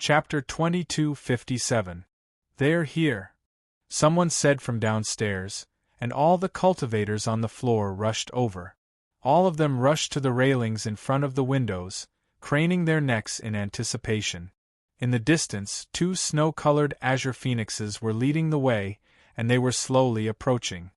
Chapter 2257. They're here, someone said from downstairs, and all the cultivators on the floor rushed over. All of them rushed to the railings in front of the windows, craning their necks in anticipation. In the distance, two snow-colored azure phoenixes were leading the way, and they were slowly approaching.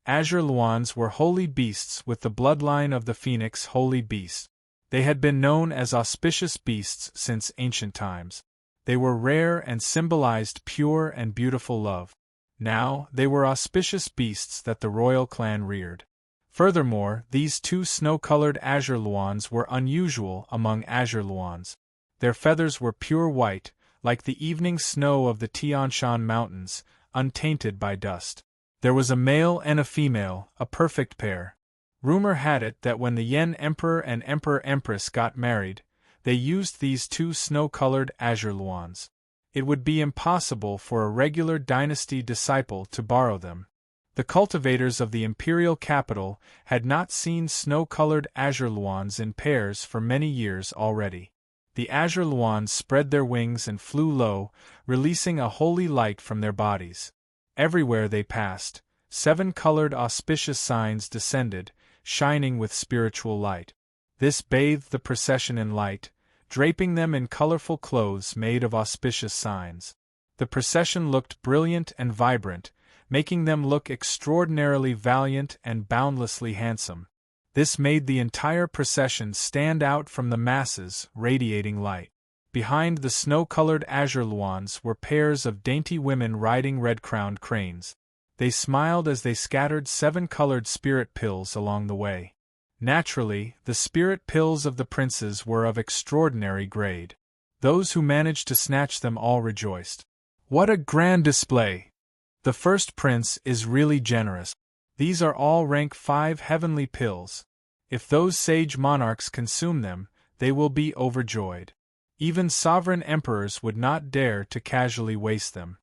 Azure Luans were holy beasts with the bloodline of the phoenix holy beast. They had been known as auspicious beasts since ancient times. They were rare and symbolized pure and beautiful love. Now, they were auspicious beasts that the royal clan reared. Furthermore, these two snow-colored azure Luans were unusual among azure Luans. Their feathers were pure white, like the evening snow of the Tian Shan Mountains, untainted by dust. There was a male and a female, a perfect pair. Rumor had it that when the Yen Emperor and Emperor-Empress got married, they used these two snow-colored azure Luans. It would be impossible for a regular dynasty disciple to borrow them. The cultivators of the imperial capital had not seen snow-colored azure Luans in pairs for many years already. The azure Luans spread their wings and flew low, releasing a holy light from their bodies. Everywhere they passed, 7 colored auspicious signs descended, shining with spiritual light. This bathed the procession in light, draping them in colorful clothes made of auspicious signs. The procession looked brilliant and vibrant, making them look extraordinarily valiant and boundlessly handsome. This made the entire procession stand out from the masses, radiating light. Behind the snow-colored azure Luans were pairs of dainty women riding red-crowned cranes. They smiled as they scattered 7 colored spirit pills along the way. Naturally, the spirit pills of the princes were of extraordinary grade. Those who managed to snatch them all rejoiced. What a grand display! The first prince is really generous. These are all rank 5 heavenly pills. If those sage monarchs consume them, they will be overjoyed. Even sovereign emperors would not dare to casually waste them.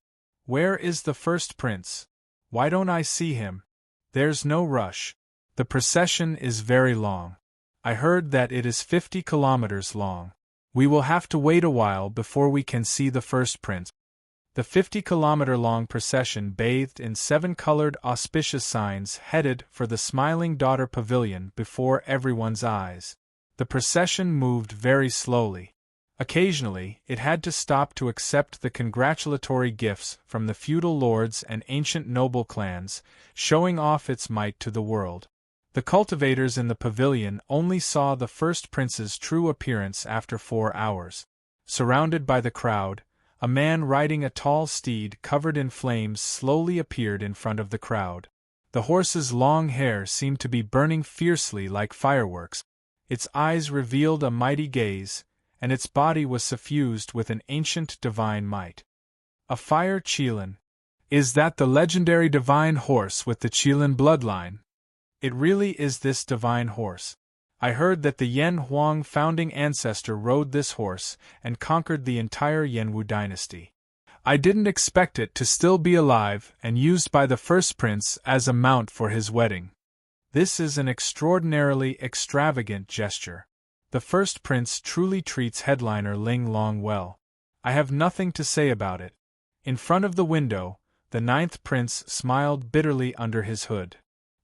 Where is the first prince? Why don't I see him? There's no rush. The procession is very long. I heard that it is 50 kilometers long. We will have to wait a while before we can see the first prince. The 50-kilometer-long procession bathed in 7 colored auspicious signs headed for the Smiling Daughter Pavilion before everyone's eyes. The procession moved very slowly. Occasionally, it had to stop to accept the congratulatory gifts from the feudal lords and ancient noble clans, showing off its might to the world. The cultivators in the pavilion only saw the first prince's true appearance after 4 hours. Surrounded by the crowd, a man riding a tall steed covered in flames slowly appeared in front of the crowd. The horse's long hair seemed to be burning fiercely like fireworks. Its eyes revealed a mighty gaze, and its body was suffused with an ancient divine might. A fire Qilin. Is that the legendary divine horse with the Qilin bloodline? It really is this divine horse. I heard that the Yan Huang founding ancestor rode this horse and conquered the entire Yanwu dynasty. I didn't expect it to still be alive and used by the first prince as a mount for his wedding. This is an extraordinarily extravagant gesture. The first prince truly treats headliner Ling Long well. I have nothing to say about it. In front of the window, the 9th prince smiled bitterly under his hood.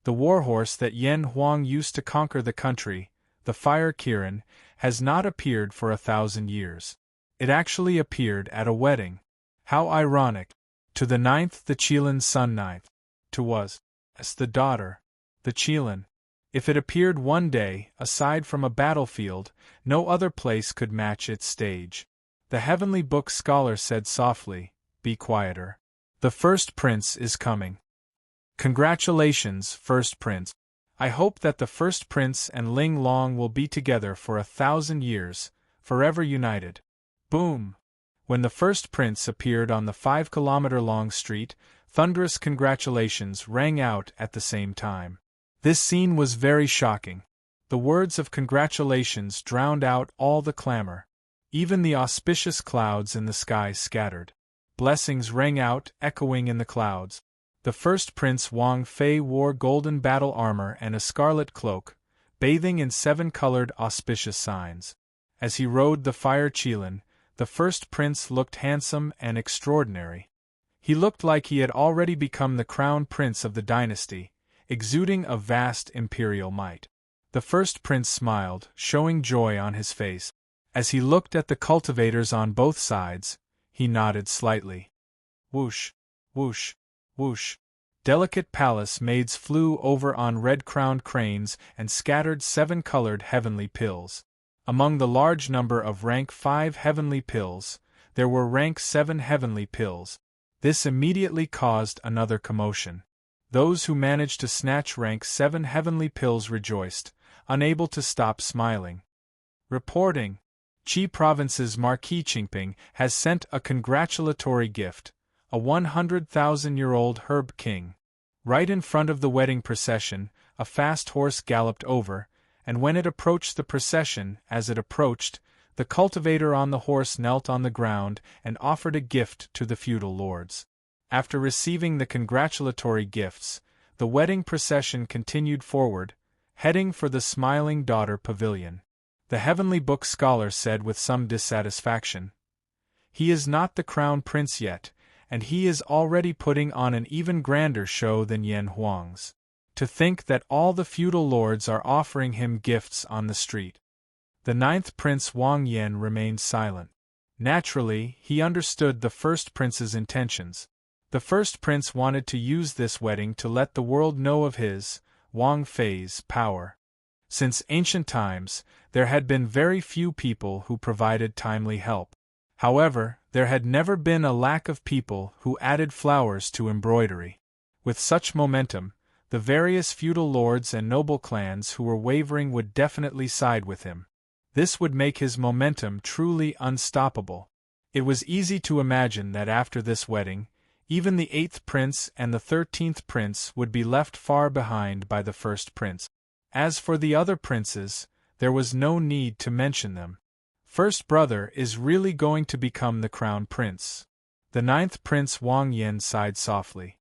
The warhorse that Yan Huang used to conquer the country, the Fire Kirin, has not appeared for 1,000 years. It actually appeared at a wedding. How ironic! To the 9th the Qilin's son 9th. To was, as the daughter, the Qilin. If it appeared one day, aside from a battlefield, no other place could match its stage. The heavenly book scholar said softly, "Be quieter. The first prince is coming." Congratulations, first prince. I hope that the first prince and Ling Long will be together for 1,000 years, forever united. Boom! When the first prince appeared on the 5-kilometer-long street, thunderous congratulations rang out at the same time. This scene was very shocking. The words of congratulations drowned out all the clamor. Even the auspicious clouds in the sky scattered. Blessings rang out, echoing in the clouds. The first prince Wang Fei wore golden battle armor and a scarlet cloak, bathing in 7 colored auspicious signs. As he rode the Fire Qilin, The first prince looked handsome and extraordinary. He looked like he had already become the crown prince of the dynasty, exuding a vast imperial might. The first prince smiled, showing joy on his face. As he looked at the cultivators on both sides, he nodded slightly. Whoosh, whoosh, whoosh. Delicate palace maids flew over on red-crowned cranes and scattered 7-colored heavenly pills. Among the large number of rank 5 heavenly pills, there were rank 7 heavenly pills. This immediately caused another commotion. Those who managed to snatch rank 7 heavenly pills rejoiced, unable to stop smiling. Reporting. Qi Province's Marquis Qingping has sent a congratulatory gift, a 100,000-year-old herb king. Right in front of the wedding procession, a fast horse galloped over, and when it approached the procession, as it approached, the cultivator on the horse knelt on the ground and offered a gift to the feudal lords. After receiving the congratulatory gifts, the wedding procession continued forward, heading for the Smiling Daughter Pavilion. The Heavenly Book scholar said with some dissatisfaction, "He is not the crown prince yet, and he is already putting on an even grander show than Yan Huang's. To think that all the feudal lords are offering him gifts on the street." The 9th Prince Wang Yan remained silent. Naturally, he understood the first prince's intentions. The first prince wanted to use this wedding to let the world know of his, Wang Fei's, power. Since ancient times, there had been very few people who provided timely help. However, there had never been a lack of people who added flowers to embroidery. With such momentum, the various feudal lords and noble clans who were wavering would definitely side with him. This would make his momentum truly unstoppable. It was easy to imagine that after this wedding, even the 8th prince and the 13th prince would be left far behind by the first prince. As for the other princes, there was no need to mention them. First brother is really going to become the crown prince. The 9th Prince Wang Yan sighed softly.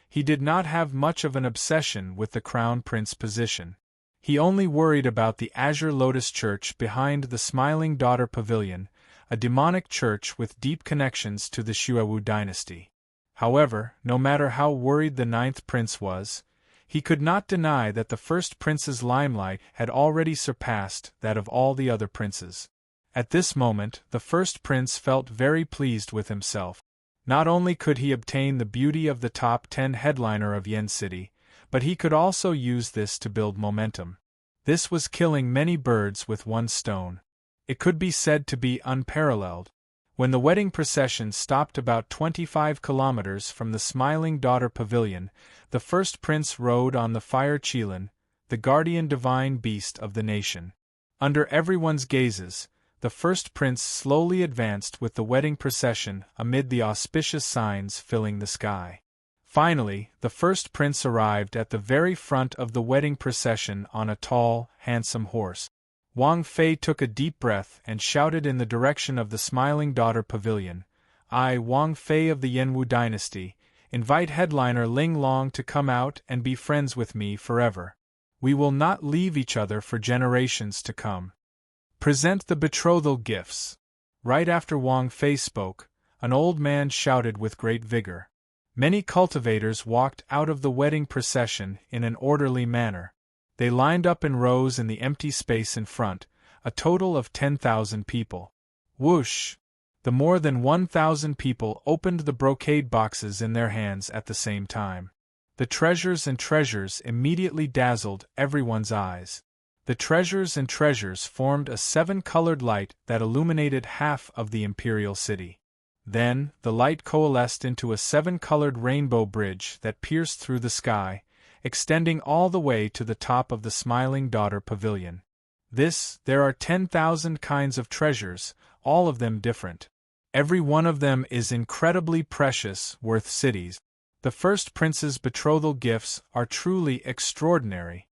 He did not have much of an obsession with the crown prince position. He only worried about the Azure Lotus Church behind the Smiling Daughter Pavilion, a demonic church with deep connections to the Xuewu dynasty. However, no matter how worried the 9th prince was, he could not deny that the first prince's limelight had already surpassed that of all the other princes. At this moment, the first prince felt very pleased with himself. Not only could he obtain the beauty of the top 10 headliner of Yen City, but he could also use this to build momentum. This was killing many birds with one stone. It could be said to be unparalleled. When the wedding procession stopped about 25 kilometers from the Smiling Daughter Pavilion, the first prince rode on the fire Qilin, the guardian divine beast of the nation. Under everyone's gazes, the first prince slowly advanced with the wedding procession amid the auspicious signs filling the sky. Finally, the first prince arrived at the very front of the wedding procession on a tall, handsome horse. Wang Fei took a deep breath and shouted in the direction of the Smiling Daughter Pavilion, "I, Wang Fei of the Yanwu dynasty, invite headliner Ling Long to come out and be friends with me forever. We will not leave each other for generations to come. Present the betrothal gifts." Right after Wang Fei spoke, an old man shouted with great vigor. Many cultivators walked out of the wedding procession in an orderly manner. They lined up in rows in the empty space in front, a total of 10,000 people. Whoosh! The more than 1,000 people opened the brocade boxes in their hands at the same time. The treasures and treasures immediately dazzled everyone's eyes. The treasures and treasures formed a 7-colored light that illuminated half of the imperial city. Then, the light coalesced into a 7-colored rainbow bridge that pierced through the sky, extending all the way to the top of the Smiling Daughter Pavilion. There are 10,000 kinds of treasures, all of them different. Every one of them is incredibly precious, worth cities. The first prince's betrothal gifts are truly extraordinary.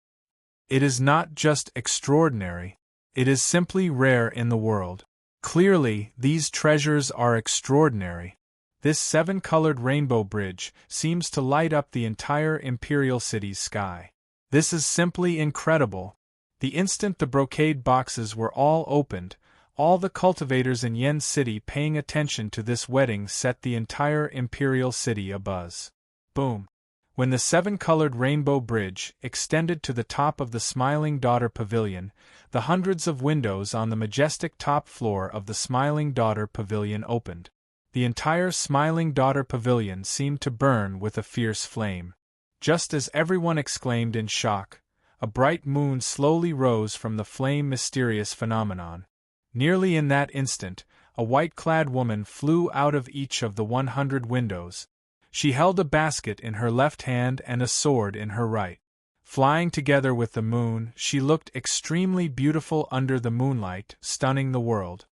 It is not just extraordinary, it is simply rare in the world. Clearly, these treasures are extraordinary. This 7-colored rainbow bridge seems to light up the entire imperial city's sky. This is simply incredible. The instant the brocade boxes were all opened, All the cultivators in Yen City paying attention to this wedding set the entire imperial city abuzz. Boom! When the seven-colored rainbow bridge extended to the top of the Smiling Daughter Pavilion, the hundreds of windows on the majestic top floor of the Smiling Daughter Pavilion opened. The entire Smiling Daughter Pavilion seemed to burn with a fierce flame. Just as everyone exclaimed in shock, a bright moon slowly rose from the flame mysterious phenomenon. Nearly in that instant, a white-clad woman flew out of each of the 100 windows. She held a basket in her left hand and a sword in her right. Flying together with the moon, she looked extremely beautiful under the moonlight, stunning the world.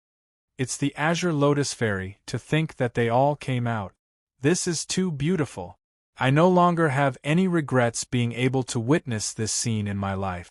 It's the Azure Lotus Fairy, to think that they all came out. This is too beautiful. I no longer have any regrets being able to witness this scene in my life.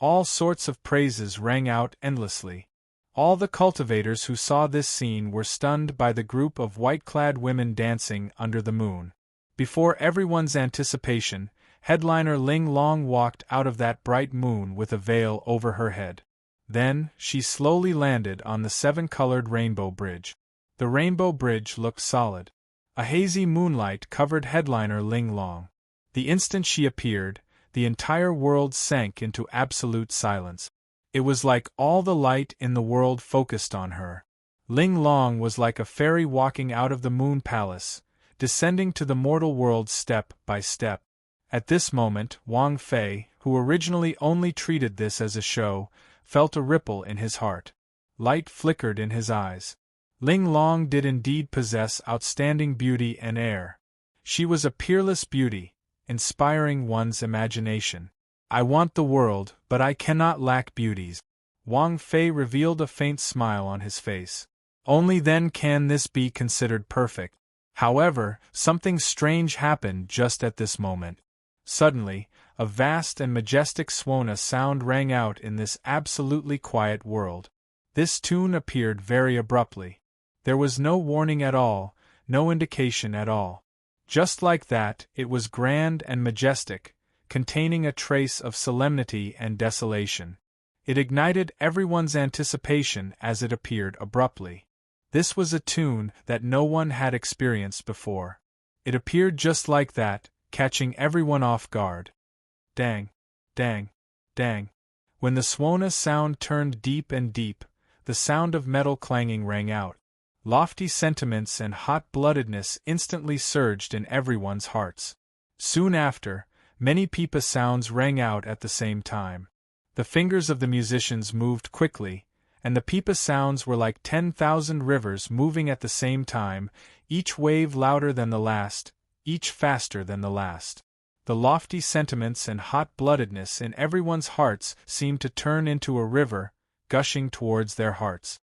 All sorts of praises rang out endlessly. All the cultivators who saw this scene were stunned by the group of white-clad women dancing under the moon. Before everyone's anticipation, headliner Ling Long walked out of that bright moon with a veil over her head. Then, she slowly landed on the seven-colored rainbow bridge. The rainbow bridge looked solid. A hazy moonlight covered headliner Ling Long. The instant she appeared, the entire world sank into absolute silence. It was like all the light in the world focused on her. Ling Long was like a fairy walking out of the Moon Palace, descending to the mortal world step by step. At this moment, Wang Fei, who originally only treated this as a show, felt a ripple in his heart. Light flickered in his eyes. Ling Long did indeed possess outstanding beauty and air. She was a peerless beauty, inspiring one's imagination. I want the world, but I cannot lack beauties. Wang Fei revealed a faint smile on his face. Only then can this be considered perfect. However, something strange happened just at this moment. Suddenly, a vast and majestic Swona sound rang out in this absolutely quiet world. This tune appeared very abruptly. There was no warning at all, no indication at all. Just like that, it was grand and majestic, containing a trace of solemnity and desolation. It ignited everyone's anticipation as it appeared abruptly. This was a tune that no one had experienced before. It appeared just like that, catching everyone off guard. Dang, dang, dang. When the Swona sound turned deep and deep, the sound of metal clanging rang out. Lofty sentiments and hot-bloodedness instantly surged in everyone's hearts. Soon after, many pipa sounds rang out at the same time. The fingers of the musicians moved quickly, and the pipa sounds were like 10,000 rivers moving at the same time, each wave louder than the last, each faster than the last. The lofty sentiments and hot-bloodedness in everyone's hearts seemed to turn into a river, gushing towards their hearts.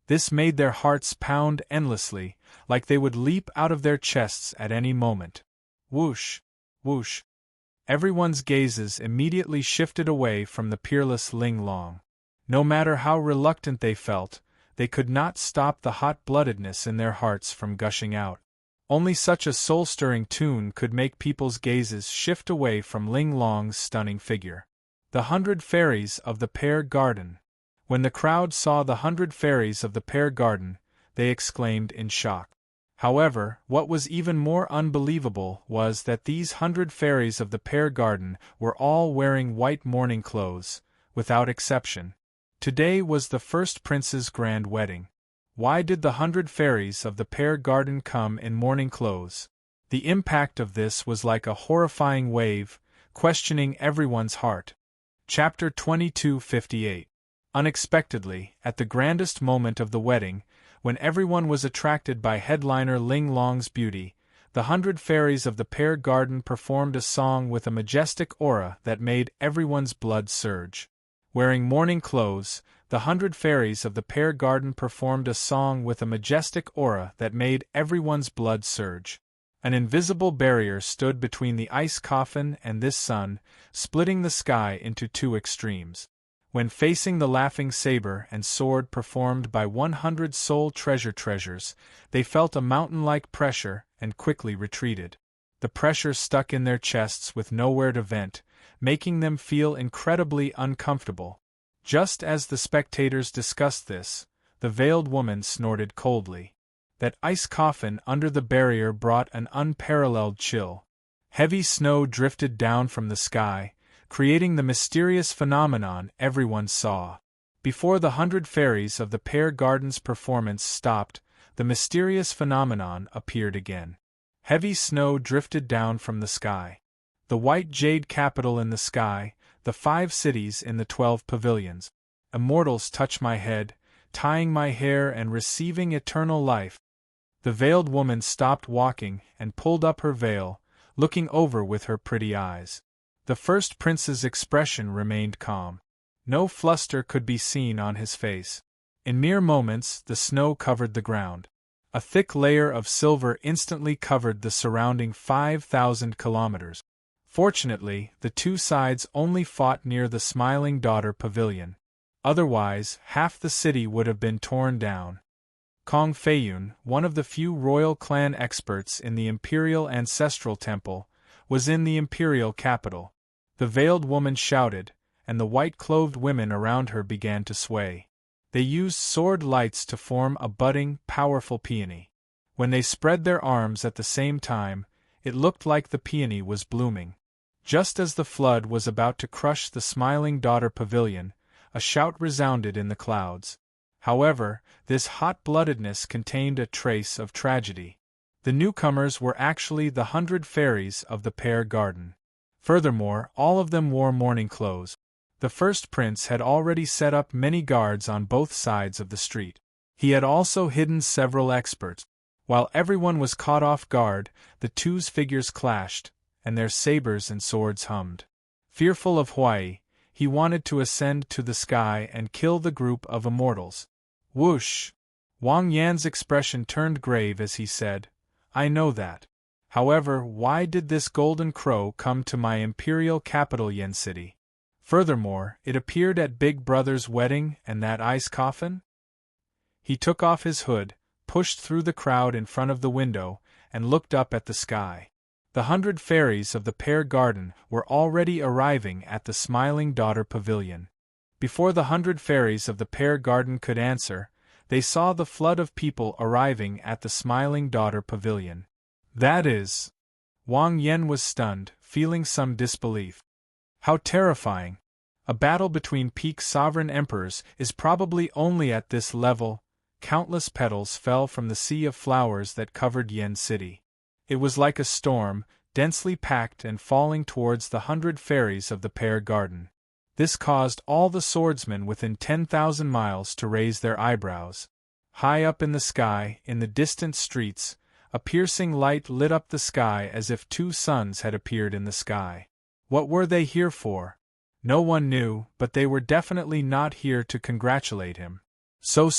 This made their hearts pound endlessly, like they would leap out of their chests at any moment. Whoosh! Whoosh! Everyone's gazes immediately shifted away from the peerless Ling Long. No matter how reluctant they felt, they could not stop the hot-bloodedness in their hearts from gushing out. Only such a soul-stirring tune could make people's gazes shift away from Ling Long's stunning figure. The 100 Fairies of the Pear Garden. When the crowd saw the 100 Fairies of the Pear Garden, they exclaimed in shock. However, what was even more unbelievable was that these 100 fairies of the Pear Garden were all wearing white mourning clothes, without exception. Today was the first prince's grand wedding. Why did the 100 fairies of the Pear Garden come in mourning clothes? The impact of this was like a horrifying wave, questioning everyone's heart. Chapter 2258. Unexpectedly, at the grandest moment of the wedding, when everyone was attracted by headliner Ling Long's beauty, the 100 fairies of the Pear Garden performed a song with a majestic aura that made everyone's blood surge. Wearing mourning clothes, the 100 fairies of the Pear Garden performed a song with a majestic aura that made everyone's blood surge. An invisible barrier stood between the ice coffin and this sun, splitting the sky into two extremes. When facing the laughing saber and sword performed by 100 soul treasures, they felt a mountain-like pressure and quickly retreated. The pressure stuck in their chests with nowhere to vent, making them feel incredibly uncomfortable. Just as the spectators discussed this, the veiled woman snorted coldly. That ice coffin under the barrier brought an unparalleled chill. Heavy snow drifted down from the sky, creating the mysterious phenomenon everyone saw. Before the 100 fairies of the Pear Garden's performance stopped, the mysterious phenomenon appeared again. Heavy snow drifted down from the sky. The white jade capital in the sky, the 5 cities in the 12 pavilions. Immortals touch my head, tying my hair and receiving eternal life. The veiled woman stopped walking and pulled up her veil, looking over with her pretty eyes. The first prince's expression remained calm. No fluster could be seen on his face. In mere moments, the snow covered the ground. A thick layer of silver instantly covered the surrounding 5,000 kilometers. Fortunately, the two sides only fought near the Smiling Daughter Pavilion. Otherwise, half the city would have been torn down. Kong Feiyun, one of the few royal clan experts in the Imperial Ancestral Temple, was in the imperial capital. The veiled woman shouted, and the white-clothed women around her began to sway. They used sword lights to form a budding, powerful peony. When they spread their arms at the same time, it looked like the peony was blooming. Just as the flood was about to crush the Smiling Daughter Pavilion, a shout resounded in the clouds. However, this hot-bloodedness contained a trace of tragedy. The newcomers were actually the 100 fairies of the Pear Garden. Furthermore, all of them wore mourning clothes. The first prince had already set up many guards on both sides of the street. He had also hidden several experts. While everyone was caught off guard, the two's figures clashed, and their sabers and swords hummed. Fearful of Huai, he wanted to ascend to the sky and kill the group of immortals. Whoosh! Wang Yan's expression turned grave as he said, "I know that. However, why did this golden crow come to my imperial capital Yen City? Furthermore, it appeared at Big Brother's wedding and that ice coffin?" He took off his hood, pushed through the crowd in front of the window, and looked up at the sky. The 100 fairies of the Pear Garden were already arriving at the Smiling Daughter Pavilion. Before the 100 fairies of the Pear Garden could answer, they saw the flood of people arriving at the Smiling Daughter Pavilion. That is... Wang Yan was stunned, feeling some disbelief. How terrifying! A battle between peak sovereign emperors is probably only at this level. Countless petals fell from the sea of flowers that covered Yen City. It was like a storm, densely packed and falling towards the 100 fairies of the Pear Garden. This caused all the swordsmen within 10,000 miles to raise their eyebrows. High up in the sky, in the distant streets, a piercing light lit up the sky as if 2 suns had appeared in the sky. What were they here for? No one knew, but they were definitely not here to congratulate him. So.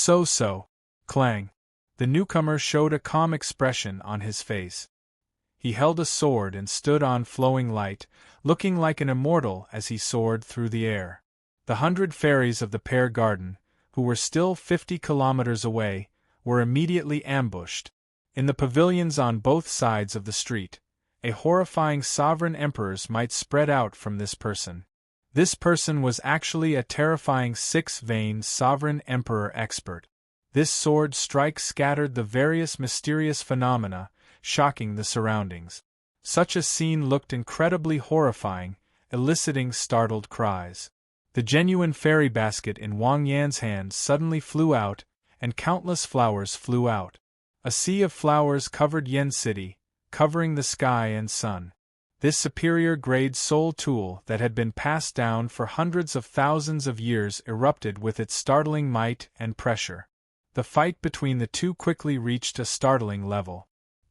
Clang. The newcomer showed a calm expression on his face. He held a sword and stood on flowing light, looking like an immortal as he soared through the air. The 100 fairies of the Pear Garden, who were still 50 kilometers away, were immediately ambushed. In the pavilions on both sides of the street, a horrifying sovereign emperors might spread out from this person. This person was actually a terrifying 6-vein sovereign emperor expert. This sword strike scattered the various mysterious phenomena, shocking the surroundings. Such a scene looked incredibly horrifying, eliciting startled cries. The genuine fairy basket in Wang Yan's hand suddenly flew out, and countless flowers flew out. A sea of flowers covered Yen City, covering the sky and sun. This superior-grade soul tool that had been passed down for hundreds of thousands of years erupted with its startling might and pressure. The fight between the two quickly reached a startling level.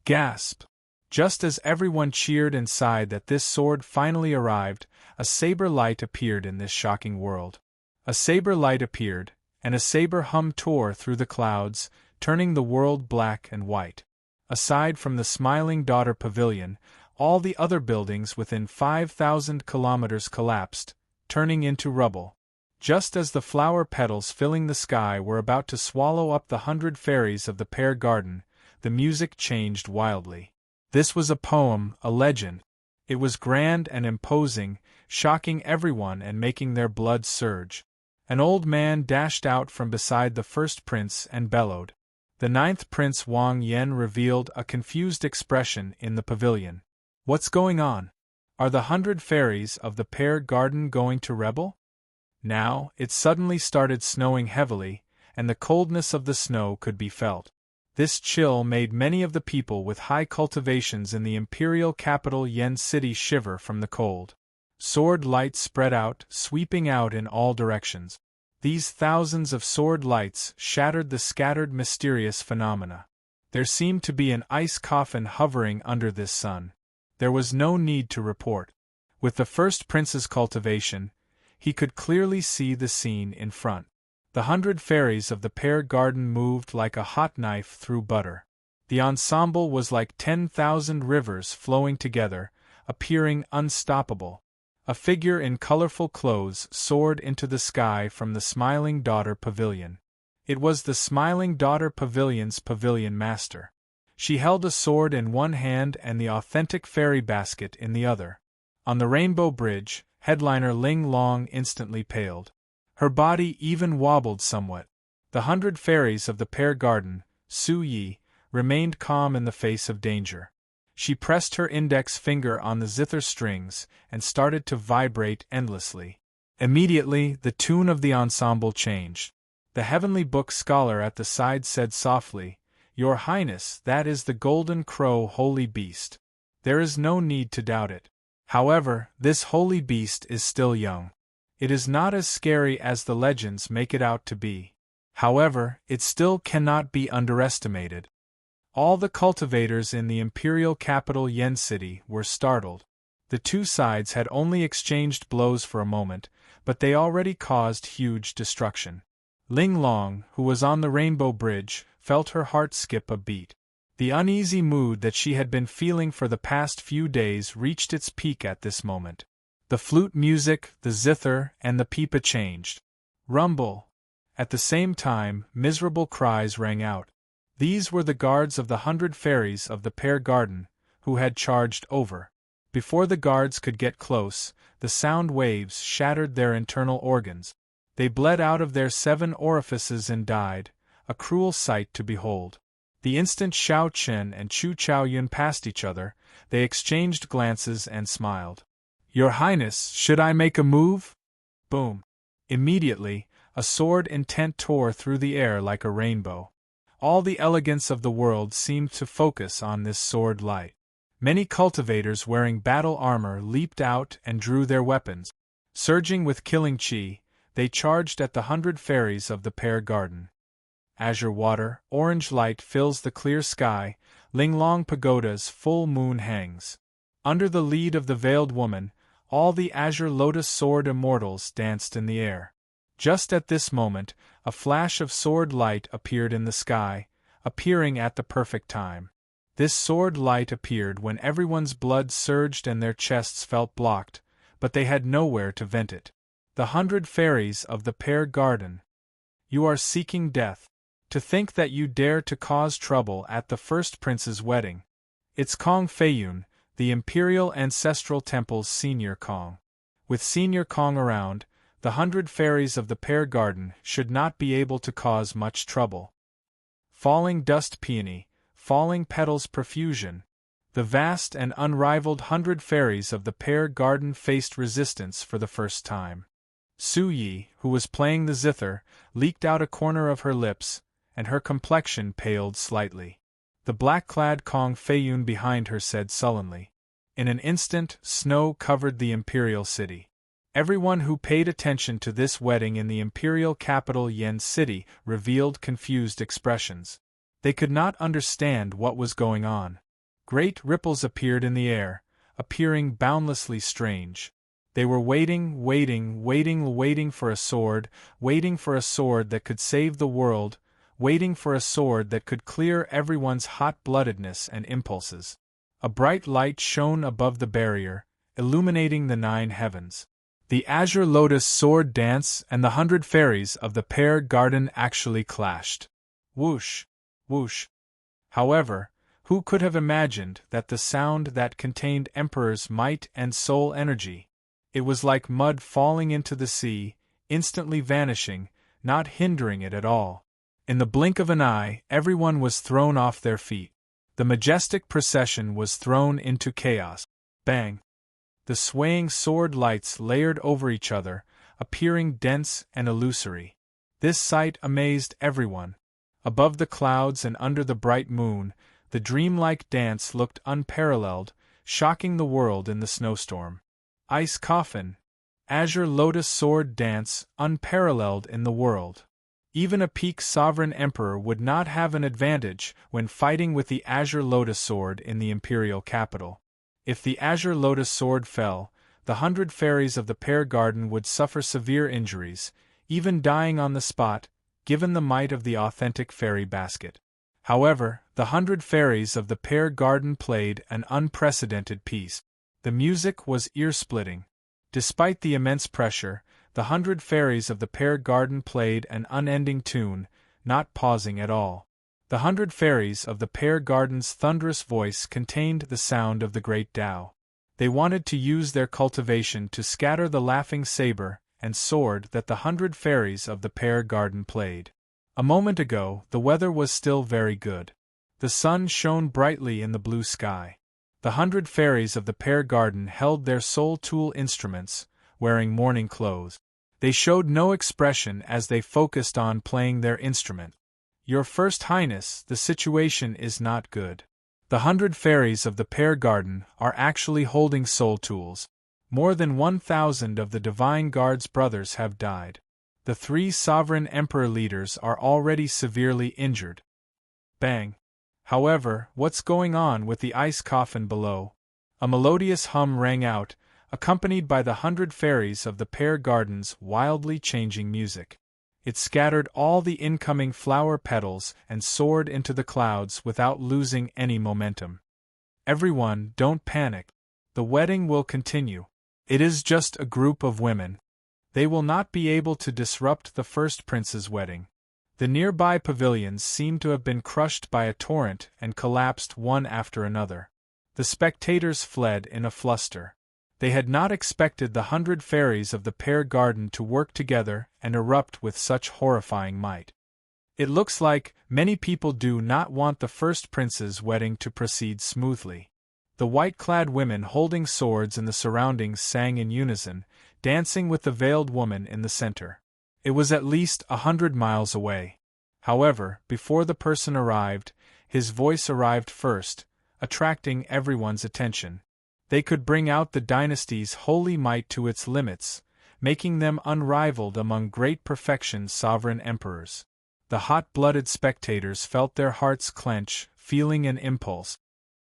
Gasp! Just as everyone cheered and sighed that this sword finally arrived, a saber light appeared in this shocking world. A saber light appeared, and a saber hum tore through the clouds, turning the world black and white. Aside from the Smiling Daughter Pavilion, all the other buildings within 5,000 kilometers collapsed, turning into rubble. Just as the flower petals filling the sky were about to swallow up the 100 fairies of the Pear Garden, the music changed wildly. This was a poem, a legend. It was grand and imposing, shocking everyone and making their blood surge. An old man dashed out from beside the first prince and bellowed. The ninth prince Wang Yen revealed a confused expression in the pavilion. What's going on? Are the 100 fairies of the pear garden going to rebel? Now, it suddenly started snowing heavily, and the coldness of the snow could be felt. This chill made many of the people with high cultivations in the imperial capital Yen City shiver from the cold. Sword lights spread out, sweeping out in all directions. These thousands of sword lights shattered the scattered mysterious phenomena. There seemed to be an ice coffin hovering under this sun. There was no need to report. With the first prince's cultivation, he could clearly see the scene in front. The 100 fairies of the pear garden moved like a hot knife through butter. The ensemble was like 10,000 rivers flowing together, appearing unstoppable. A figure in colorful clothes soared into the sky from the Smiling Daughter Pavilion. It was the Smiling Daughter Pavilion's pavilion master. She held a sword in one hand and the authentic fairy basket in the other. On the Rainbow Bridge, headliner Ling Long instantly paled. Her body even wobbled somewhat. The 100 fairies of the pear garden, Su Yi, remained calm in the face of danger. She pressed her index finger on the zither strings and started to vibrate endlessly. Immediately, the tune of the ensemble changed. The heavenly book scholar at the side said softly, "Your Highness, that is the golden crow holy beast. There is no need to doubt it. However, this holy beast is still young. It is not as scary as the legends make it out to be. However, it still cannot be underestimated." All the cultivators in the imperial capital Yen City were startled. The two sides had only exchanged blows for a moment, but they already caused huge destruction. Ling Long, who was on the Rainbow Bridge, felt her heart skip a beat. The uneasy mood that she had been feeling for the past few days reached its peak at this moment. The flute music, the zither, and the pipa changed. Rumble! At the same time, miserable cries rang out. These were the guards of the 100 fairies of the pear garden, who had charged over. Before the guards could get close, the sound waves shattered their internal organs. They bled out of their 7 orifices and died, a cruel sight to behold. The instant Xiao Chen and Chu Chaoyun passed each other, they exchanged glances and smiled. "Your Highness, should I make a move?" Boom! Immediately, a sword intent tore through the air like a rainbow. All the elegance of the world seemed to focus on this sword light. Many cultivators wearing battle armor leaped out and drew their weapons. Surging with killing chi, they charged at the 100 fairies of the pear garden. Azure water, orange light fills the clear sky, Linglong Pagoda's full moon hangs. Under the lead of the veiled woman, all the azure lotus sword immortals danced in the air. Just at this moment, a flash of sword light appeared in the sky, appearing at the perfect time. This sword light appeared when everyone's blood surged and their chests felt blocked, but they had nowhere to vent it. The 100 fairies of the pear garden. You are seeking death. To think that you dare to cause trouble at the first prince's wedding. It's Kong Feiyun, the Imperial Ancestral Temple's Senior Kong. With Senior Kong around, the 100 fairies of the pear garden should not be able to cause much trouble. Falling dust peony, falling petals profusion. The vast and unrivaled 100 fairies of the pear garden faced resistance for the first time. Su Yi, who was playing the zither, leaked out a corner of her lips, and her complexion paled slightly. The black-clad Kong Feiyun behind her said sullenly. In an instant, snow covered the imperial city. Everyone who paid attention to this wedding in the imperial capital Yen City revealed confused expressions. They could not understand what was going on. Great ripples appeared in the air, appearing boundlessly strange. They were waiting for a sword that could save the world, waiting for a sword that could clear everyone's hot-bloodedness and impulses. A bright light shone above the barrier, illuminating the 9 heavens. The azure lotus sword dance and the 100 fairies of the pear garden actually clashed. Whoosh! Whoosh! However, who could have imagined that the sound that contained Emperor's might and soul energy? It was like mud falling into the sea, instantly vanishing, not hindering it at all. In the blink of an eye, everyone was thrown off their feet. The majestic procession was thrown into chaos. Bang! The swaying sword lights layered over each other, appearing dense and illusory. This sight amazed everyone. Above the clouds and under the bright moon, the dreamlike dance looked unparalleled, shocking the world in the snowstorm. Ice coffin, azure lotus sword dance, unparalleled in the world. Even a peak sovereign emperor would not have an advantage when fighting with the azure lotus sword in the imperial capital. If the azure lotus sword fell, the 100 fairies of the pear garden would suffer severe injuries, even dying on the spot, given the might of the authentic fairy basket. However, the 100 fairies of the pear garden played an unprecedented piece. The music was ear-splitting. Despite the immense pressure, the 100 fairies of the pear garden played an unending tune, not pausing at all. The 100 fairies of the pear garden's thunderous voice contained the sound of the great Tao. They wanted to use their cultivation to scatter the laughing saber and sword that the 100 fairies of the pear garden played. A moment ago, the weather was still very good. The sun shone brightly in the blue sky. The 100 fairies of the pear garden held their soul tool instruments, wearing mourning clothes. They showed no expression as they focused on playing their instrument. Your First Highness, the situation is not good. The 100 fairies of the pear garden are actually holding soul tools. More than 1,000 of the Divine Guard's brothers have died. The 3 sovereign emperor leaders are already severely injured. Bang! However, what's going on with the ice coffin below? A melodious hum rang out, accompanied by the 100 fairies of the pear garden's wildly changing music. It scattered all the incoming flower petals and soared into the clouds without losing any momentum. Everyone, don't panic. The wedding will continue. It is just a group of women. They will not be able to disrupt the first prince's wedding. The nearby pavilions seemed to have been crushed by a torrent and collapsed one after another. The spectators fled in a fluster. They had not expected the 100 fairies of the pear garden to work together and erupt with such horrifying might. It looks like many people do not want the first prince's wedding to proceed smoothly. The white-clad women holding swords in the surroundings sang in unison, dancing with the veiled woman in the center. It was at least 100 miles away. However, before the person arrived, his voice arrived first, attracting everyone's attention. They could bring out the dynasty's holy might to its limits, making them unrivaled among great perfection's sovereign emperors. The hot-blooded spectators felt their hearts clench, feeling an impulse.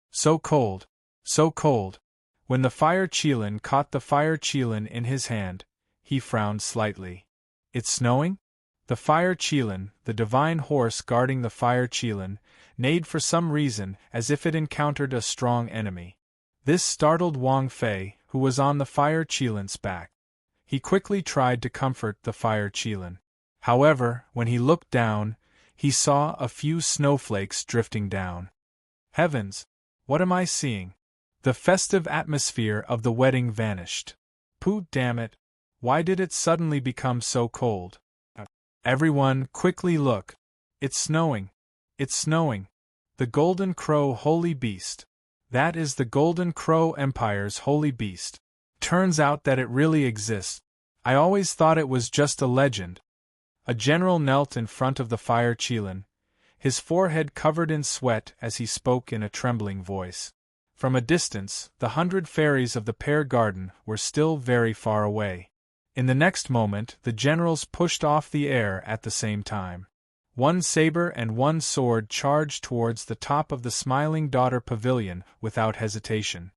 So cold, so cold. When the fire Qilin caught the fire Qilin in his hand, he frowned slightly. It's snowing? The fire Qilin, the divine horse guarding the fire Qilin, neighed for some reason as if it encountered a strong enemy. This startled Wang Fei, who was on the fire Qilin's back. He quickly tried to comfort the fire Qilin. However, when he looked down, he saw a few snowflakes drifting down. Heavens! What am I seeing? The festive atmosphere of the wedding vanished. Pooh, damn it! Why did it suddenly become so cold? Everyone, quickly look! It's snowing! It's snowing! The Golden Crow Holy Beast! That is the Golden Crow Empire's holy beast. Turns out that it really exists. I always thought it was just a legend. A general knelt in front of the fire Qilin, his forehead covered in sweat as he spoke in a trembling voice. From a distance, the 100 fairies of the pear garden were still very far away. In the next moment, the generals pushed off the air at the same time. One saber and one sword charged towards the top of the Smiling Daughter Pavilion without hesitation.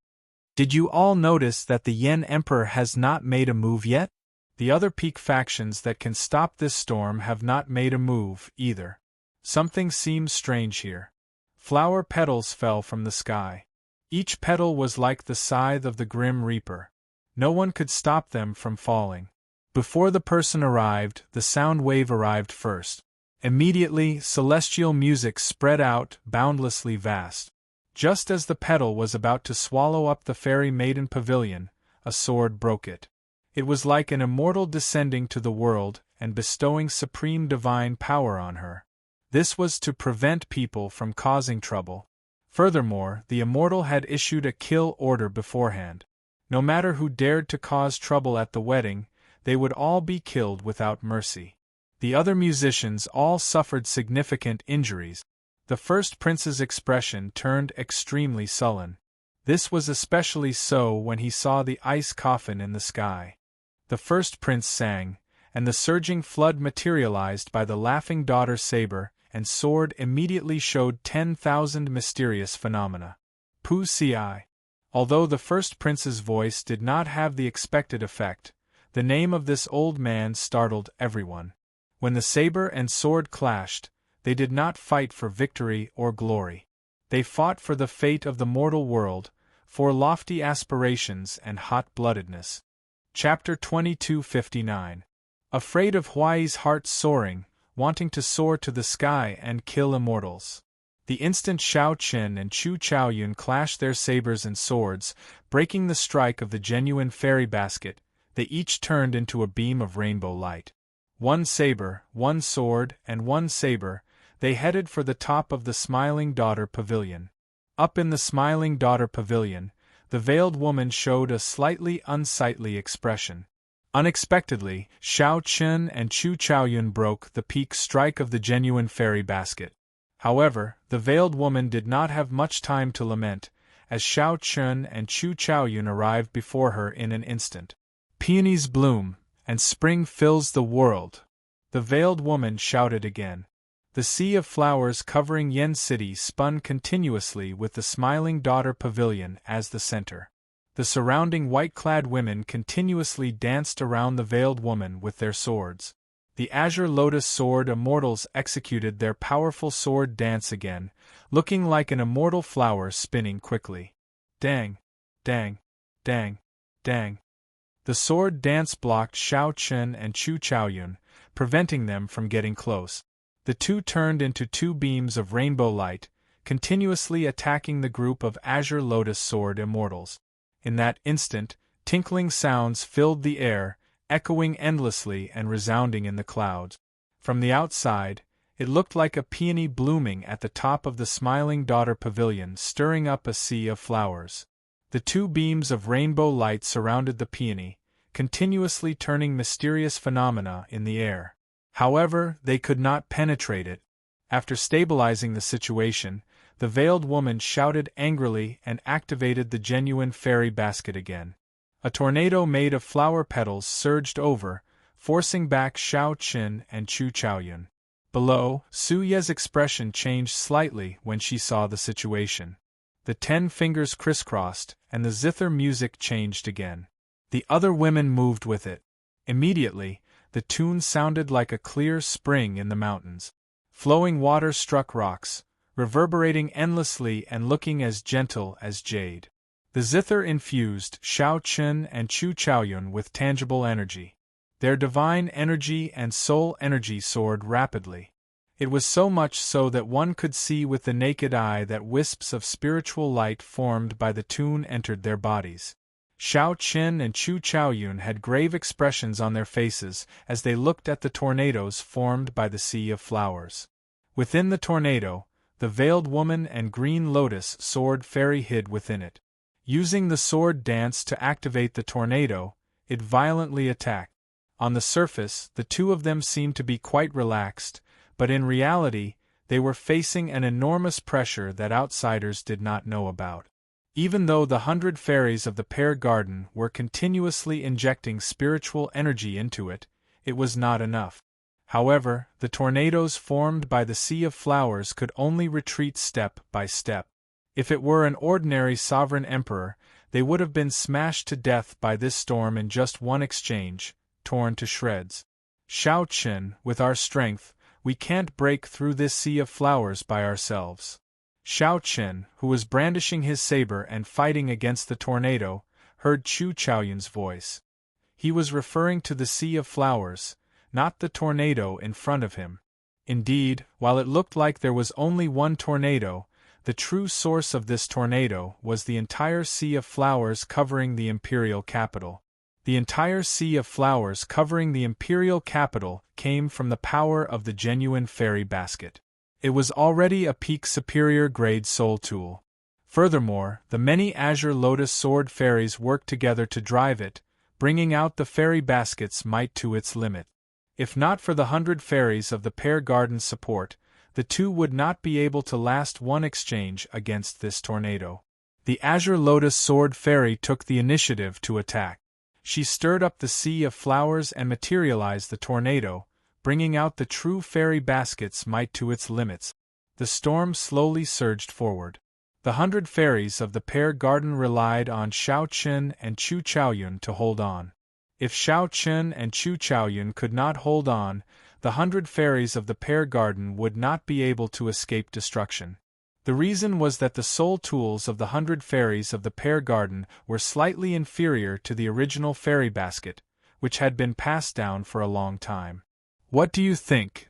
Did you all notice that the Yen Emperor has not made a move yet? The other peak factions that can stop this storm have not made a move, either. Something seems strange here. Flower petals fell from the sky. Each petal was like the scythe of the Grim Reaper. No one could stop them from falling. Before the person arrived, the sound wave arrived first. Immediately, celestial music spread out, boundlessly vast. Just as the petal was about to swallow up the fairy maiden pavilion, a sword broke it. It was like an immortal descending to the world and bestowing supreme divine power on her. This was to prevent people from causing trouble. Furthermore, the Immortal had issued a kill order beforehand. No matter who dared to cause trouble at the wedding, they would all be killed without mercy. The other musicians all suffered significant injuries. The first prince's expression turned extremely sullen. This was especially so when he saw the ice coffin in the sky. The first prince sang, and the surging flood materialized by the laughing daughter saber and sword immediately showed 10,000 mysterious phenomena. Pu Si. Although the first prince's voice did not have the expected effect, the name of this old man startled everyone. When the saber and sword clashed, they did not fight for victory or glory. They fought for the fate of the mortal world, for lofty aspirations and hot-bloodedness. Chapter 2259. Afraid of Huai's heart soaring, wanting to soar to the sky and kill immortals. The instant Shao Qin and Chu Chaoyun clashed their sabers and swords, breaking the strike of the genuine fairy basket, they each turned into a beam of rainbow light. One saber, one sword, and one saber, they headed for the top of the Smiling Daughter Pavilion. Up in the Smiling Daughter Pavilion, the veiled woman showed a slightly unsightly expression. Unexpectedly, Shao Qin and Chu Chaoyun broke the peak strike of the genuine fairy basket. However, the veiled woman did not have much time to lament, as Shao Qin and Chu Chaoyun arrived before her in an instant. Peonies bloom, and spring fills the world. The veiled woman shouted again. The sea of flowers covering Yen City spun continuously with the Smiling Daughter Pavilion as the center. The surrounding white-clad women continuously danced around the veiled woman with their swords. The Azure Lotus Sword Immortals executed their powerful sword dance again, looking like an immortal flower spinning quickly. Dang! Dang! Dang! Dang! The sword dance blocked Shao Qin and Chu Chaoyun, preventing them from getting close. The two turned into two beams of rainbow light, continuously attacking the group of Azure Lotus Sword Immortals. In that instant, tinkling sounds filled the air, echoing endlessly and resounding in the clouds. From the outside, it looked like a peony blooming at the top of the Smiling Daughter Pavilion, stirring up a sea of flowers. The two beams of rainbow light surrounded the peony, continuously turning mysterious phenomena in the air. However, they could not penetrate it. After stabilizing the situation, the veiled woman shouted angrily and activated the genuine fairy basket again. A tornado made of flower petals surged over, forcing back Shao Qin and Chu Chaoyun. Below, Su Ye's expression changed slightly when she saw the situation. The 10 fingers crisscrossed, and the zither music changed again. The other women moved with it. Immediately, the tune sounded like a clear spring in the mountains. Flowing water struck rocks, reverberating endlessly and looking as gentle as jade. The zither infused Shao Qin and Chu Chaoyun with tangible energy. Their divine energy and soul energy soared rapidly. It was so much so that one could see with the naked eye that wisps of spiritual light formed by the tune entered their bodies. Shao Qin and Chu Chaoyun had grave expressions on their faces as they looked at the tornadoes formed by the sea of flowers. Within the tornado, the veiled woman and green lotus sword fairy hid within it. Using the sword dance to activate the tornado, it violently attacked. On the surface, the two of them seemed to be quite relaxed, but in reality, they were facing an enormous pressure that outsiders did not know about. Even though the 100 fairies of the Pear Garden were continuously injecting spiritual energy into it, it was not enough. However, the tornadoes formed by the Sea of Flowers could only retreat step by step. If it were an ordinary sovereign emperor, they would have been smashed to death by this storm in just one exchange, torn to shreds. Shao Qin, with our strength, we can't break through this sea of flowers by ourselves. Shao Qin, who was brandishing his saber and fighting against the tornado, heard Chu Chaoyun's voice. He was referring to the sea of flowers, not the tornado in front of him. Indeed, while it looked like there was only one tornado, the true source of this tornado was the entire sea of flowers covering the imperial capital. The entire sea of flowers covering the imperial capital came from the power of the genuine fairy basket. It was already a peak superior grade soul tool. Furthermore, the many azure lotus sword fairies worked together to drive it, bringing out the fairy basket's might to its limit. If not for the 100 fairies of the Pear Garden's support, the two would not be able to last one exchange against this tornado. The azure lotus sword fairy took the initiative to attack. She stirred up the sea of flowers and materialized the tornado, bringing out the true fairy basket's might to its limits. The storm slowly surged forward. The 100 fairies of the Pear Garden relied on Xiao Qin and Chu Chaoyun to hold on. If Xiao Qin and Chu Chaoyun could not hold on, the 100 fairies of the Pear Garden would not be able to escape destruction. The reason was that the soul tools of the 100 fairies of the Pear Garden were slightly inferior to the original fairy basket, which had been passed down for a long time. What do you think?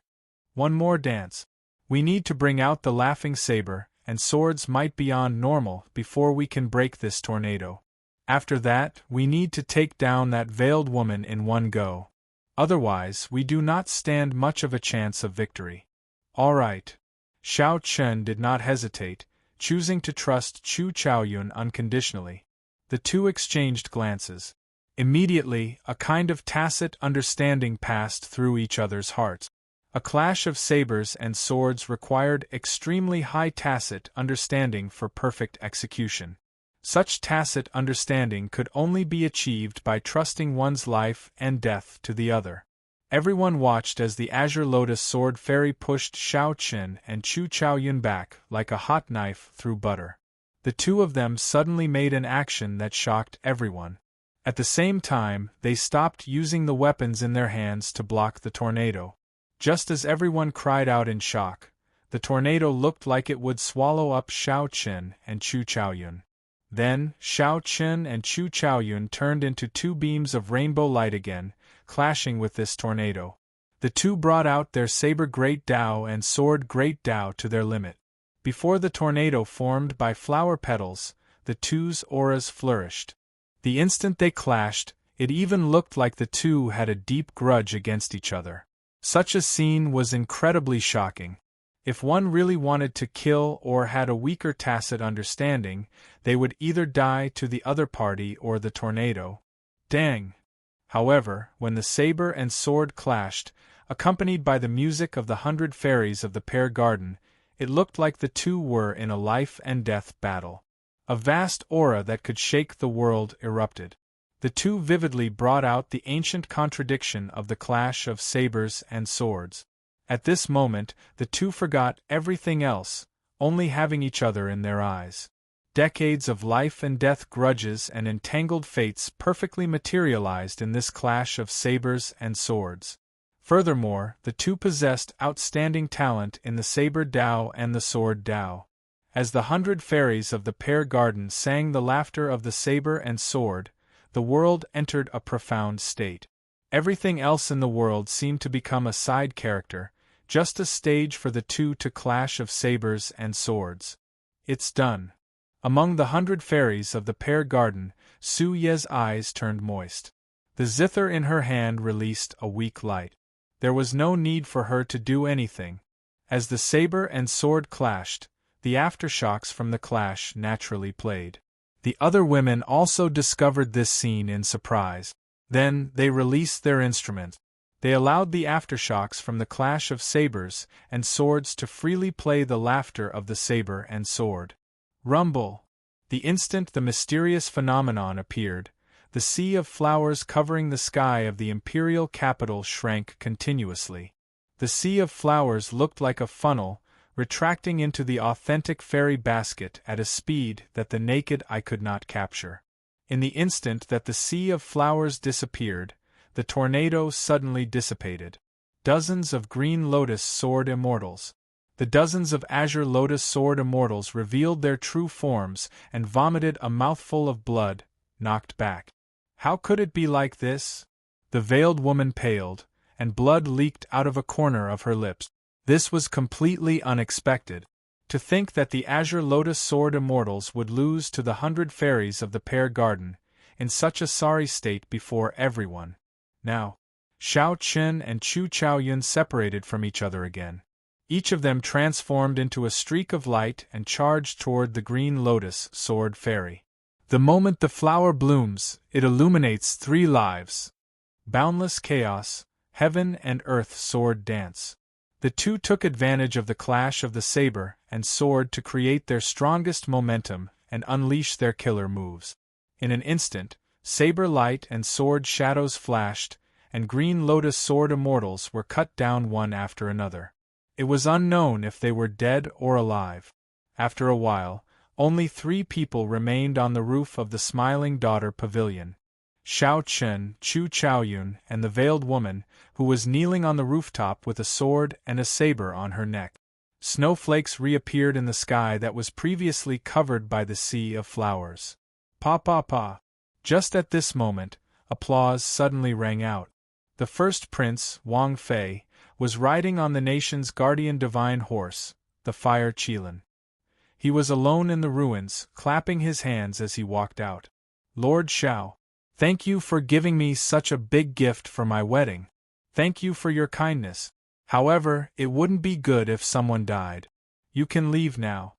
One more dance. We need to bring out the laughing saber and swords might beyond normal before we can break this tornado. After that, we need to take down that veiled woman in one go. Otherwise, we do not stand much of a chance of victory. All right. Xiao Chen did not hesitate, choosing to trust Chu Chaoyun unconditionally. The two exchanged glances. Immediately, a kind of tacit understanding passed through each other's hearts. A clash of sabers and swords required extremely high tacit understanding for perfect execution. Such tacit understanding could only be achieved by trusting one's life and death to the other. Everyone watched as the azure lotus sword fairy pushed Xiao Qin and Chu Chaoyun back like a hot knife through butter. The two of them suddenly made an action that shocked everyone. At the same time, they stopped using the weapons in their hands to block the tornado. Just as everyone cried out in shock, the tornado looked like it would swallow up Xiao Qin and Chu Chaoyun. Then, Xiao Qin and Chu Chaoyun turned into two beams of rainbow light again, clashing with this tornado. The two brought out their saber Great Dao and sword Great Dao to their limit. Before the tornado formed by flower petals, the two's auras flourished. The instant they clashed, it even looked like the two had a deep grudge against each other. Such a scene was incredibly shocking. If one really wanted to kill or had a weaker tacit understanding, they would either die to the other party or the tornado. Dang! However, when the saber and sword clashed, accompanied by the music of the 100 fairies of the Pear Garden, it looked like the two were in a life-and-death battle. A vast aura that could shake the world erupted. The two vividly brought out the ancient contradiction of the clash of sabers and swords. At this moment, the two forgot everything else, only having each other in their eyes. Decades of life-and-death grudges and entangled fates perfectly materialized in this clash of sabers and swords. Furthermore, the two possessed outstanding talent in the saber Dao and the sword Dao. As the 100 fairies of the Pear Garden sang the laughter of the saber and sword, the world entered a profound state. Everything else in the world seemed to become a side character, just a stage for the two to clash of sabers and swords. It's done. Among the 100 fairies of the Pear Garden, Su Ye's eyes turned moist. The zither in her hand released a weak light. There was no need for her to do anything. As the saber and sword clashed, the aftershocks from the clash naturally played. The other women also discovered this scene in surprise. Then, they released their instrument. They allowed the aftershocks from the clash of sabers and swords to freely play the laughter of the saber and sword. Rumble! The instant the mysterious phenomenon appeared, the sea of flowers covering the sky of the imperial capital shrank continuously. The sea of flowers looked like a funnel, retracting into the authentic fairy basket at a speed that the naked eye could not capture. In the instant that the sea of flowers disappeared, the tornado suddenly dissipated. Dozens of green lotus sword immortals. The dozens of azure lotus sword immortals revealed their true forms and vomited a mouthful of blood, knocked back. How could it be like this? The veiled woman paled, and blood leaked out of a corner of her lips. This was completely unexpected. To think that the azure lotus sword immortals would lose to the 100 fairies of the Pear Garden, in such a sorry state before everyone. Now, Xiao Qin and Chu Chaoyun separated from each other again. Each of them transformed into a streak of light and charged toward the green lotus sword fairy. The moment the flower blooms, it illuminates 3 lives. Boundless chaos, heaven and earth sword dance. The two took advantage of the clash of the saber and sword to create their strongest momentum and unleash their killer moves. In an instant, saber light and sword shadows flashed, and green lotus sword immortals were cut down one after another. It was unknown if they were dead or alive. After a while, only 3 people remained on the roof of the Smiling Daughter Pavilion: Xiao Chen, Chu Chaoyun, and the veiled woman, who was kneeling on the rooftop with a sword and a saber on her neck. Snowflakes reappeared in the sky that was previously covered by the sea of flowers. Pa pa pa! Just at this moment, applause suddenly rang out. The first prince, Wang Fei, was riding on the nation's guardian divine horse, the Fire Qilin. He was alone in the ruins, clapping his hands as he walked out. Lord Xiao, thank you for giving me such a big gift for my wedding. Thank you for your kindness. However, it wouldn't be good if someone died. You can leave now,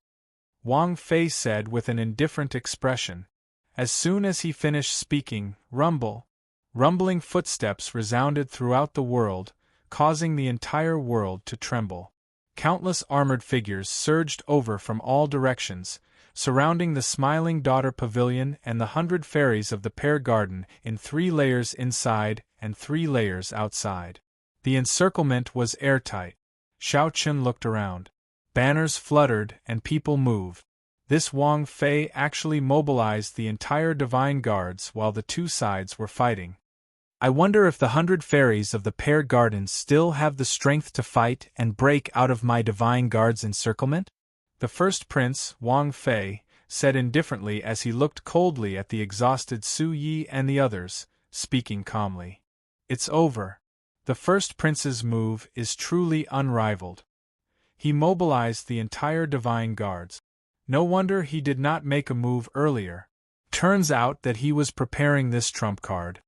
Wang Fei said with an indifferent expression. As soon as he finished speaking, rumbling footsteps resounded throughout the world, causing the entire world to tremble. Countless armored figures surged over from all directions, surrounding the Smiling Daughter Pavilion and the 100 fairies of the Pear Garden in 3 layers inside and 3 layers outside. The encirclement was airtight. Xiao Qin looked around. Banners fluttered and people moved. This Wang Fei actually mobilized the entire Divine Guards while the 2 sides were fighting. I wonder if the 100 fairies of the Pear Garden still have the strength to fight and break out of my Divine Guard's encirclement? The first prince, Wang Fei, said indifferently as he looked coldly at the exhausted Su Yi and the others, speaking calmly. It's over. The first prince's move is truly unrivaled. He mobilized the entire Divine Guards. No wonder he did not make a move earlier. Turns out that he was preparing this trump card.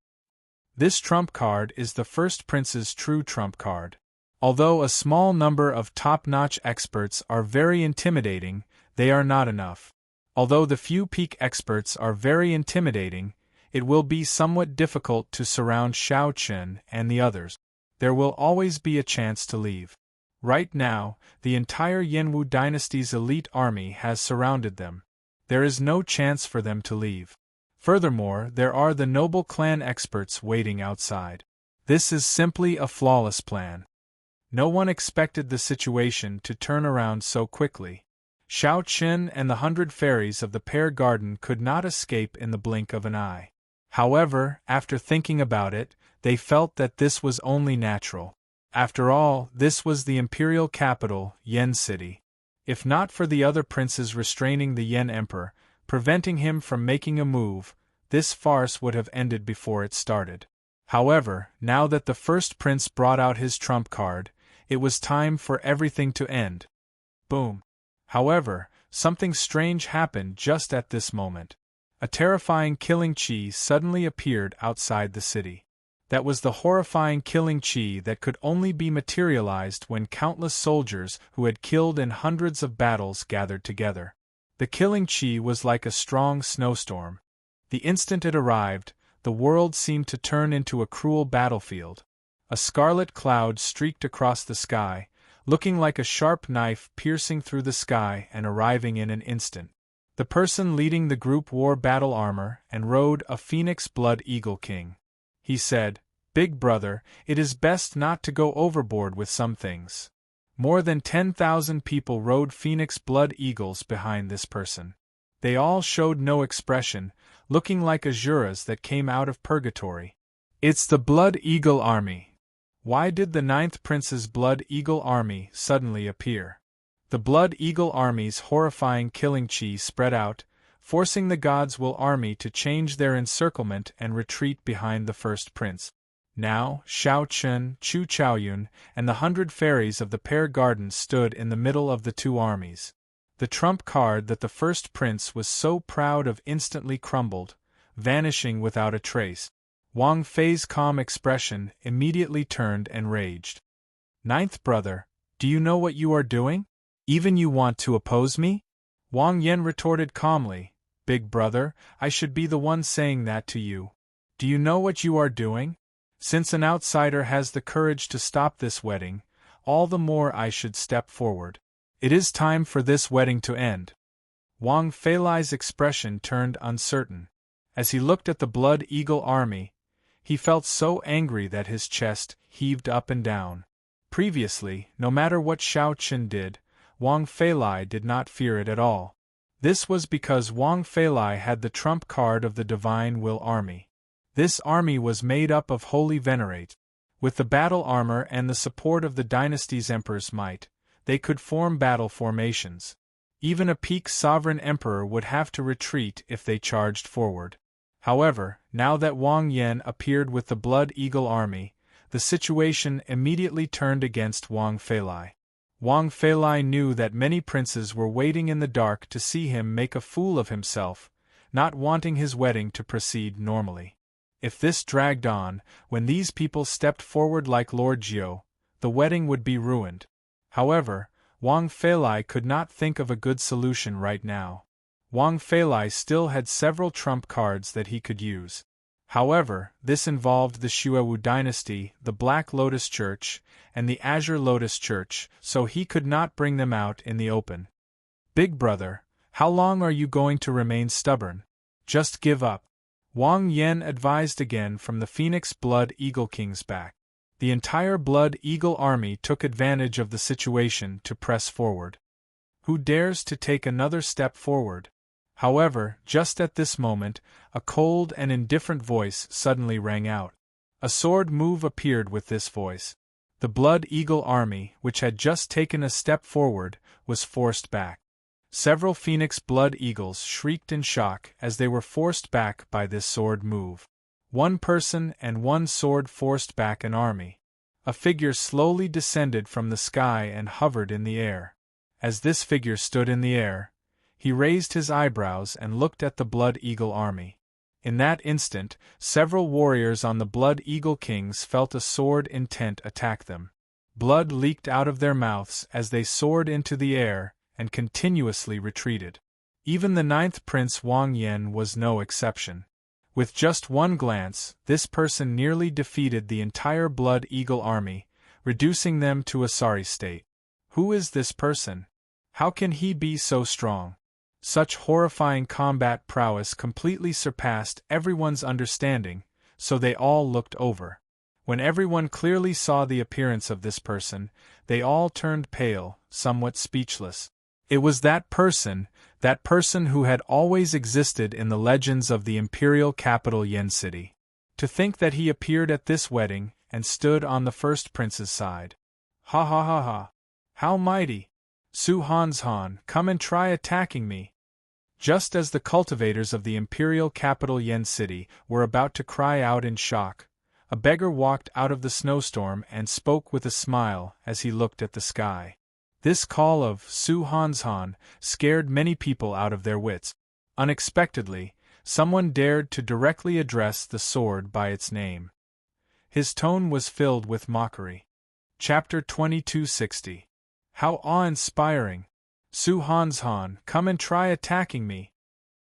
This trump card is the first prince's true trump card. Although a small number of top-notch experts are very intimidating, they are not enough. Although the few peak experts are very intimidating, it will be somewhat difficult to surround Xiao Qin and the others. There will always be a chance to leave. Right now, the entire Yanwu dynasty's elite army has surrounded them. There is no chance for them to leave. Furthermore, there are the noble clan experts waiting outside. This is simply a flawless plan. No one expected the situation to turn around so quickly. Xiao Qin and the 100 fairies of the Pear Garden could not escape in the blink of an eye. However, after thinking about it, they felt that this was only natural. After all, this was the imperial capital, Yen City. If not for the other princes restraining the Yen Emperor, preventing him from making a move, this farce would have ended before it started. However, now that the first prince brought out his trump card, it was time for everything to end. Boom. However, something strange happened just at this moment. A terrifying killing chi suddenly appeared outside the city. That was the horrifying killing chi that could only be materialized when countless soldiers who had killed in hundreds of battles gathered together. The killing chi was like a strong snowstorm. The instant it arrived, the world seemed to turn into a cruel battlefield. A scarlet cloud streaked across the sky, looking like a sharp knife piercing through the sky and arriving in an instant. The person leading the group wore battle armor and rode a phoenix blood eagle king. He said, "Big brother, it is best not to go overboard with some things." More than 10,000 people rode phoenix blood eagles behind this person. They all showed no expression, looking like Asuras that came out of purgatory. It's the Blood Eagle Army. Why did the 9th Prince's Blood Eagle Army suddenly appear? The Blood Eagle Army's horrifying killing chi spread out, forcing the God's Will Army to change their encirclement and retreat behind the first prince. Now, Xiao Qin, Chu Chaoyun, and the 100 fairies of the Pear Garden stood in the middle of the 2 armies. The trump card that the first prince was so proud of instantly crumbled, vanishing without a trace. Wang Fei's calm expression immediately turned enraged. "Ninth brother, do you know what you are doing? Even you want to oppose me?" Wang Yan retorted calmly, "Big brother, I should be the one saying that to you. Do you know what you are doing? Since an outsider has the courage to stop this wedding, all the more I should step forward. It is time for this wedding to end." Wang Feilai's expression turned uncertain. As he looked at the Blood Eagle army, he felt so angry that his chest heaved up and down. Previously, no matter what Shao Qin did, Wang Feilai did not fear it at all. This was because Wang Feilai had the trump card of the Divine Will army. This army was made up of holy venerates. With the battle armor and the support of the dynasty's emperor's might, they could form battle formations. Even a peak sovereign emperor would have to retreat if they charged forward. However, now that Wang Yan appeared with the Blood Eagle army, the situation immediately turned against Wang Feilai. Wang Feilai knew that many princes were waiting in the dark to see him make a fool of himself, not wanting his wedding to proceed normally. If this dragged on, when these people stepped forward like Lord Jiu, the wedding would be ruined. However, Wang Feilai could not think of a good solution right now. Wang Feilai still had several trump cards that he could use. However, this involved the Xuewu dynasty, the Black Lotus Church, and the Azure Lotus Church, so he could not bring them out in the open. "Big brother, how long are you going to remain stubborn? Just give up," Wang Yan advised again from the Phoenix Blood Eagle King's back. The entire Blood Eagle army took advantage of the situation to press forward. Who dares to take another step forward? However, just at this moment, a cold and indifferent voice suddenly rang out. A sword move appeared with this voice. The Blood Eagle army, which had just taken a step forward, was forced back. Several Phoenix Blood Eagles shrieked in shock as they were forced back by this sword move. One person and one sword forced back an army. A figure slowly descended from the sky and hovered in the air. As this figure stood in the air, he raised his eyebrows and looked at the Blood Eagle army. In that instant, several warriors on the Blood Eagle Kings felt a sword intent attack them. Blood leaked out of their mouths as they soared into the air and continuously retreated. Even the ninth prince Wang Yan was no exception. With just one glance, this person nearly defeated the entire Blood Eagle army, reducing them to a sorry state. Who is this person? How can he be so strong? Such horrifying combat prowess completely surpassed everyone's understanding, so they all looked over. When everyone clearly saw the appearance of this person, they all turned pale, somewhat speechless. It was that person who had always existed in the legends of the imperial capital Yen City. To think that he appeared at this wedding and stood on the first prince's side. Ha ha ha ha! How mighty! Su Hanshan, come and try attacking me! Just as the cultivators of the imperial capital Yen City were about to cry out in shock, a beggar walked out of the snowstorm and spoke with a smile as he looked at the sky. This call of Su Hanshan scared many people out of their wits. Unexpectedly, someone dared to directly address the sword by its name. His tone was filled with mockery. Chapter 2260. How awe-inspiring! Su Hanshan, come and try attacking me!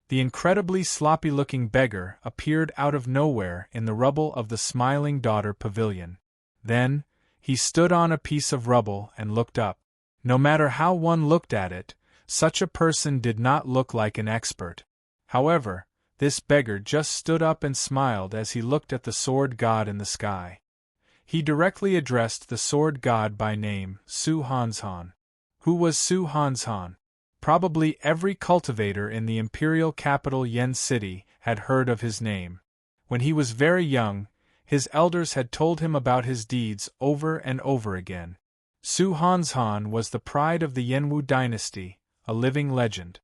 The incredibly sloppy-looking beggar appeared out of nowhere in the rubble of the Smiling Daughter Pavilion. Then, he stood on a piece of rubble and looked up. No matter how one looked at it, such a person did not look like an expert. However, this beggar just stood up and smiled as he looked at the sword god in the sky. He directly addressed the sword god by name, Su Hanshan. Who was Su Hanshan? Probably every cultivator in the imperial capital Yen City had heard of his name. When he was very young, his elders had told him about his deeds over and over again. Su Hanshan was the pride of the Yenwu dynasty, a living legend.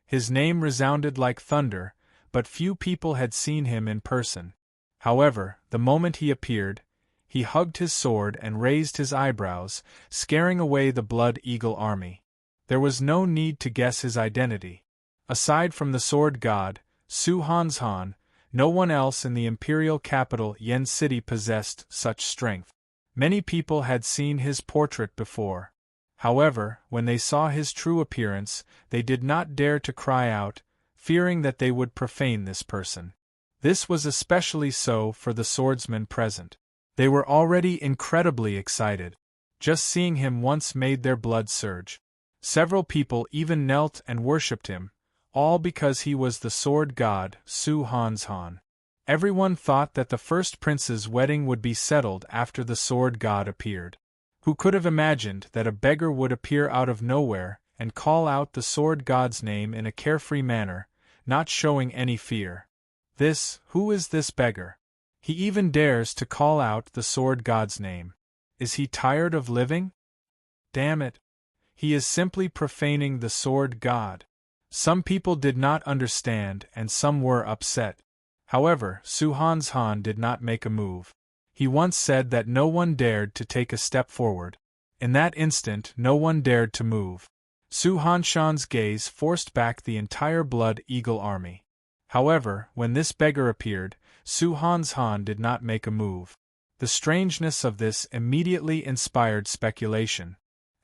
His name resounded like thunder, but few people had seen him in person. However, the moment he appeared, he hugged his sword and raised his eyebrows, scaring away the Blood Eagle army. There was no need to guess his identity. Aside from the sword god, Su Hanshan, No one else in the imperial capital Yen City possessed such strength. Many people had seen his portrait before. However, when they saw his true appearance, they did not dare to cry out, fearing that they would profane this person. This was especially so for the swordsmen present. They were already incredibly excited. Just seeing him once made their blood surge. Several people even knelt and worshipped him, all because he was the sword god, Su Han's Han. Everyone thought that the first prince's wedding would be settled after the sword god appeared. Who could have imagined that a beggar would appear out of nowhere and call out the sword god's name in a carefree manner, not showing any fear? Who is this beggar? He even dares to call out the sword god's name. Is he tired of living? Damn it! He is simply profaning the sword god. Some people did not understand and some were upset. However, Su Han's Han did not make a move. He once said that no one dared to take a step forward. In that instant no one dared to move. Su Hanshan's gaze forced back the entire Blood Eagle army. However, when this beggar appeared, Su Han's Han did not make a move. The strangeness of this immediately inspired speculation.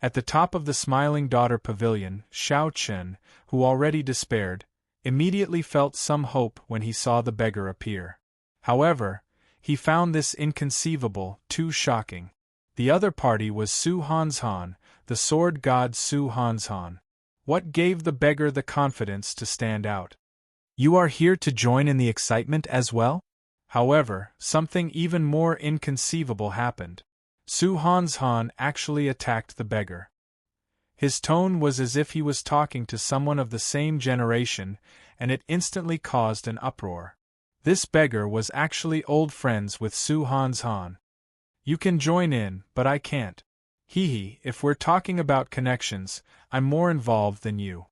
At the top of the Smiling Daughter Pavilion, Xiao Chen, who already despaired, immediately felt some hope when he saw the beggar appear. However, he found this inconceivable, too shocking. The other party was Su Han's Han, the sword god Su Han's Han. What gave the beggar the confidence to stand out? You are here to join in the excitement as well? However, something even more inconceivable happened. Su Han's Han actually attacked the beggar. His tone was as if he was talking to someone of the same generation, and it instantly caused an uproar. This beggar was actually old friends with Su Han's Han. You can join in, but I can't. If we're talking about connections, I'm more involved than you.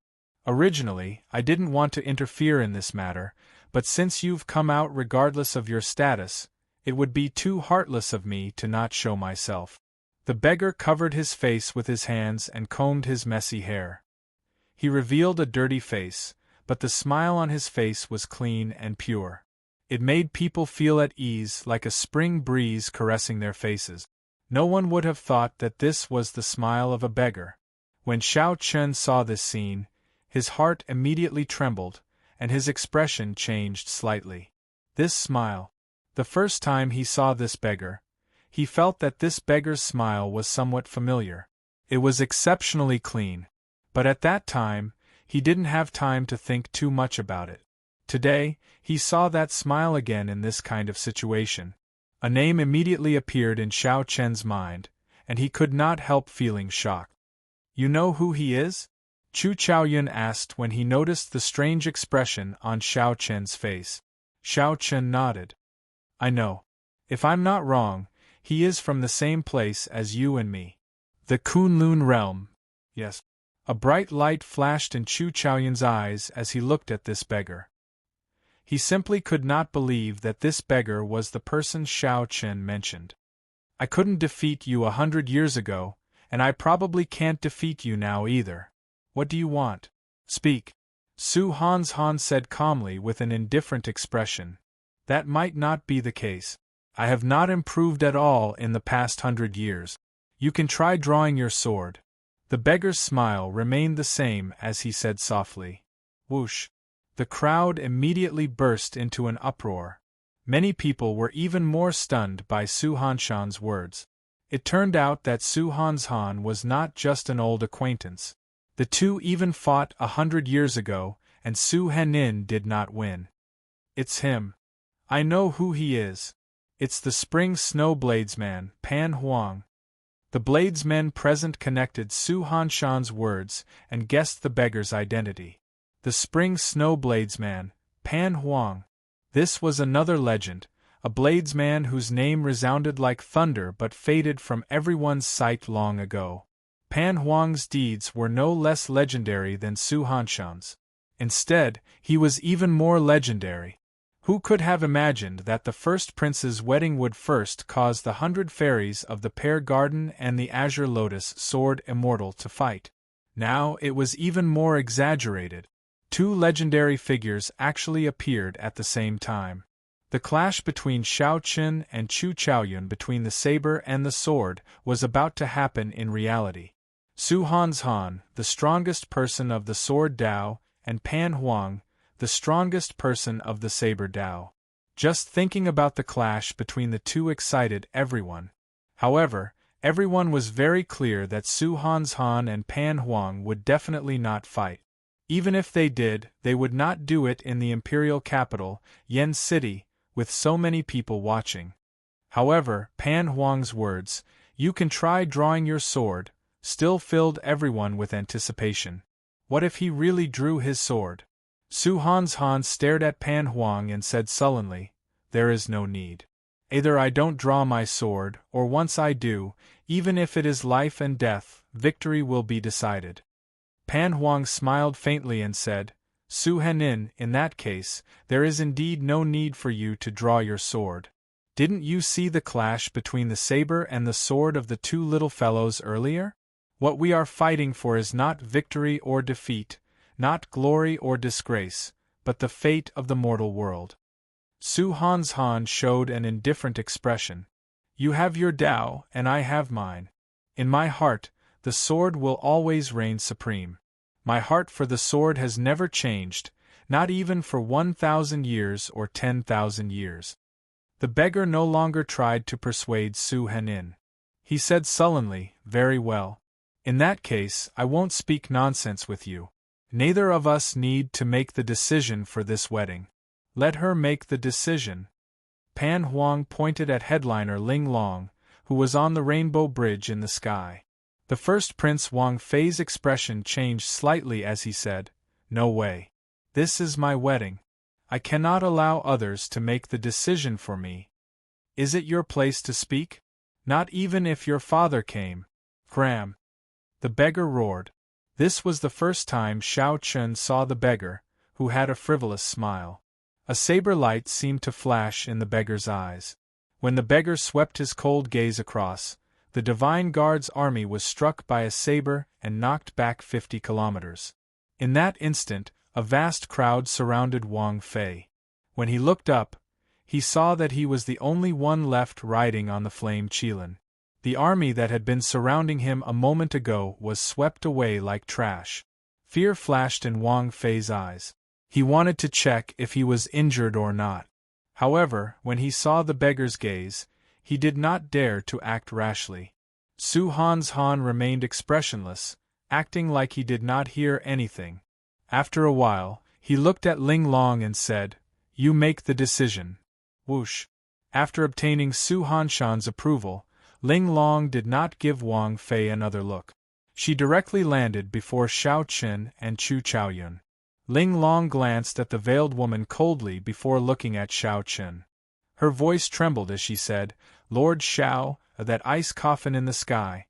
Originally, I didn't want to interfere in this matter, but since you've come out regardless of your status, it would be too heartless of me to not show myself. The beggar covered his face with his hands and combed his messy hair. He revealed a dirty face, but the smile on his face was clean and pure. It made people feel at ease like a spring breeze caressing their faces. No one would have thought that this was the smile of a beggar. When Xiao Chen saw this scene, his heart immediately trembled, and his expression changed slightly. This smile. The first time he saw this beggar, he felt that this beggar's smile was somewhat familiar. It was exceptionally clean. But at that time, he didn't have time to think too much about it. Today, he saw that smile again in this kind of situation. A name immediately appeared in Xiao Chen's mind, and he could not help feeling shocked. You know who he is? Chu Chaoyun asked when he noticed the strange expression on Xiao Chen's face. Xiao Chen nodded. I know. If I'm not wrong, he is from the same place as you and me. The Kunlun realm. Yes. A bright light flashed in Chu Chaoyun's eyes as he looked at this beggar. He simply could not believe that this beggar was the person Xiao Chen mentioned. I couldn't defeat you 100 years ago, and I probably can't defeat you now either. What do you want? Speak. Su Han's Han said calmly with an indifferent expression. That might not be the case. I have not improved at all in the past 100 years. You can try drawing your sword. The beggar's smile remained the same as he said softly. Whoosh. The crowd immediately burst into an uproar. Many people were even more stunned by Su Hanshan's words. It turned out that Su Han's Han was not just an old acquaintance. The two even fought 100 years ago, and Su Henin did not win. It's him. I know who he is. It's the Spring Snow Bladesman, Pan Huang. The bladesmen present connected Su Hanshan's words and guessed the beggar's identity. The Spring Snow Bladesman, Pan Huang. This was another legend, a bladesman whose name resounded like thunder but faded from everyone's sight long ago. Pan Huang's deeds were no less legendary than Su Hanshan's. Instead, he was even more legendary. Who could have imagined that the first prince's wedding would first cause the 100 fairies of the Pear Garden and the Azure Lotus sword Immortal to fight? Now it was even more exaggerated. Two legendary figures actually appeared at the same time. The clash between Shao Qun and Chu Chaoyun, between the saber and the sword, was about to happen in reality. Su Hanzhan, the strongest person of the sword Dao, and Pan Huang, the strongest person of the saber Dao. Just thinking about the clash between the two excited everyone. However, everyone was very clear that Su Hanzhan and Pan Huang would definitely not fight. Even if they did, they would not do it in the imperial capital, Yen City, with so many people watching. However, Pan Huang's words, "You can try drawing your sword," still filled everyone with anticipation. What if he really drew his sword? Su Hanzhan stared at Pan Huang and said sullenly, "There is no need. Either I don't draw my sword, or once I do, even if it is life and death, victory will be decided." Pan Huang smiled faintly and said, "Su Henin, in that case, there is indeed no need for you to draw your sword. Didn't you see the clash between the saber and the sword of the two little fellows earlier? What we are fighting for is not victory or defeat, not glory or disgrace, but the fate of the mortal world." Su Hanzhan showed an indifferent expression. "You have your Tao, and I have mine. In my heart, the sword will always reign supreme. My heart for the sword has never changed, not even for 1,000 years or 10,000 years." The beggar no longer tried to persuade Su Henin. He said sullenly, "Very well. In that case, I won't speak nonsense with you. Neither of us need to make the decision for this wedding. Let her make the decision." Pan Huang pointed at headliner Ling Long, who was on the rainbow bridge in the sky. The first Prince Wang Fei's expression changed slightly as he said, "No way. This is my wedding. I cannot allow others to make the decision for me. Is it your place to speak? Not even if your father came." "Cram!" the beggar roared. This was the first time Shao Qun saw the beggar, who had a frivolous smile. A saber light seemed to flash in the beggar's eyes. When the beggar swept his cold gaze across, the Divine Guard's army was struck by a saber and knocked back 50 kilometers. In that instant, a vast crowd surrounded Wang Fei. When he looked up, he saw that he was the only one left riding on the flame Qilin. The army that had been surrounding him a moment ago was swept away like trash. Fear flashed in Wang Fei's eyes. He wanted to check if he was injured or not. However, when he saw the beggar's gaze, he did not dare to act rashly. Su Hanzhan remained expressionless, acting like he did not hear anything. After a while, he looked at Ling Long and said, "You make the decision." Whoosh! After obtaining Su Hanshan's approval, Ling Long did not give Wang Fei another look. She directly landed before Shao Qun and Chu Chaoyun. Ling Long glanced at the veiled woman coldly before looking at Shao Qun. Her voice trembled as she said, "Lord Shao, that ice coffin in the sky."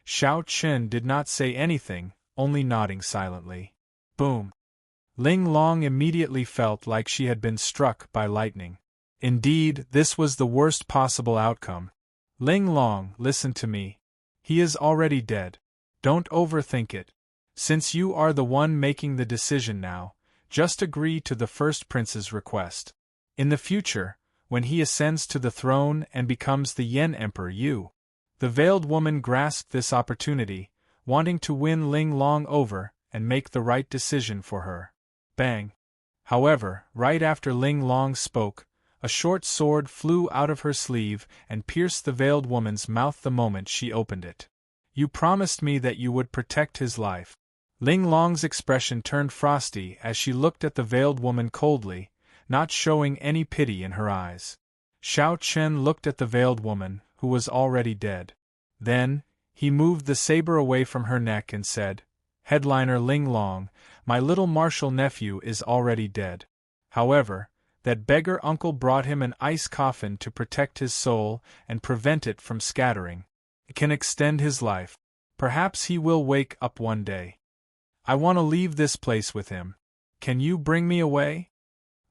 Shao Qun did not say anything, only nodding silently. Boom! Ling Long immediately felt like she had been struck by lightning. Indeed, this was the worst possible outcome. "Ling Long, listen to me. He is already dead. Don't overthink it. Since you are the one making the decision now, just agree to the first prince's request. In the future, when he ascends to the throne and becomes the Yen Emperor, you..." The veiled woman grasped this opportunity, wanting to win Ling Long over and make the right decision for her. Bang! However, right after Ling Long spoke, a short sword flew out of her sleeve and pierced the veiled woman's mouth the moment she opened it. "You promised me that you would protect his life." Ling Long's expression turned frosty as she looked at the veiled woman coldly, not showing any pity in her eyes. Shao Qun looked at the veiled woman, who was already dead. Then, he moved the saber away from her neck and said, "Headliner Ling Long, my little martial nephew is already dead. However, that beggar uncle brought him an ice coffin to protect his soul and prevent it from scattering. It can extend his life. Perhaps he will wake up one day. I want to leave this place with him. Can you bring me away?"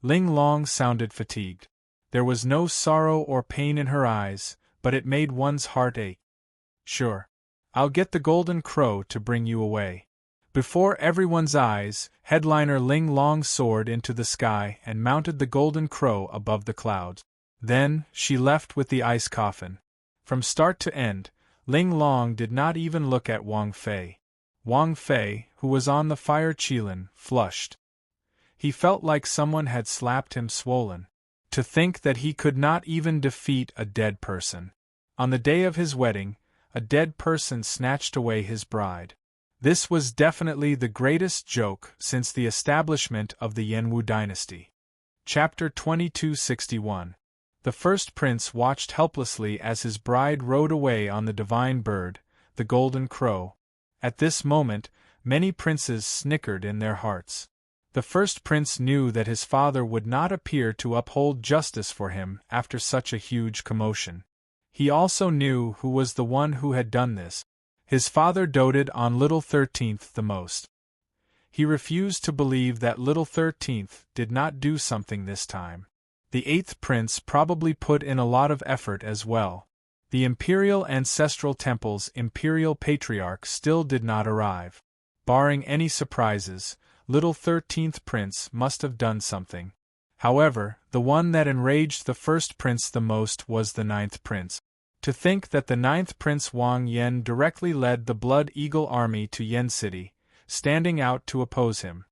Ling Long sounded fatigued. There was no sorrow or pain in her eyes, but it made one's heart ache. "Sure. I'll get the golden crow to bring you away. Before everyone's eyes, headliner Ling Long soared into the sky and mounted the golden crow above the clouds. Then, she left with the ice coffin. From start to end, Ling Long did not even look at Wang Fei. Wang Fei, who was on the fire Qilin, flushed. He felt like someone had slapped him swollen. To think that he could not even defeat a dead person. On the day of his wedding, a dead person snatched away his bride. This was definitely the greatest joke since the establishment of the Yanwu dynasty. Chapter 2261. The first prince watched helplessly as his bride rode away on the divine bird, the golden crow. At this moment, many princes snickered in their hearts. The first prince knew that his father would not appear to uphold justice for him after such a huge commotion. He also knew who was the one who had done this. His father doted on little 13th the most. He refused to believe that little 13th did not do something this time. The 8th prince probably put in a lot of effort as well. The imperial ancestral temple's imperial patriarch still did not arrive. Barring any surprises, little 13th prince must have done something. However, the one that enraged the first prince the most was the 9th prince. To think that the 9th prince Wang Yan directly led the Blood Eagle army to Yen City, standing out to oppose him.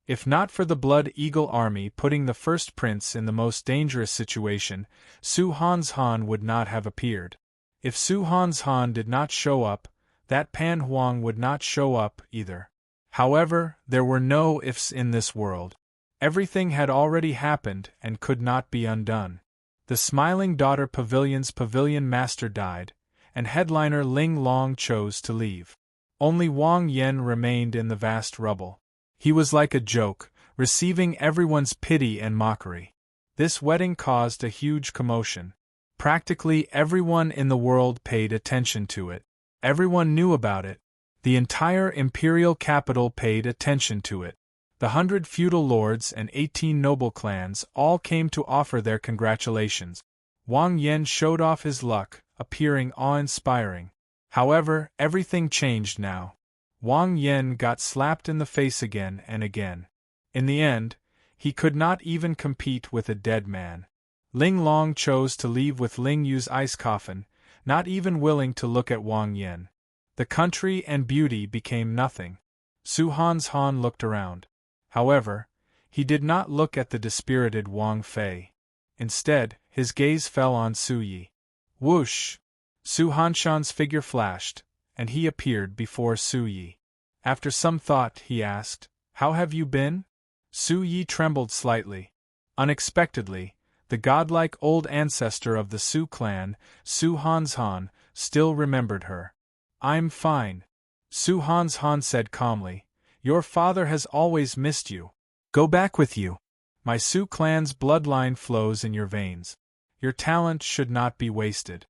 If not for the Blood Eagle army putting the first prince in the most dangerous situation, Su Han's Han would not have appeared. If Su Han's Han did not show up, that Pan Huang would not show up either. However, there were no ifs in this world. Everything had already happened and could not be undone. The Smiling Daughter Pavilion's pavilion master died, and headliner Ling Long chose to leave. Only Wang Yan remained in the vast rubble. He was like a joke, receiving everyone's pity and mockery. This wedding caused a huge commotion. Practically everyone in the world paid attention to it. Everyone knew about it. The entire imperial capital paid attention to it. The 100 feudal lords and 18 noble clans all came to offer their congratulations. Wang Yan showed off his luck, appearing awe-inspiring. However, everything changed now. Wang Yan got slapped in the face again and again. In the end, he could not even compete with a dead man. Ling Long chose to leave with Ling Yu's ice coffin, not even willing to look at Wang Yan. The country and beauty became nothing. Su Han's Han looked around. However, he did not look at the dispirited Wang Fei. Instead, his gaze fell on Su Yi. Whoosh! Su Hanshan's figure flashed, and he appeared before Su Yi. After some thought, he asked, "How have you been?" Su Yi trembled slightly. Unexpectedly, the godlike old ancestor of the Su clan, Su Han's Han, still remembered her. "I'm fine," Su Han's Han said calmly. "Your father has always missed you. Go back with you. My Su clan's bloodline flows in your veins. Your talent should not be wasted."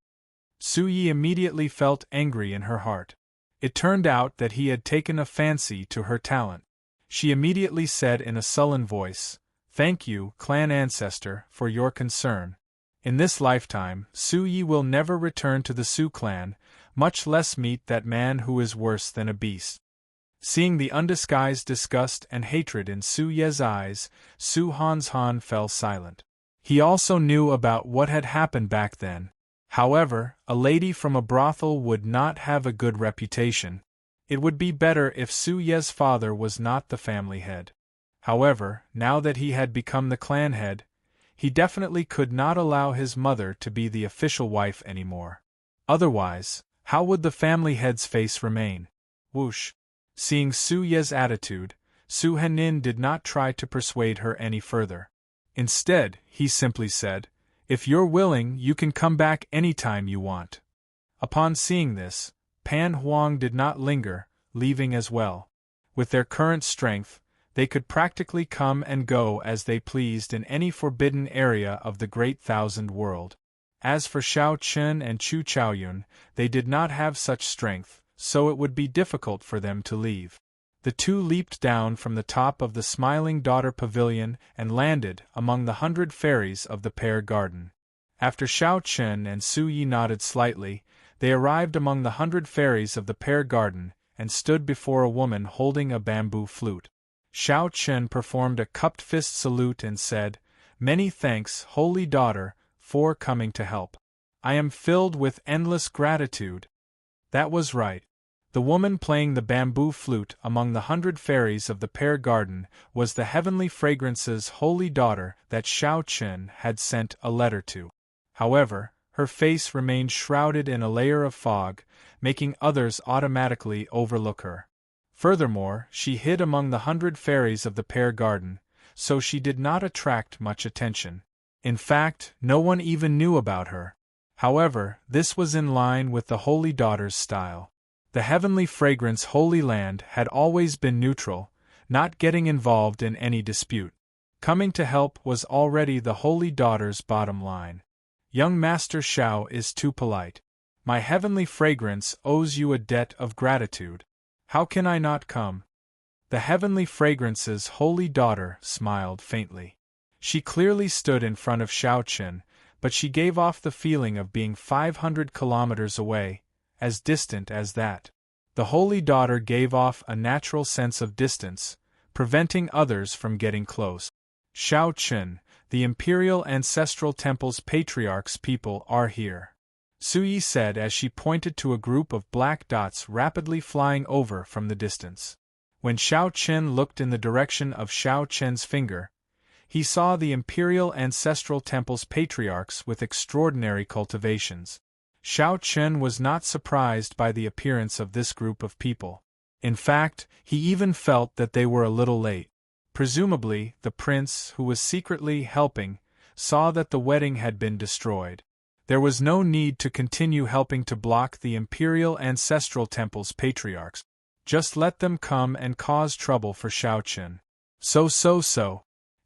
Su Yi immediately felt angry in her heart. It turned out that he had taken a fancy to her talent. She immediately said in a sullen voice, "Thank you, clan ancestor, for your concern. In this lifetime, Su Yi will never return to the Su clan, much less meet that man who is worse than a beast." Seeing the undisguised disgust and hatred in Su Ye's eyes, Su Han's Han fell silent. He also knew about what had happened back then. However, a lady from a brothel would not have a good reputation. It would be better if Su Ye's father was not the family head. However, now that he had become the clan head, he definitely could not allow his mother to be the official wife anymore. Otherwise, how would the family head's face remain? Whoosh! Seeing Su Ye's attitude, Su Henin did not try to persuade her any further. Instead, he simply said, "If you're willing, you can come back anytime you want." Upon seeing this, Pan Huang did not linger, leaving as well. With their current strength, they could practically come and go as they pleased in any forbidden area of the Great Thousand World. As for Shao Chen and Chu Chaoyun, they did not have such strength, so it would be difficult for them to leave. The two leaped down from the top of the Smiling Daughter Pavilion and landed among the 100 fairies of the Pear Garden. After Shao Chen and Su Yi nodded slightly, they arrived among the 100 fairies of the Pear Garden and stood before a woman holding a bamboo flute. Xiao Chen performed a cupped fist salute and said, "Many thanks, holy daughter, for coming to help. I am filled with endless gratitude." That was right. The woman playing the bamboo flute among the 100 fairies of the pear garden was the heavenly fragrance's holy daughter that Xiao Chen had sent a letter to. However, her face remained shrouded in a layer of fog, making others automatically overlook her. Furthermore, she hid among the 100 fairies of the pear garden, so she did not attract much attention. In fact, no one even knew about her. However, this was in line with the holy daughter's style. The heavenly fragrance Holy Land had always been neutral, not getting involved in any dispute. Coming to help was already the holy daughter's bottom line. Young Master Xiao is too polite. My heavenly fragrance owes you a debt of gratitude. How can I not come? The heavenly fragrance's holy daughter smiled faintly. She clearly stood in front of Xiao Chen, but she gave off the feeling of being 500 kilometers away, as distant as that. The holy daughter gave off a natural sense of distance, preventing others from getting close. Xiao Chen, the Imperial Ancestral Temple's patriarch's people are here, Suyi said as she pointed to a group of black dots rapidly flying over from the distance. When Xiao Chen looked in the direction of Xiao Chen's finger, he saw the Imperial Ancestral Temple's patriarchs with extraordinary cultivations. Xiao Chen was not surprised by the appearance of this group of people. In fact, he even felt that they were a little late. Presumably, the prince, who was secretly helping, saw that the wedding had been destroyed. There was no need to continue helping to block the Imperial Ancestral Temple's patriarchs. Just let them come and cause trouble for Xiao Chen. So.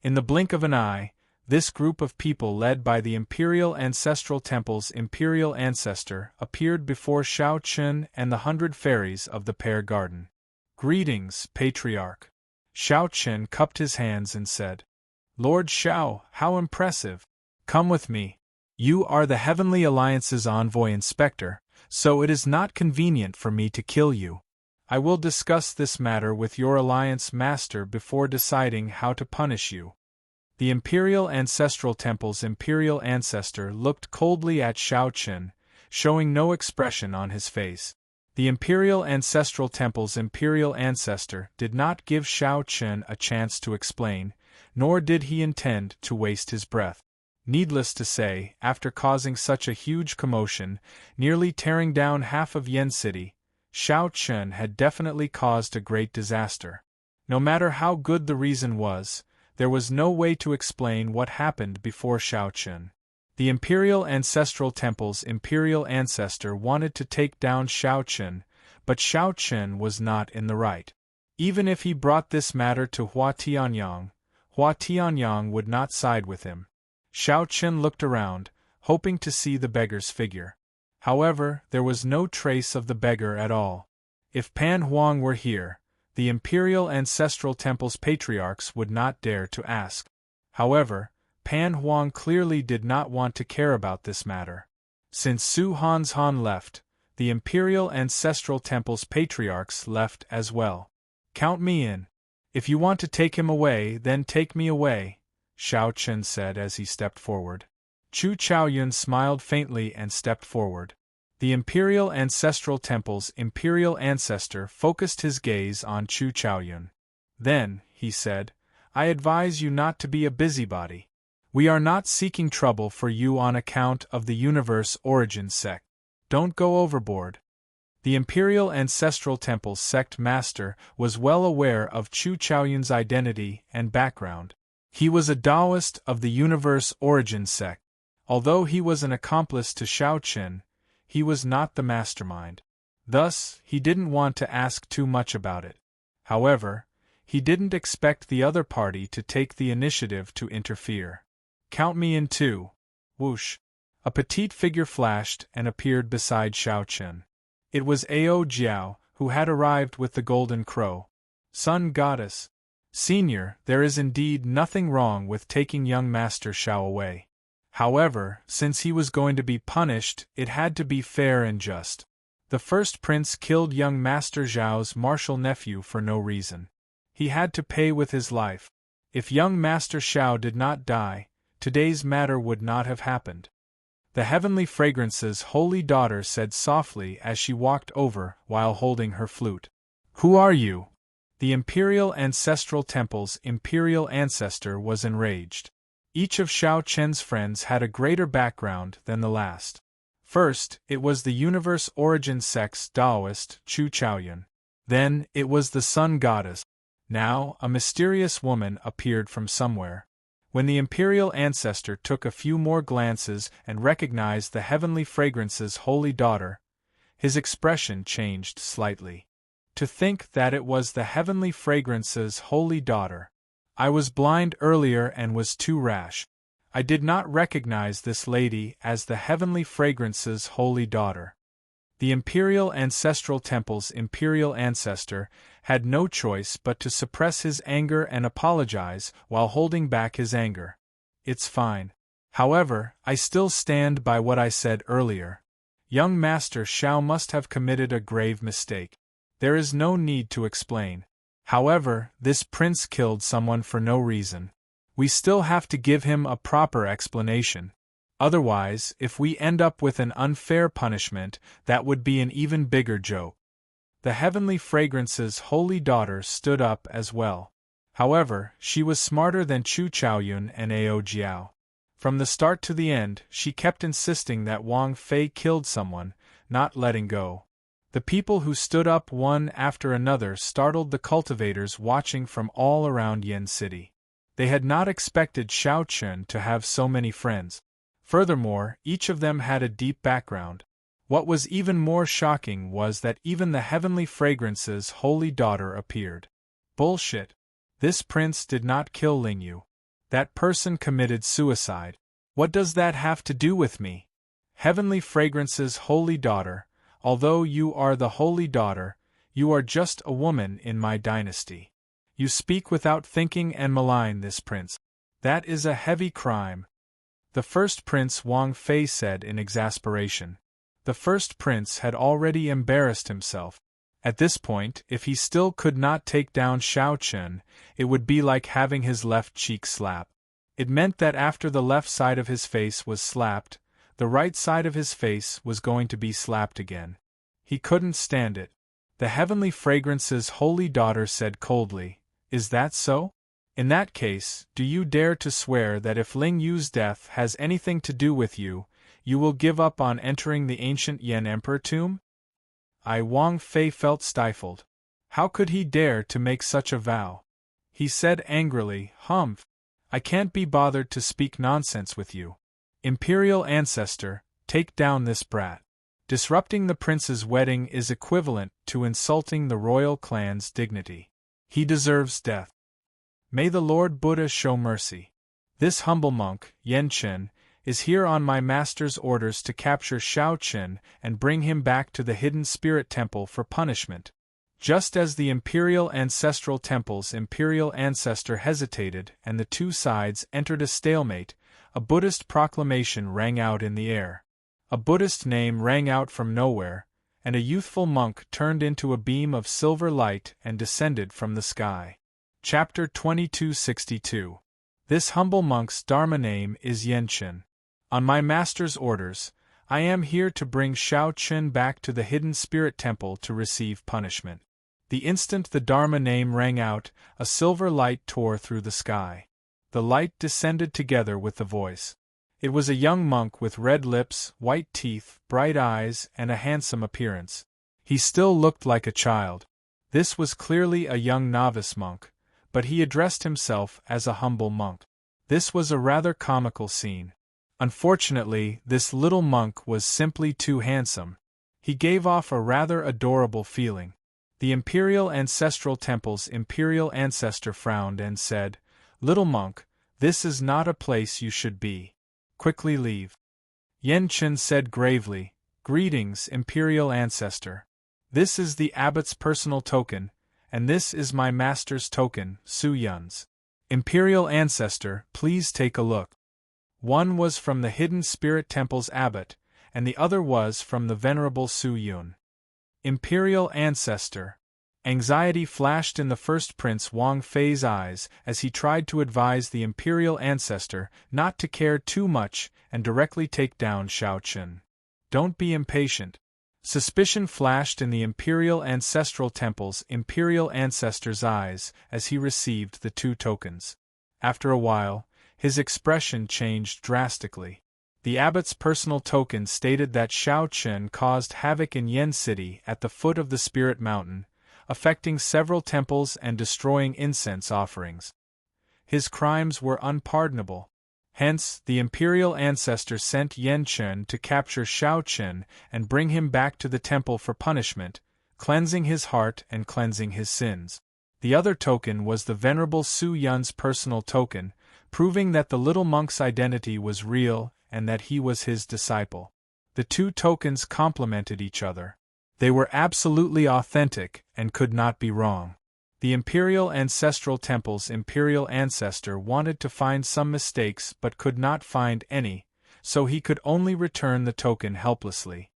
In the blink of an eye, this group of people led by the Imperial Ancestral Temple's imperial ancestor appeared before Xiao Chen and the 100 fairies of the pear garden. "Greetings, Patriarch." Xiao Chen cupped his hands and said, "Lord Xiao, how impressive! Come with me. You are the Heavenly Alliance's envoy inspector, so it is not convenient for me to kill you. I will discuss this matter with your alliance master before deciding how to punish you." The Imperial Ancestral Temple's imperial ancestor looked coldly at Xiao Chen, showing no expression on his face. The Imperial Ancestral Temple's imperial ancestor did not give Xiao Chen a chance to explain, nor did he intend to waste his breath. Needless to say, after causing such a huge commotion, nearly tearing down half of Yen City, Xiao Chen had definitely caused a great disaster. No matter how good the reason was, there was no way to explain what happened before Xiao Chen. The Imperial Ancestral Temple's imperial ancestor wanted to take down Xiao Chen, but Xiao Chen was not in the right. Even if he brought this matter to Hua Tianyang would not side with him. Xiao Chen looked around, hoping to see the beggar's figure. However, there was no trace of the beggar at all. If Pan Huang were here, the Imperial Ancestral Temple's patriarchs would not dare to ask. However, Pan Huang clearly did not want to care about this matter. Since Su Han left, the Imperial Ancestral Temple's patriarchs left as well. "Count me in. If you want to take him away, then take me away," Xiao Chen said as he stepped forward. Chu Chaoyun smiled faintly and stepped forward. The Imperial Ancestral Temple's imperial ancestor focused his gaze on Chu Chaoyun. Then, he said, "I advise you not to be a busybody. We are not seeking trouble for you on account of the Universe Origin sect. Don't go overboard." The Imperial Ancestral Temple's sect master was well aware of Chu Chaoyun's identity and background. He was a Taoist of the Universe Origin sect. Although he was an accomplice to Xiao Chen, he was not the mastermind. Thus, he didn't want to ask too much about it. However, he didn't expect the other party to take the initiative to interfere. "Count me in too." Whoosh! A petite figure flashed and appeared beside Xiao Chen. It was Ao Jiao, who had arrived with the golden crow. "Sun Goddess. Senior, there is indeed nothing wrong with taking young Master Xiao away. However, since he was going to be punished, it had to be fair and just." The first prince killed young Master Zhao's martial nephew for no reason. He had to pay with his life. If young Master Xiao did not die, today's matter would not have happened. The heavenly fragrance's holy daughter said softly as she walked over while holding her flute. Who are you? The Imperial Ancestral Temple's imperial ancestor was enraged. Each of Xiao Chen's friends had a greater background than the last. First, it was the universe origin sex Taoist Chu Chaoyun. Then, it was the sun goddess. Now, a mysterious woman appeared from somewhere. When the imperial ancestor took a few more glances and recognized the heavenly fragrance's holy daughter, his expression changed slightly. To think that it was the heavenly fragrance's holy daughter. I was blind earlier and was too rash. I did not recognize this lady as the heavenly fragrance's holy daughter. The Imperial Ancestral Temple's imperial ancestor had no choice but to suppress his anger and apologize while holding back his anger. It's fine. However, I still stand by what I said earlier. Young Master Xiao must have committed a grave mistake. There is no need to explain. However, this prince killed someone for no reason. We still have to give him a proper explanation. Otherwise, if we end up with an unfair punishment, that would be an even bigger joke. The heavenly fragrance's holy daughter stood up as well. However, she was smarter than Chu Chaoyun and Ao Jiao. From the start to the end, she kept insisting that Wang Fei killed someone, not letting go. The people who stood up one after another startled the cultivators watching from all around Yen City. They had not expected Xiao Chun to have so many friends. Furthermore, each of them had a deep background. What was even more shocking was that even the heavenly fragrance's holy daughter appeared. Bullshit. This prince did not kill Lingyu. That person committed suicide. What does that have to do with me? Heavenly fragrance's holy daughter, although you are the holy daughter, you are just a woman in my dynasty. You speak without thinking and malign this prince. That is a heavy crime. The first prince, Wang Fei said in exasperation. The first prince had already embarrassed himself. At this point, if he still could not take down Xiao Chun, it would be like having his left cheek slapped. It meant that after the left side of his face was slapped, the right side of his face was going to be slapped again. He couldn't stand it. The heavenly fragrance's holy daughter said coldly, "Is that so? In that case, do you dare to swear that if Ling Yu's death has anything to do with you, you will give up on entering the ancient Yen Emperor tomb?" Wang Fei felt stifled. How could he dare to make such a vow? He said angrily, "Humph! I can't be bothered to speak nonsense with you. Imperial ancestor, take down this brat. Disrupting the prince's wedding is equivalent to insulting the royal clan's dignity. He deserves death. May the Lord Buddha show mercy. This humble monk, Yen Chen, is here on my master's orders to capture Xiao Chen and bring him back to the hidden spirit temple for punishment." Just as the Imperial Ancestral Temple's imperial ancestor hesitated and the two sides entered a stalemate, a Buddhist proclamation rang out in the air. A Buddhist name rang out from nowhere, and a youthful monk turned into a beam of silver light and descended from the sky. Chapter 2262. This humble monk's Dharma name is Yen Chen. On my master's orders, I am here to bring Xiao Chen back to the hidden spirit temple to receive punishment. The instant the Dharma name rang out, a silver light tore through the sky. The light descended together with the voice. It was a young monk with red lips, white teeth, bright eyes, and a handsome appearance. He still looked like a child. This was clearly a young novice monk, but he addressed himself as a humble monk. This was a rather comical scene. Unfortunately, this little monk was simply too handsome. He gave off a rather adorable feeling. The Imperial Ancestral Temple's imperial ancestor frowned and said, "Little monk, this is not a place you should be. Quickly leave." Yen Chen said gravely, "Greetings, imperial ancestor. This is the abbot's personal token, and this is my master's token, Su Yun's. Imperial ancestor, please take a look." One was from the hidden spirit temple's abbot, and the other was from the venerable Su Yun. Imperial Ancestor. Anxiety flashed in the first Prince Wang Fei's eyes as he tried to advise the Imperial Ancestor not to care too much and directly take down Shao Chen. Don't be impatient. Suspicion flashed in the Imperial Ancestral Temple's Imperial Ancestor's eyes as he received the 2 tokens. After a while, his expression changed drastically. The abbot's personal token stated that Shao Chen caused havoc in Yen City at the foot of the Spirit Mountain, affecting several temples and destroying incense offerings. His crimes were unpardonable. Hence, the Imperial Ancestor sent Yan Chen to capture Shao Chen and bring him back to the temple for punishment, cleansing his heart and cleansing his sins. The other token was the Venerable Su Yun's personal token, proving that the little monk's identity was real and that he was his disciple. The 2 tokens complemented each other. They were absolutely authentic and could not be wrong. The Imperial Ancestral Temple's Imperial Ancestor wanted to find some mistakes but could not find any, so he could only return the token helplessly.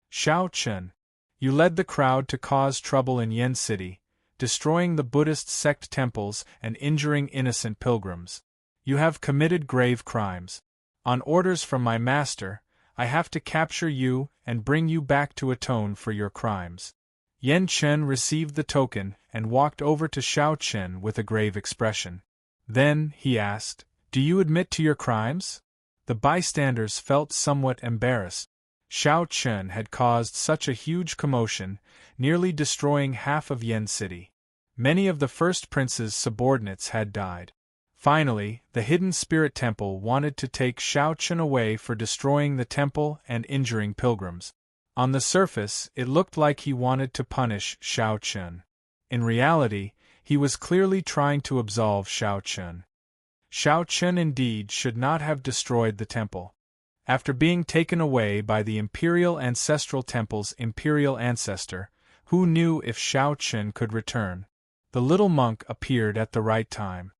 Shao Chen, you led the crowd to cause trouble in Yen City, destroying the Buddhist sect temples and injuring innocent pilgrims. You have committed grave crimes. On orders from my master, I have to capture you and bring you back to atone for your crimes. Yan Chen received the token and walked over to Shao Chen with a grave expression. Then, he asked, "Do you admit to your crimes?" The bystanders felt somewhat embarrassed. Shao Chen had caused such a huge commotion, nearly destroying half of Yen City. Many of the first prince's subordinates had died. Finally, the Hidden Spirit Temple wanted to take Shao Chen away for destroying the temple and injuring pilgrims. On the surface, it looked like he wanted to punish Shao Chen. In reality, he was clearly trying to absolve Shao Chen. Shao Chen indeed should not have destroyed the temple. After being taken away by the Imperial Ancestral Temple's Imperial Ancestor, who knew if Shao Chen could return? The little monk appeared at the right time.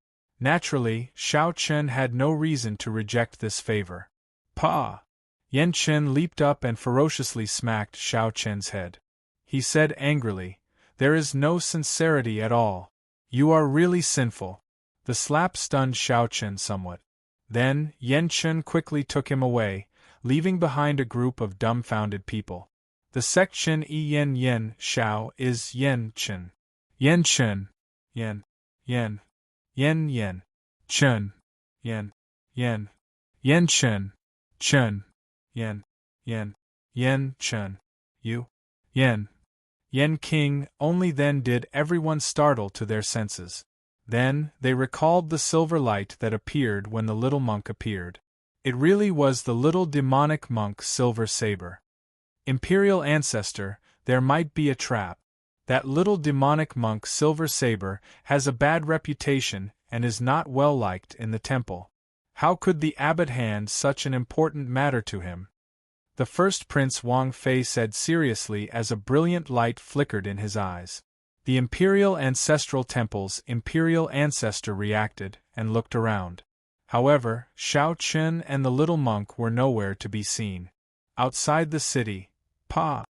Naturally, Shao Chen had no reason to reject this favor. "Pa!" Yan Chen leaped up and ferociously smacked Shao Chen's head. He said angrily, "There is no sincerity at all. You are really sinful." The slap stunned Shao Chen somewhat. Then, Yan Chen quickly took him away, leaving behind a group of dumbfounded people. The section Yen Yen Shao is Yan Chen. Yan Chen. Yan. Yan. Yen Yen. Chen. Yen. Yen. Yan Chen. Chen. Yen. Yen. Yen Chen. You. Yen. Yen King. Only then did everyone startle to their senses. Then, they recalled the silver light that appeared when the little monk appeared. It really was the little demonic monk Silver Saber. Imperial Ancestor, there might be a trap. That little demonic monk Silver Saber has a bad reputation and is not well liked in the temple. How could the abbot hand such an important matter to him? The first Prince Wang Fei said seriously as a brilliant light flickered in his eyes. The Imperial Ancestral Temple's Imperial Ancestor reacted and looked around. However, Shao Chen and the little monk were nowhere to be seen. Outside the city, Pa!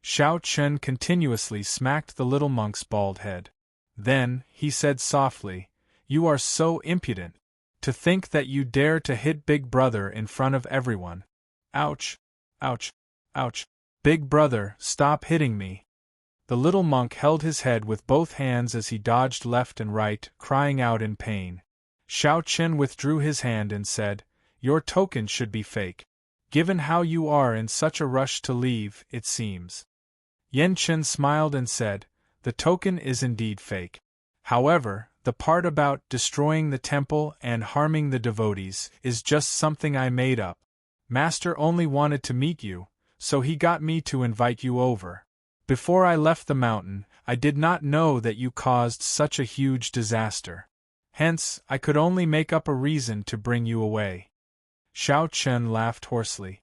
Shao Chen continuously smacked the little monk's bald head. Then, he said softly, "You are so impudent. To think that you dare to hit Big Brother in front of everyone. Ouch! Ouch! Ouch! Big Brother, stop hitting me." The little monk held his head with both hands as he dodged left and right, crying out in pain. Shao Chen withdrew his hand and said, "Your token should be fake. Given how you are in such a rush to leave, it seems." Yan Chen smiled and said, "The token is indeed fake. However, the part about destroying the temple and harming the devotees is just something I made up. Master only wanted to meet you, so he got me to invite you over. Before I left the mountain, I did not know that you caused such a huge disaster. Hence, I could only make up a reason to bring you away." Shao Chen laughed hoarsely.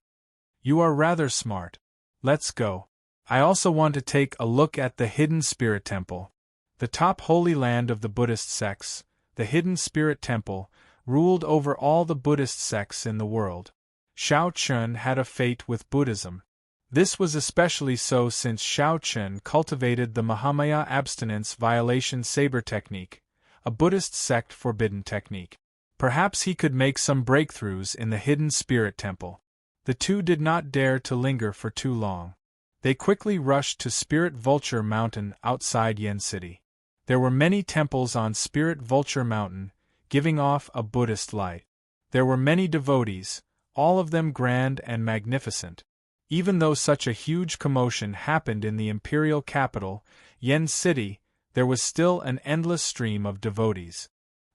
"You are rather smart. Let's go. I also want to take a look at the Hidden Spirit Temple. The top holy land of the Buddhist sects, the Hidden Spirit Temple, ruled over all the Buddhist sects in the world. Shao Chen had a fate with Buddhism. This was especially so since Xiao Chen cultivated the Mahamaya abstinence violation saber technique, a Buddhist sect forbidden technique. Perhaps he could make some breakthroughs in the hidden spirit temple. The two did not dare to linger for too long. They quickly rushed to Spirit Vulture Mountain outside Yen City. There were many temples on Spirit Vulture Mountain, giving off a Buddhist light. There were many devotees, all of them grand and magnificent. Even though such a huge commotion happened in the imperial capital, Yen City, there was still an endless stream of devotees.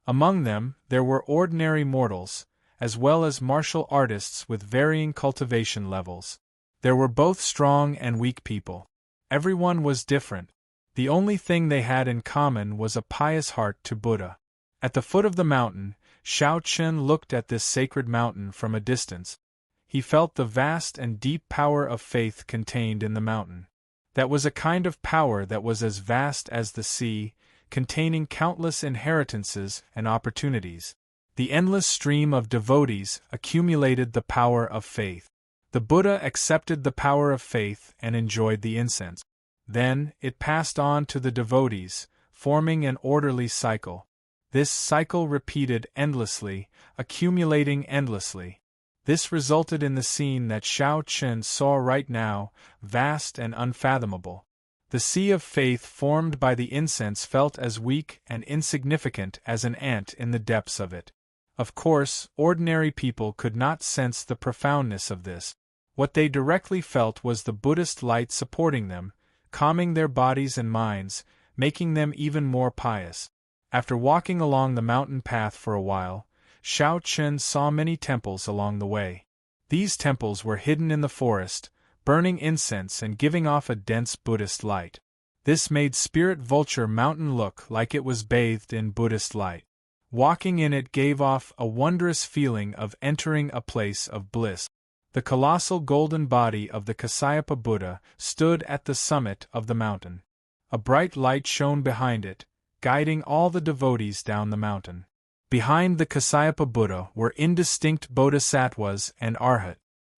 Among them, there were ordinary mortals, as well as martial artists with varying cultivation levels. There were both strong and weak people. Everyone was different. The only thing they had in common was a pious heart to Buddha. At the foot of the mountain, Xiao Chen looked at this sacred mountain from a distance. He felt the vast and deep power of faith contained in the mountain. That was a kind of power that was as vast as the sea, containing countless inheritances and opportunities. The endless stream of devotees accumulated the power of faith. The Buddha accepted the power of faith and enjoyed the incense. Then, it passed on to the devotees, forming an orderly cycle. This cycle repeated endlessly, accumulating endlessly. This resulted in the scene that Xiao Chen saw right now, vast and unfathomable. The sea of faith formed by the incense felt as weak and insignificant as an ant in the depths of it. Of course, ordinary people could not sense the profoundness of this. What they directly felt was the Buddhist light supporting them, calming their bodies and minds, making them even more pious. After walking along the mountain path for a while, Xiao Chen saw many temples along the way. These temples were hidden in the forest, burning incense and giving off a dense Buddhist light. This made Spirit Vulture Mountain look like it was bathed in Buddhist light. Walking in it gave off a wondrous feeling of entering a place of bliss. The colossal golden body of the Kasyapa Buddha stood at the summit of the mountain. A bright light shone behind it, guiding all the devotees down the mountain. Behind the Kasyapa Buddha were indistinct bodhisattvas and arhat.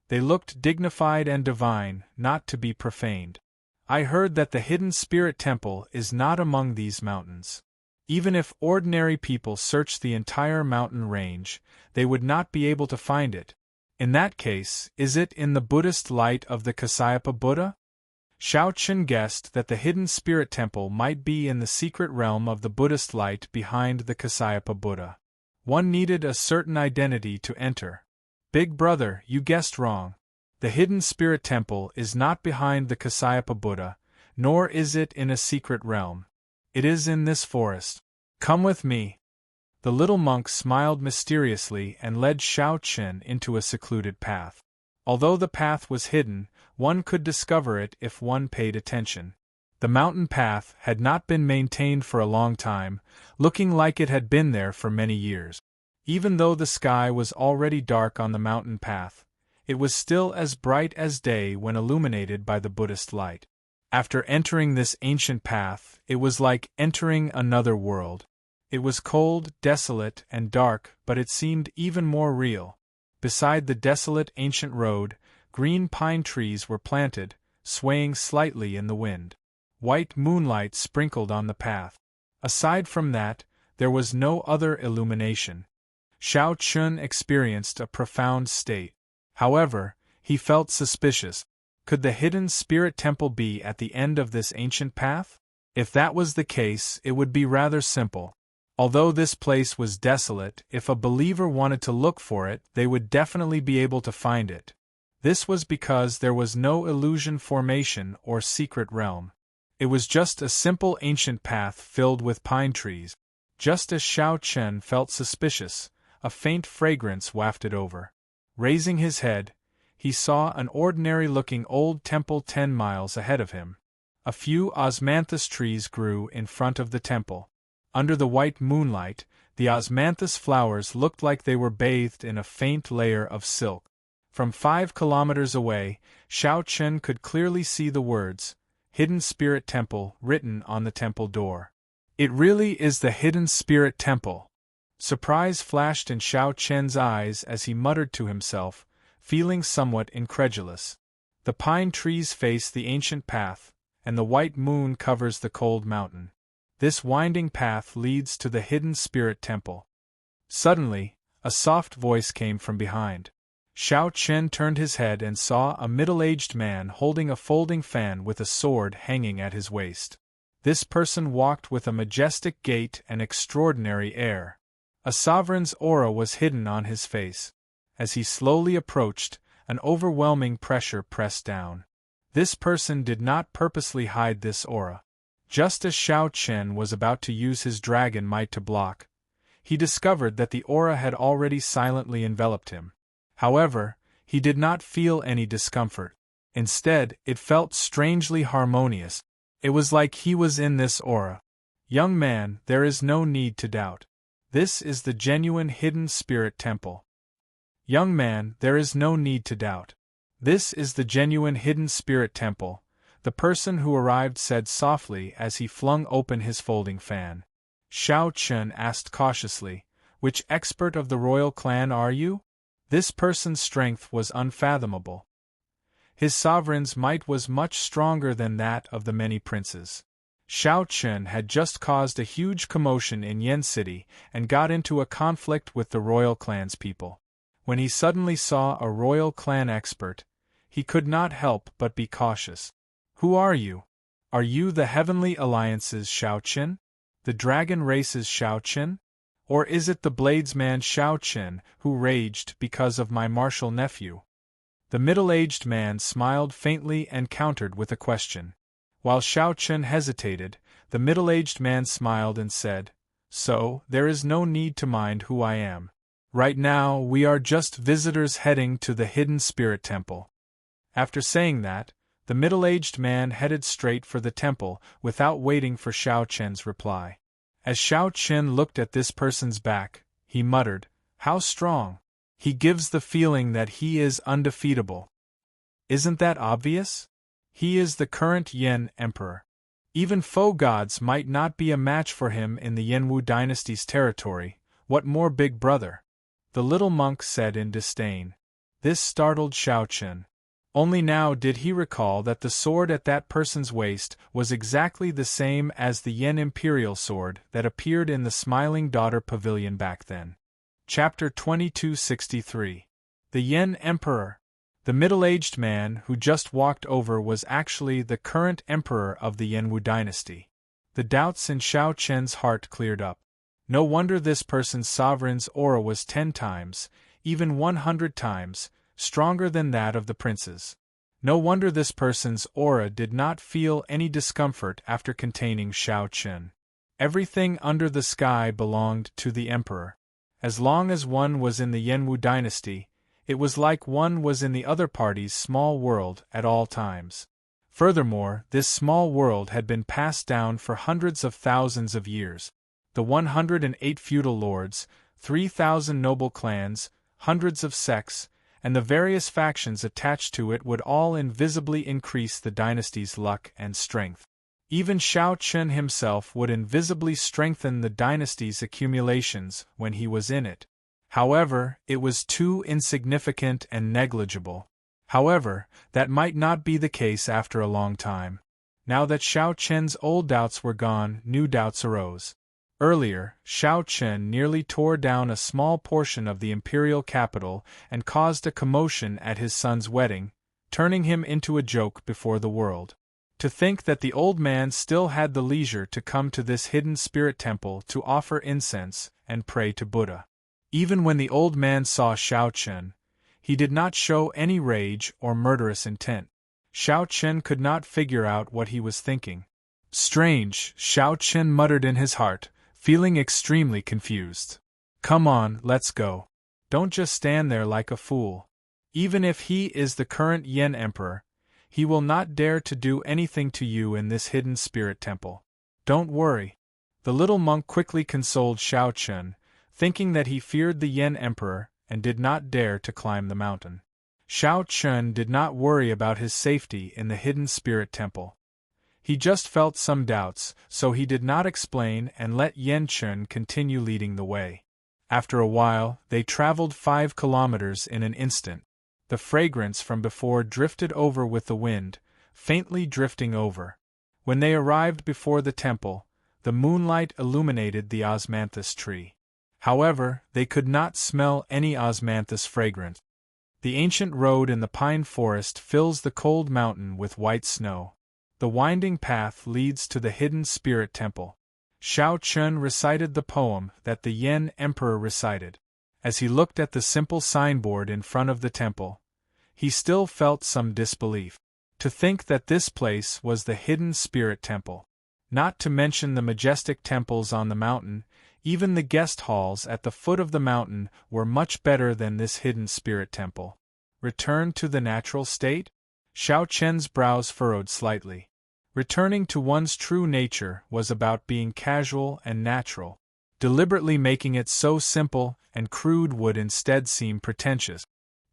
They looked dignified and divine, not to be profaned. I heard that the hidden spirit temple is not among these mountains. Even if ordinary people searched the entire mountain range, they would not be able to find it. In that case, is it in the Buddhist light of the Kasyapa Buddha? Xiao Chen guessed that the hidden spirit temple might be in the secret realm of the Buddhist light behind the Kasyapa Buddha. One needed a certain identity to enter. Big brother, you guessed wrong. The hidden spirit temple is not behind the Kasyapa Buddha, nor is it in a secret realm. It is in this forest. Come with me. The little monk smiled mysteriously and led Xiao Chen into a secluded path. Although the path was hidden, one could discover it if one paid attention. The mountain path had not been maintained for a long time, looking like it had been there for many years. Even though the sky was already dark on the mountain path, it was still as bright as day when illuminated by the Buddhist light. After entering this ancient path, it was like entering another world. It was cold, desolate, and dark, but it seemed even more real. Beside the desolate ancient road, green pine trees were planted, swaying slightly in the wind. White moonlight sprinkled on the path. Aside from that, there was no other illumination. Xiao Chen experienced a profound state. However, he felt suspicious. Could the hidden spirit temple be at the end of this ancient path? If that was the case, it would be rather simple. Although this place was desolate, if a believer wanted to look for it, they would definitely be able to find it. This was because there was no illusion formation or secret realm. It was just a simple ancient path filled with pine trees. Just as Xiao Chen felt suspicious, a faint fragrance wafted over. Raising his head, he saw an ordinary-looking old temple 10 miles ahead of him. A few osmanthus trees grew in front of the temple. Under the white moonlight, the osmanthus flowers looked like they were bathed in a faint layer of silk. From 5 kilometers away, Xiao Chen could clearly see the words, Hidden Spirit Temple, written on the temple door. It really is the Hidden Spirit Temple. Surprise flashed in Xiao Chen's eyes as he muttered to himself, feeling somewhat incredulous. The pine trees face the ancient path, and the white moon covers the cold mountain. This winding path leads to the hidden spirit temple. Suddenly, a soft voice came from behind. Xiao Chen turned his head and saw a middle-aged man holding a folding fan with a sword hanging at his waist. This person walked with a majestic gait and extraordinary air. A sovereign's aura was hidden on his face. As he slowly approached, an overwhelming pressure pressed down. This person did not purposely hide this aura. Just as Xiao Chen was about to use his dragon might to block, he discovered that the aura had already silently enveloped him. However, he did not feel any discomfort. Instead, it felt strangely harmonious. It was like he was in this aura. Young man, there is no need to doubt. This is the genuine hidden spirit temple. Young man, there is no need to doubt. This is the genuine hidden spirit temple, the person who arrived said softly as he flung open his folding fan. Xiao Chen asked cautiously, "Which expert of the royal clan are you?" This person's strength was unfathomable. His sovereign's might was much stronger than that of the many princes. Xiao Chen had just caused a huge commotion in Yen City and got into a conflict with the royal clan's people. When he suddenly saw a royal clan expert, he could not help but be cautious. "Who are you? Are you the Heavenly Alliance's Xiao Chen? The Dragon Race's Xiao Chen? Or is it the Bladesman Xiao Chen who raged because of my martial nephew?" The middle-aged man smiled faintly and countered with a question. While Xiao Chen hesitated, the middle-aged man smiled and said, "So, there is no need to mind who I am. Right now, we are just visitors heading to the Hidden Spirit Temple." After saying that, the middle-aged man headed straight for the temple without waiting for Xiao Chen's reply. As Xiao Chen looked at this person's back, he muttered, "How strong! He gives the feeling that he is undefeatable. Isn't that obvious? He is the current Yen Emperor. Even foe gods might not be a match for him in the Yenwu dynasty's territory, what more Big Brother?" the little monk said in disdain. This startled Xiao Chen. Only now did he recall that the sword at that person's waist was exactly the same as the Yen Imperial sword that appeared in the Smiling Daughter Pavilion back then. Chapter 2263. The Yen Emperor. The middle-aged man who just walked over was actually the current emperor of the Yenwu dynasty. The doubts in Xiao Chen's heart cleared up. No wonder this person's sovereign's aura was 10 times, even 100 times, stronger than that of the prince's. No wonder this person's aura did not feel any discomfort after containing Xiao Chen. Everything under the sky belonged to the emperor. As long as one was in the Yenwu dynasty, it was like one was in the other party's small world at all times. Furthermore, this small world had been passed down for hundreds of thousands of years. The 108 feudal lords, 3,000 noble clans, hundreds of sects, and the various factions attached to it would all invisibly increase the dynasty's luck and strength. Even Xiao Chen himself would invisibly strengthen the dynasty's accumulations when he was in it. However, it was too insignificant and negligible. However, that might not be the case after a long time. Now that Xiao Chen's old doubts were gone, new doubts arose. Earlier, Xiao Chen nearly tore down a small portion of the imperial capital and caused a commotion at his son's wedding, turning him into a joke before the world. To think that the old man still had the leisure to come to this hidden spirit temple to offer incense and pray to Buddha. Even when the old man saw Xiao Chen, he did not show any rage or murderous intent. Xiao Chen could not figure out what he was thinking. "Strange," Xiao Chen muttered in his heart, feeling extremely confused. "Come on, let's go. Don't just stand there like a fool. Even if he is the current Yen Emperor, he will not dare to do anything to you in this hidden spirit temple. Don't worry." The little monk quickly consoled Xiao Chen, thinking that he feared the Yen Emperor and did not dare to climb the mountain. Xiao Chen did not worry about his safety in the hidden spirit temple. He just felt some doubts, so he did not explain and let Yen Chen continue leading the way. After a while, they traveled 5 kilometers in an instant. The fragrance from before drifted over with the wind, faintly drifting over. When they arrived before the temple, the moonlight illuminated the osmanthus tree. However, they could not smell any osmanthus fragrance. The ancient road in the pine forest fills the cold mountain with white snow. The winding path leads to the hidden spirit temple. Shao Chun recited the poem that the Yen Emperor recited. As he looked at the simple signboard in front of the temple, he still felt some disbelief. To think that this place was the hidden spirit temple. Not to mention the majestic temples on the mountain, even the guest halls at the foot of the mountain were much better than this hidden spirit temple. Return to the natural state? Shao Chen's brows furrowed slightly. Returning to one's true nature was about being casual and natural. Deliberately making it so simple and crude would instead seem pretentious.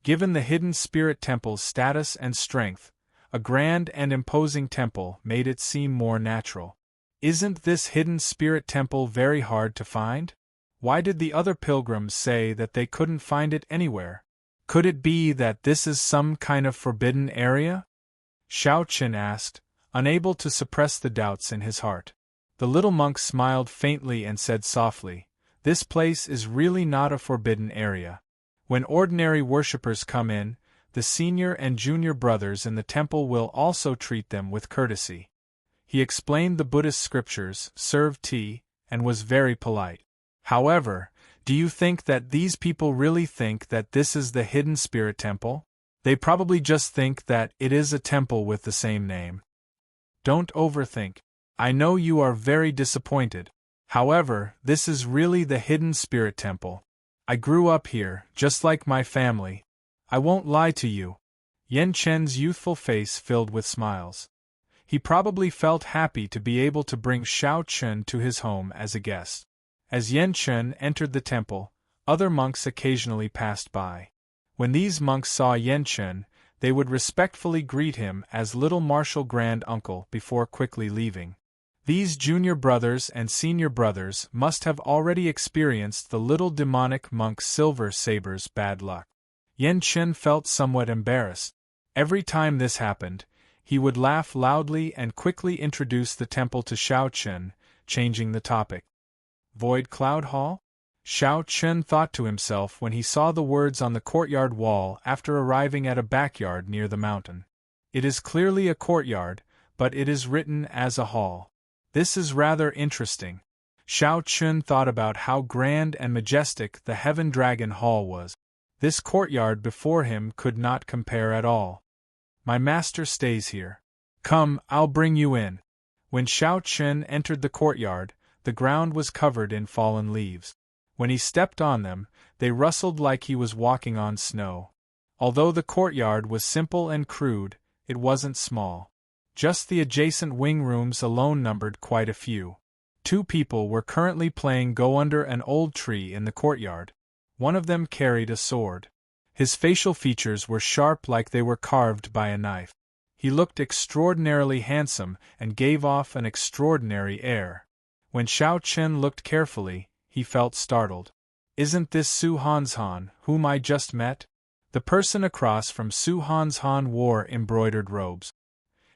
Given the hidden spirit temple's status and strength, a grand and imposing temple made it seem more natural. Isn't this hidden spirit temple very hard to find? Why did the other pilgrims say that they couldn't find it anywhere? Could it be that this is some kind of forbidden area? Shao Chen asked, unable to suppress the doubts in his heart. The little monk smiled faintly and said softly, "This place is really not a forbidden area. When ordinary worshippers come in, the senior and junior brothers in the temple will also treat them with courtesy." He explained the Buddhist scriptures, served tea, and was very polite. However, do you think that these people really think that this is the hidden spirit temple? They probably just think that it is a temple with the same name. Don't overthink. I know you are very disappointed. However, this is really the hidden spirit temple. I grew up here, just like my family. I won't lie to you. Yan Chen's youthful face filled with smiles. He probably felt happy to be able to bring Shao Chun to his home as a guest. As Yan Chen entered the temple, other monks occasionally passed by. When these monks saw Yan Chen, they would respectfully greet him as Little Martial Grand Uncle before quickly leaving. These junior brothers and senior brothers must have already experienced the little demonic monk Silver Saber's bad luck. Yan Chen felt somewhat embarrassed. Every time this happened, he would laugh loudly and quickly introduce the temple to Shao Chen, changing the topic. Void Cloud Hall? Shao Chen thought to himself when he saw the words on the courtyard wall after arriving at a backyard near the mountain. It is clearly a courtyard, but it is written as a hall. This is rather interesting. Shao Chen thought about how grand and majestic the Heaven Dragon Hall was. This courtyard before him could not compare at all. My master stays here. Come, I'll bring you in. When Shao Chen entered the courtyard, the ground was covered in fallen leaves. When he stepped on them, they rustled like he was walking on snow. Although the courtyard was simple and crude, it wasn't small. Just the adjacent wing rooms alone numbered quite a few. 2 people were currently playing Go under an old tree in the courtyard. One of them carried a sword. His facial features were sharp like they were carved by a knife. He looked extraordinarily handsome and gave off an extraordinary air. When Shao Chen looked carefully, he felt startled. Isn't this Su Hanshan, whom I just met? The person across from Su Hanshan wore embroidered robes.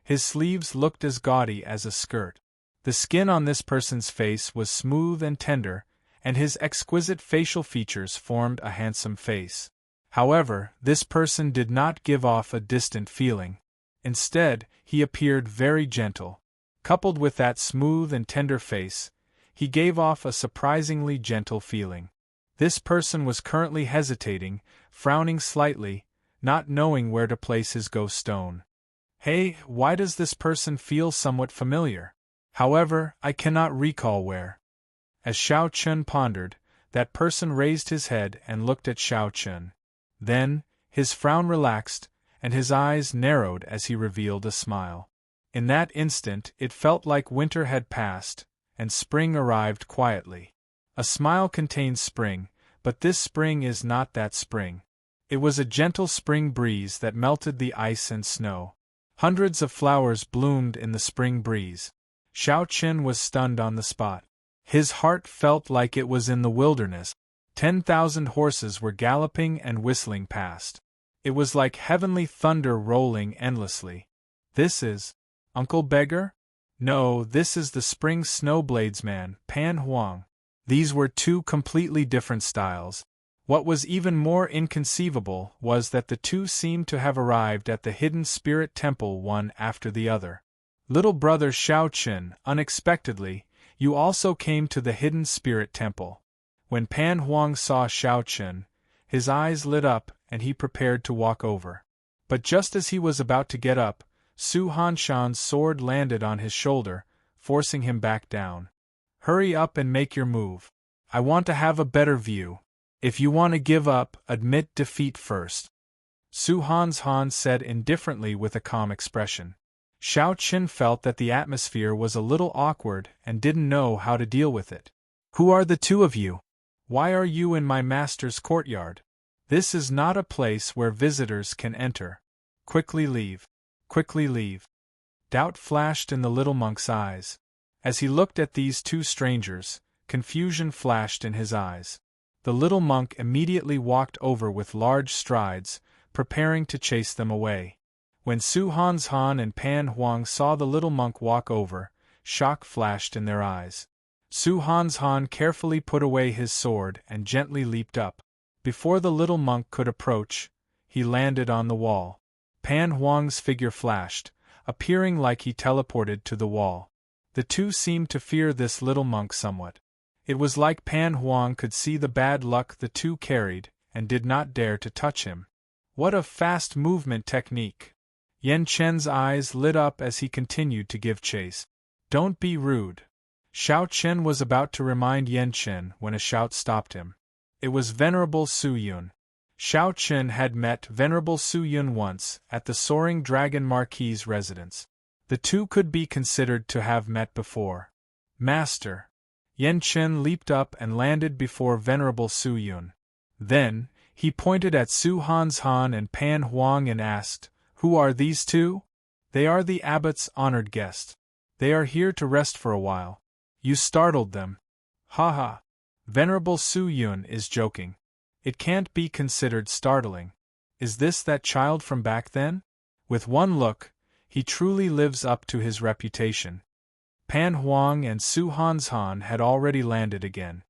His sleeves looked as gaudy as a skirt. The skin on this person's face was smooth and tender, and his exquisite facial features formed a handsome face. However, this person did not give off a distant feeling. Instead, he appeared very gentle. Coupled with that smooth and tender face, he gave off a surprisingly gentle feeling. This person was currently hesitating, frowning slightly, not knowing where to place his ghost stone. Hey, why does this person feel somewhat familiar? However, I cannot recall where. As Shao Chun pondered, that person raised his head and looked at Shao Chun. Then, his frown relaxed, and his eyes narrowed as he revealed a smile. In that instant it felt like winter had passed, and spring arrived quietly. A smile contains spring, but this spring is not that spring. It was a gentle spring breeze that melted the ice and snow. Hundreds of flowers bloomed in the spring breeze. Shao Chen was stunned on the spot. His heart felt like it was in the wilderness. 10,000 horses were galloping and whistling past. It was like heavenly thunder rolling endlessly. This is Uncle Beggar? No, this is the spring snowbladesman, Pan Huang. These were two completely different styles. What was even more inconceivable was that the two seemed to have arrived at the hidden spirit temple one after the other. Little brother Shao Qin, unexpectedly, you also came to the hidden spirit temple. When Pan Huang saw Shao Qin, his eyes lit up and he prepared to walk over. But just as he was about to get up, Su Hanshan's sword landed on his shoulder, forcing him back down. Hurry up and make your move. I want to have a better view. If you want to give up, admit defeat first. Su Han said indifferently with a calm expression. Shao Qin felt that the atmosphere was a little awkward and didn't know how to deal with it. Who are the two of you? Why are you in my master's courtyard? This is not a place where visitors can enter. Quickly leave. Quickly leave. Doubt flashed in the little monk's eyes. As he looked at these two strangers, confusion flashed in his eyes. The little monk immediately walked over with large strides, preparing to chase them away. When Su Han and Pan Huang saw the little monk walk over, shock flashed in their eyes. Su Han carefully put away his sword and gently leaped up. Before the little monk could approach, he landed on the wall. Pan Huang's figure flashed, appearing like he teleported to the wall. The two seemed to fear this little monk somewhat. It was like Pan Huang could see the bad luck the two carried, and did not dare to touch him. What a fast movement technique! Yan Chen's eyes lit up as he continued to give chase. Don't be rude. Shao Chen was about to remind Yan Chen when a shout stopped him. It was Venerable Su Yun. Shao Chen had met Venerable Su Yun once at the Soaring Dragon Marquis's residence. The two could be considered to have met before. Master. Yan Chen leaped up and landed before Venerable Su Yun. Then, he pointed at Su Han and Pan Huang and asked, Who are these two? They are the abbot's honored guests. They are here to rest for a while. You startled them. Ha ha. Venerable Su Yun is joking. It can't be considered startling. Is this that child from back then? With one look, he truly lives up to his reputation. Pan Huang and Su Han had already landed again.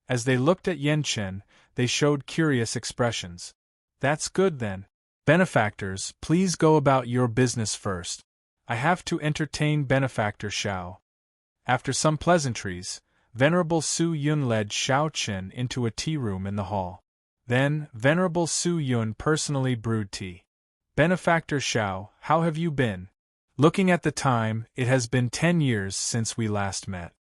As they looked at Yan Chen, they showed curious expressions. That's good then. Benefactors, please go about your business first. I have to entertain Benefactor Shao. After some pleasantries, Venerable Su Yun led Shao Chen into a tea room in the hall. Then, Venerable Su Yun personally brewed tea. Benefactor Shao, how have you been? Looking at the time, it has been 10 years since we last met.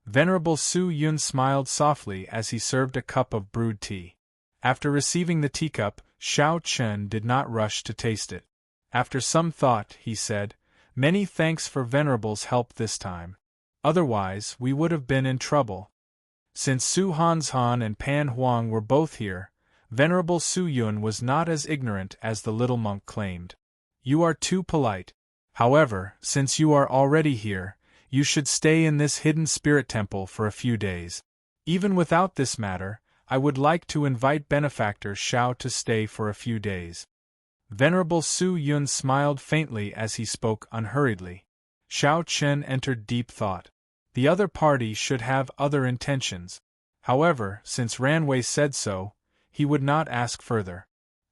Venerable Su Yun smiled softly as he served a cup of brewed tea. After receiving the teacup, Shao Chen did not rush to taste it. After some thought, he said, Many thanks for Venerable's help this time. Otherwise, we would have been in trouble. Since Su Han and Pan Huang were both here, Venerable Su Yun was not as ignorant as the little monk claimed. You are too polite. However, since you are already here, you should stay in this hidden spirit temple for a few days. Even without this matter, I would like to invite Benefactor Shao to stay for a few days. Venerable Su Yun smiled faintly as he spoke unhurriedly. Shao Chen entered deep thought. The other party should have other intentions. However, since Ranwei said so, he would not ask further.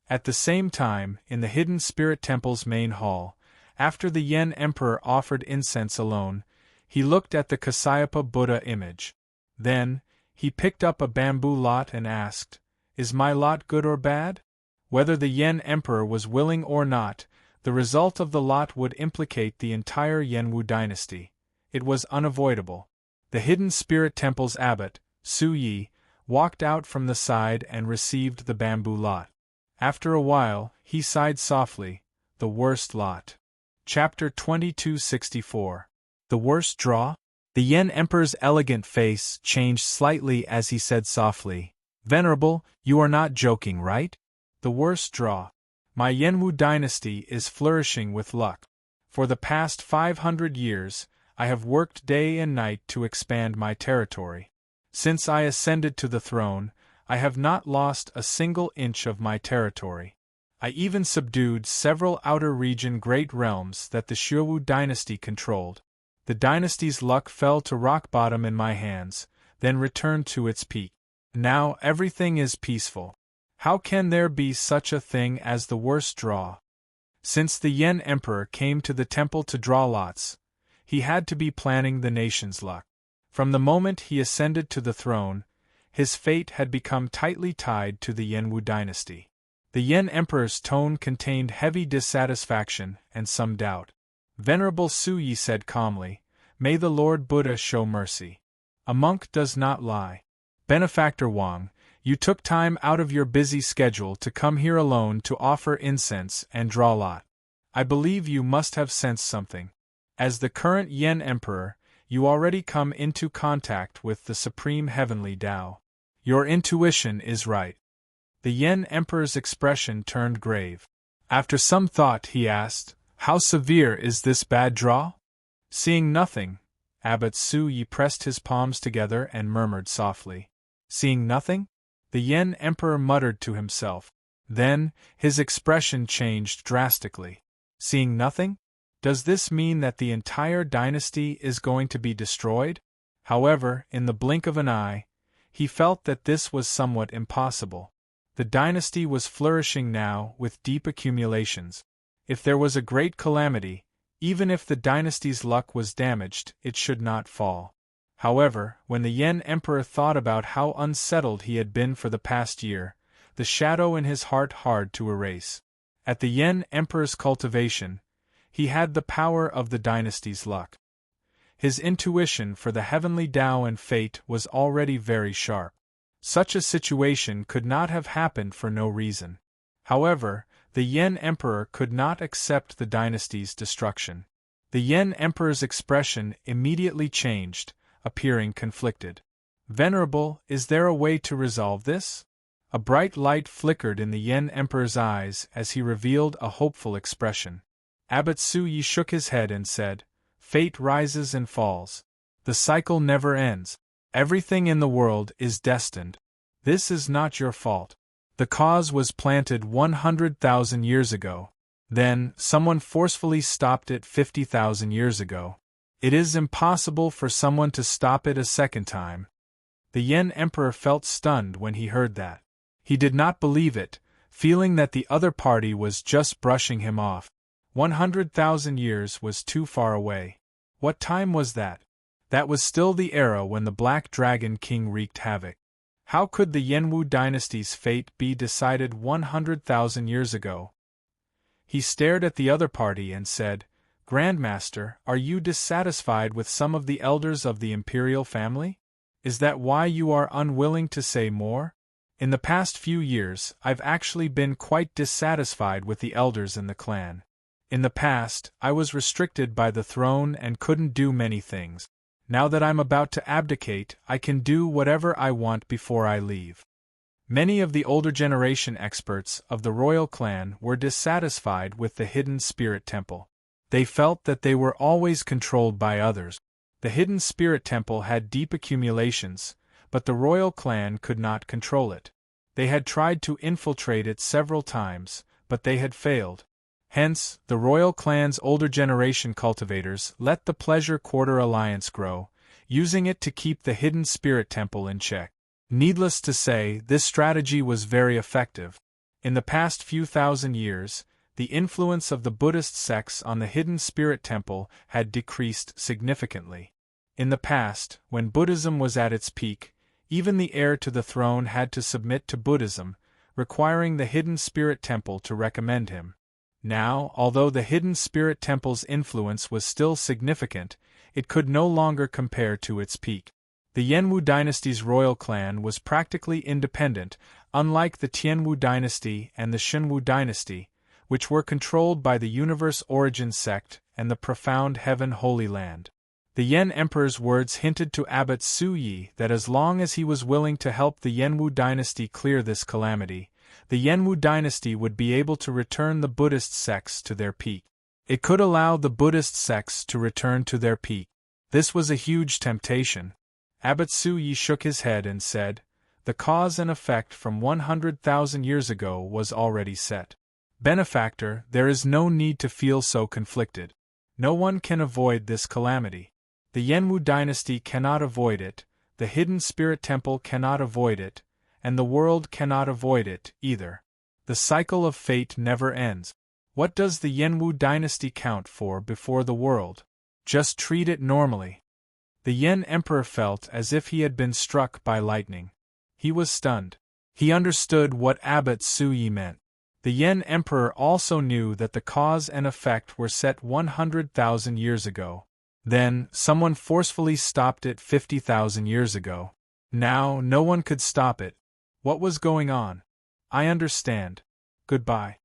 At the same time, in the hidden spirit temple's main hall, after the Yen Emperor offered incense alone, he looked at the Kasyapa Buddha image. Then, he picked up a bamboo lot and asked, Is my lot good or bad? Whether the Yen Emperor was willing or not, the result of the lot would implicate the entire Yenwu dynasty. It was unavoidable. The hidden spirit temple's abbot, Su Yi, walked out from the side and received the bamboo lot. After a while, he sighed softly, The worst lot. Chapter 2264. The worst draw? The Yen Emperor's elegant face changed slightly as he said softly, Venerable, you are not joking, right? The worst draw. My Yenwu dynasty is flourishing with luck. For the past 500 years, I have worked day and night to expand my territory. Since I ascended to the throne, I have not lost a single inch of my territory. I even subdued several outer region great realms that the Xuewu dynasty controlled. The dynasty's luck fell to rock bottom in my hands, then returned to its peak. Now everything is peaceful. How can there be such a thing as the worst draw? Since the Yen Emperor came to the temple to draw lots, he had to be planning the nation's luck. From the moment he ascended to the throne, his fate had become tightly tied to the Yenwu dynasty. The Yen Emperor's tone contained heavy dissatisfaction and some doubt. Venerable Su Yi said calmly, "May the Lord Buddha show mercy. A monk does not lie. Benefactor Wang, you took time out of your busy schedule to come here alone to offer incense and draw lot. I believe you must have sensed something. As the current Yen Emperor, you already come into contact with the Supreme Heavenly Tao. Your intuition is right." The Yen Emperor's expression turned grave. After some thought he asked, "How severe is this bad draw?" Seeing nothing, Abbot Su Yi pressed his palms together and murmured softly. "Seeing nothing?" The Yen Emperor muttered to himself. Then, his expression changed drastically. "Seeing nothing? Does this mean that the entire dynasty is going to be destroyed?" However, in the blink of an eye, he felt that this was somewhat impossible. The dynasty was flourishing now with deep accumulations. If there was a great calamity, even if the dynasty's luck was damaged, it should not fall. However, when the Yen Emperor thought about how unsettled he had been for the past year, the shadow in his heart hard to erase. At the Yen Emperor's cultivation, he had the power of the dynasty's luck. His intuition for the heavenly Tao and fate was already very sharp. Such a situation could not have happened for no reason. However, the Yen Emperor could not accept the dynasty's destruction. The Yen Emperor's expression immediately changed, appearing conflicted. "Venerable, is there a way to resolve this?" A bright light flickered in the Yen Emperor's eyes as he revealed a hopeful expression. Abbot Su Yi shook his head and said, "Fate rises and falls. The cycle never ends. Everything in the world is destined. This is not your fault. The cause was planted 100,000 years ago. Then, someone forcefully stopped it 50,000 years ago. It is impossible for someone to stop it a second time." The Yen Emperor felt stunned when he heard that. He did not believe it, feeling that the other party was just brushing him off. 100,000 years was too far away. What time was that? That was still the era when the Black Dragon King wreaked havoc. How could the Yenwu dynasty's fate be decided 100,000 years ago? He stared at the other party and said, "Grandmaster, are you dissatisfied with some of the elders of the imperial family? Is that why you are unwilling to say more? In the past few years, I've actually been quite dissatisfied with the elders in the clan. In the past, I was restricted by the throne and couldn't do many things. Now that I'm about to abdicate, I can do whatever I want before I leave." Many of the older generation experts of the royal clan were dissatisfied with the Hidden Spirit Temple. They felt that they were always controlled by others. The Hidden Spirit Temple had deep accumulations, but the royal clan could not control it. They had tried to infiltrate it several times, but they had failed. Hence, the royal clan's older generation cultivators let the Pleasure Quarter Alliance grow, using it to keep the Hidden Spirit Temple in check. Needless to say, this strategy was very effective. In the past few thousand years, the influence of the Buddhist sects on the Hidden Spirit Temple had decreased significantly. In the past, when Buddhism was at its peak, even the heir to the throne had to submit to Buddhism, requiring the Hidden Spirit Temple to recommend him. Now, although the Hidden Spirit Temple's influence was still significant, it could no longer compare to its peak. The Yenwu dynasty's royal clan was practically independent, unlike the Tianwu dynasty and the Shenwu dynasty, which were controlled by the Universe Origin sect and the Profound Heaven Holy Land. The Yen Emperor's words hinted to Abbot Su Yi that as long as he was willing to help the Yenwu dynasty clear this calamity, the Yenwu dynasty would be able to return the Buddhist sects to their peak. It could allow the Buddhist sects to return to their peak. This was a huge temptation. Abbot Su Yi shook his head and said, "The cause and effect from 100,000 years ago was already set. Benefactor, there is no need to feel so conflicted. No one can avoid this calamity. The Yenwu dynasty cannot avoid it, the hidden spirit temple cannot avoid it, and the world cannot avoid it, either. The cycle of fate never ends. What does the Yenwu dynasty count for before the world? Just treat it normally. The Yen Emperor felt as if he had been struck by lightning. He was stunned. He understood what Abbot Suyi meant. The Yen Emperor also knew that the cause and effect were set 100,000 years ago. Then, someone forcefully stopped it 50,000 years ago. Now, no one could stop it. What was going on? I understand. Goodbye.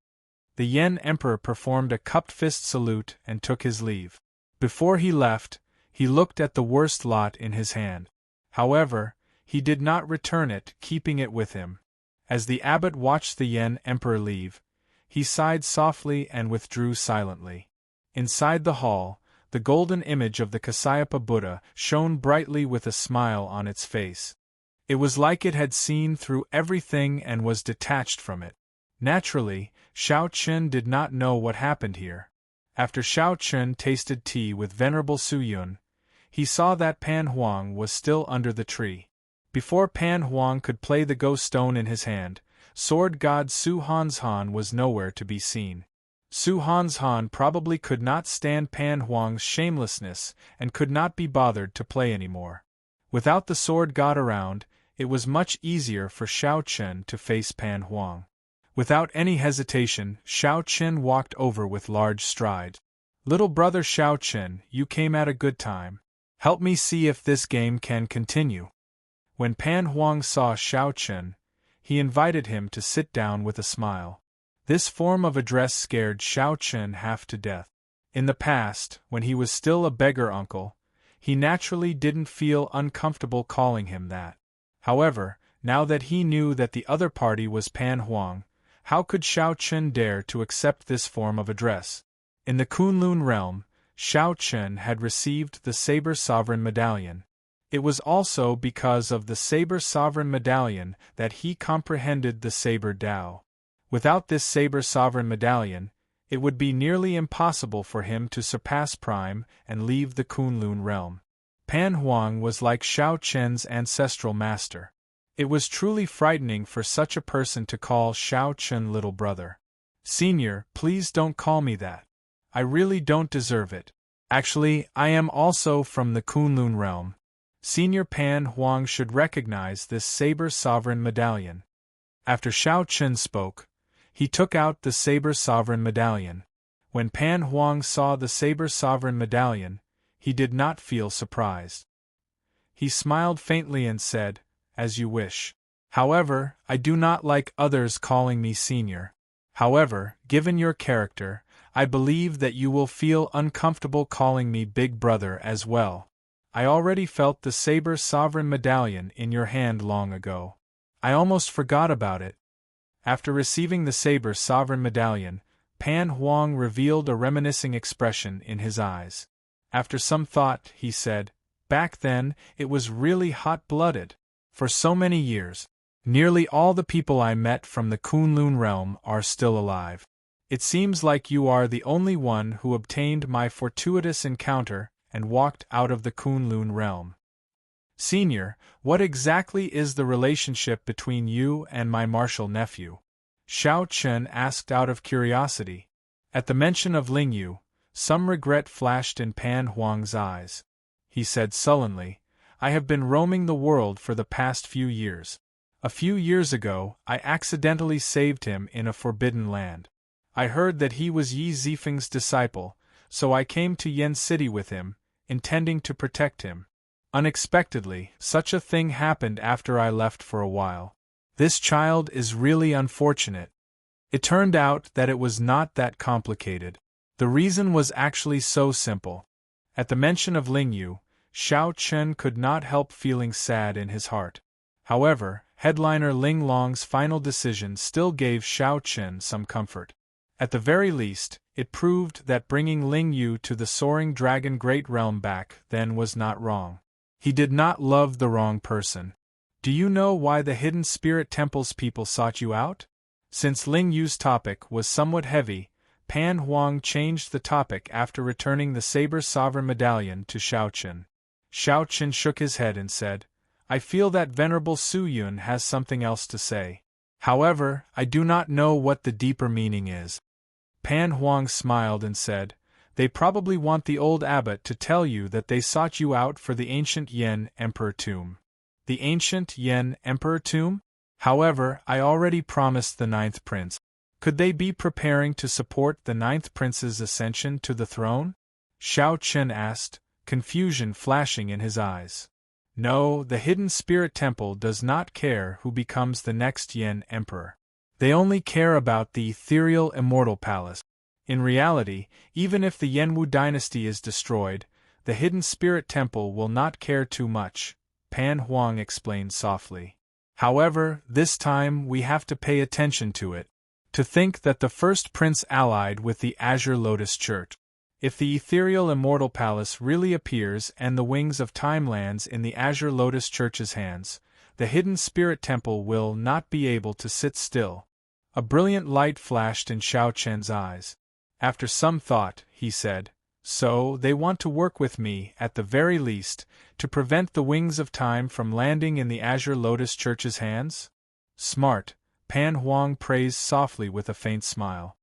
The Yen Emperor performed a cupped fist salute and took his leave. Before he left, he looked at the worst lot in his hand. However, he did not return it, keeping it with him. As the abbot watched the Yen Emperor leave, he sighed softly and withdrew silently. Inside the hall, the golden image of the Kasayapa Buddha shone brightly with a smile on its face. It was like it had seen through everything and was detached from it. Naturally, Xiao Qun did not know what happened here. After Xiao Qun tasted tea with Venerable Su Yun, he saw that Pan Huang was still under the tree. Before Pan Huang could play the ghost stone in his hand, sword god Su Hanshan was nowhere to be seen. Su Hanshan probably could not stand Pan Huang's shamelessness and could not be bothered to play anymore. Without the sword god around, it was much easier for Xiao Qun to face Pan Huang. Without any hesitation, Xiao Qun walked over with large strides. Little brother Xiao Qun, you came at a good time. Help me see if this game can continue. When Pan Huang saw Xiao Qun, he invited him to sit down with a smile. This form of address scared Xiao Qun half to death. In the past, when he was still a beggar uncle, he naturally didn't feel uncomfortable calling him that. However, now that he knew that the other party was Pan Huang, how could Xiao Qun dare to accept this form of address? In the Kunlun realm, Xiao Qun had received the Saber Sovereign Medallion. It was also because of the Saber Sovereign Medallion that he comprehended the Saber Tao. Without this Saber Sovereign Medallion, it would be nearly impossible for him to surpass Prime and leave the Kunlun realm. Pan Huang was like Xiao Qun's ancestral master. It was truly frightening for such a person to call Xiao Qun little brother. Senior, please don't call me that. I really don't deserve it. Actually, I am also from the Kunlun realm. Senior Pan Huang should recognize this Saber Sovereign Medallion. After Xiao Qun spoke, he took out the Saber Sovereign Medallion. When Pan Huang saw the Saber Sovereign Medallion, he did not feel surprised. He smiled faintly and said, "As you wish. However, I do not like others calling me senior. However, given your character, I believe that you will feel uncomfortable calling me big brother as well. I already felt the Saber Sovereign Medallion in your hand long ago. I almost forgot about it." After receiving the Saber Sovereign Medallion, Pan Huang revealed a reminiscing expression in his eyes. After some thought, he said, "Back then, it was really hot-blooded. For so many years, nearly all the people I met from the Kunlun realm are still alive. It seems like you are the only one who obtained my fortuitous encounter and walked out of the Kunlun realm. Senior, what exactly is the relationship between you and my martial nephew?" Xiao Qun asked out of curiosity. At the mention of Lingyu, some regret flashed in Pan Huang's eyes. He said sullenly, "I have been roaming the world for the past few years. A few years ago, I accidentally saved him in a forbidden land. I heard that he was Yi Zifeng's disciple, so I came to Yen City with him, intending to protect him. Unexpectedly, such a thing happened after I left for a while. This child is really unfortunate." It turned out that it was not that complicated. The reason was actually so simple. At the mention of Lingyu, Xiao Qun could not help feeling sad in his heart. However, headliner Ling Long's final decision still gave Xiao Qun some comfort. At the very least, it proved that bringing Ling Yu to the Soaring Dragon Great Realm back then was not wrong. He did not love the wrong person. "Do you know why the Hidden Spirit Temple's people sought you out?" Since Ling Yu's topic was somewhat heavy, Pan Huang changed the topic after returning the Saber Sovereign Medallion to Xiao Qin. Xiao Qin shook his head and said, I feel that Venerable Su Yun has something else to say. However, I do not know what the deeper meaning is. Pan Huang smiled and said, They probably want the old abbot to tell you that they sought you out for the ancient Yen Emperor tomb. The ancient Yen Emperor tomb? However, I already promised the ninth prince. Could they be preparing to support the ninth prince's ascension to the throne? Xiao Qin asked, confusion flashing in his eyes. No, the hidden spirit temple does not care who becomes the next Yen emperor. They only care about the ethereal immortal palace. In reality, even if the Yenwu dynasty is destroyed, the hidden spirit temple will not care too much, Pan Huang explained softly. However, this time we have to pay attention to it. To think that the first prince allied with the Azure Lotus Church. If the ethereal immortal palace really appears and the wings of time lands in the Azure Lotus Church's hands, the hidden spirit temple will not be able to sit still. A brilliant light flashed in Xiao Chen's eyes. After some thought, he said, So, they want to work with me, at the very least, to prevent the wings of time from landing in the Azure Lotus Church's hands? Smart, Pan Huang praised softly with a faint smile.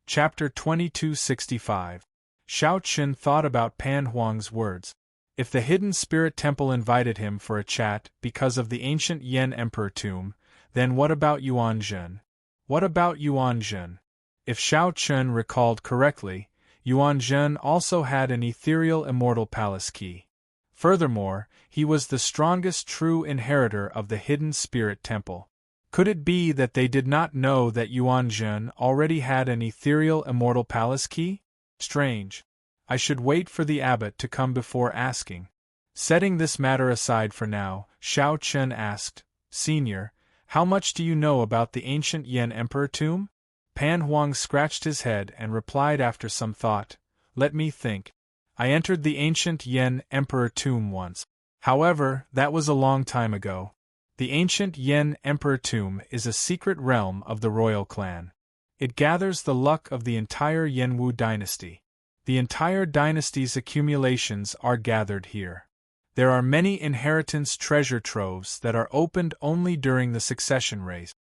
Chapter 2265. Xiao Qin thought about Pan Huang's words. If the hidden spirit temple invited him for a chat because of the ancient Yen Emperor tomb, then what about Yuan Zhen? What about Yuan Zhen? If Xiao Qin recalled correctly, Yuan Zhen also had an ethereal immortal palace key. Furthermore, he was the strongest true inheritor of the hidden spirit temple. Could it be that they did not know that Yuan Zhen already had an ethereal immortal palace key? Strange. I should wait for the abbot to come before asking. Setting this matter aside for now, Xiao Qin asked, Senior, how much do you know about the ancient Yen Emperor tomb? Pan Huang scratched his head and replied after some thought, Let me think. I entered the ancient Yen Emperor tomb once. However, that was a long time ago. The ancient Yen Emperor tomb is a secret realm of the royal clan. It gathers the luck of the entire Yenwu dynasty. The entire dynasty's accumulations are gathered here. There are many inheritance treasure troves that are opened only during the succession race.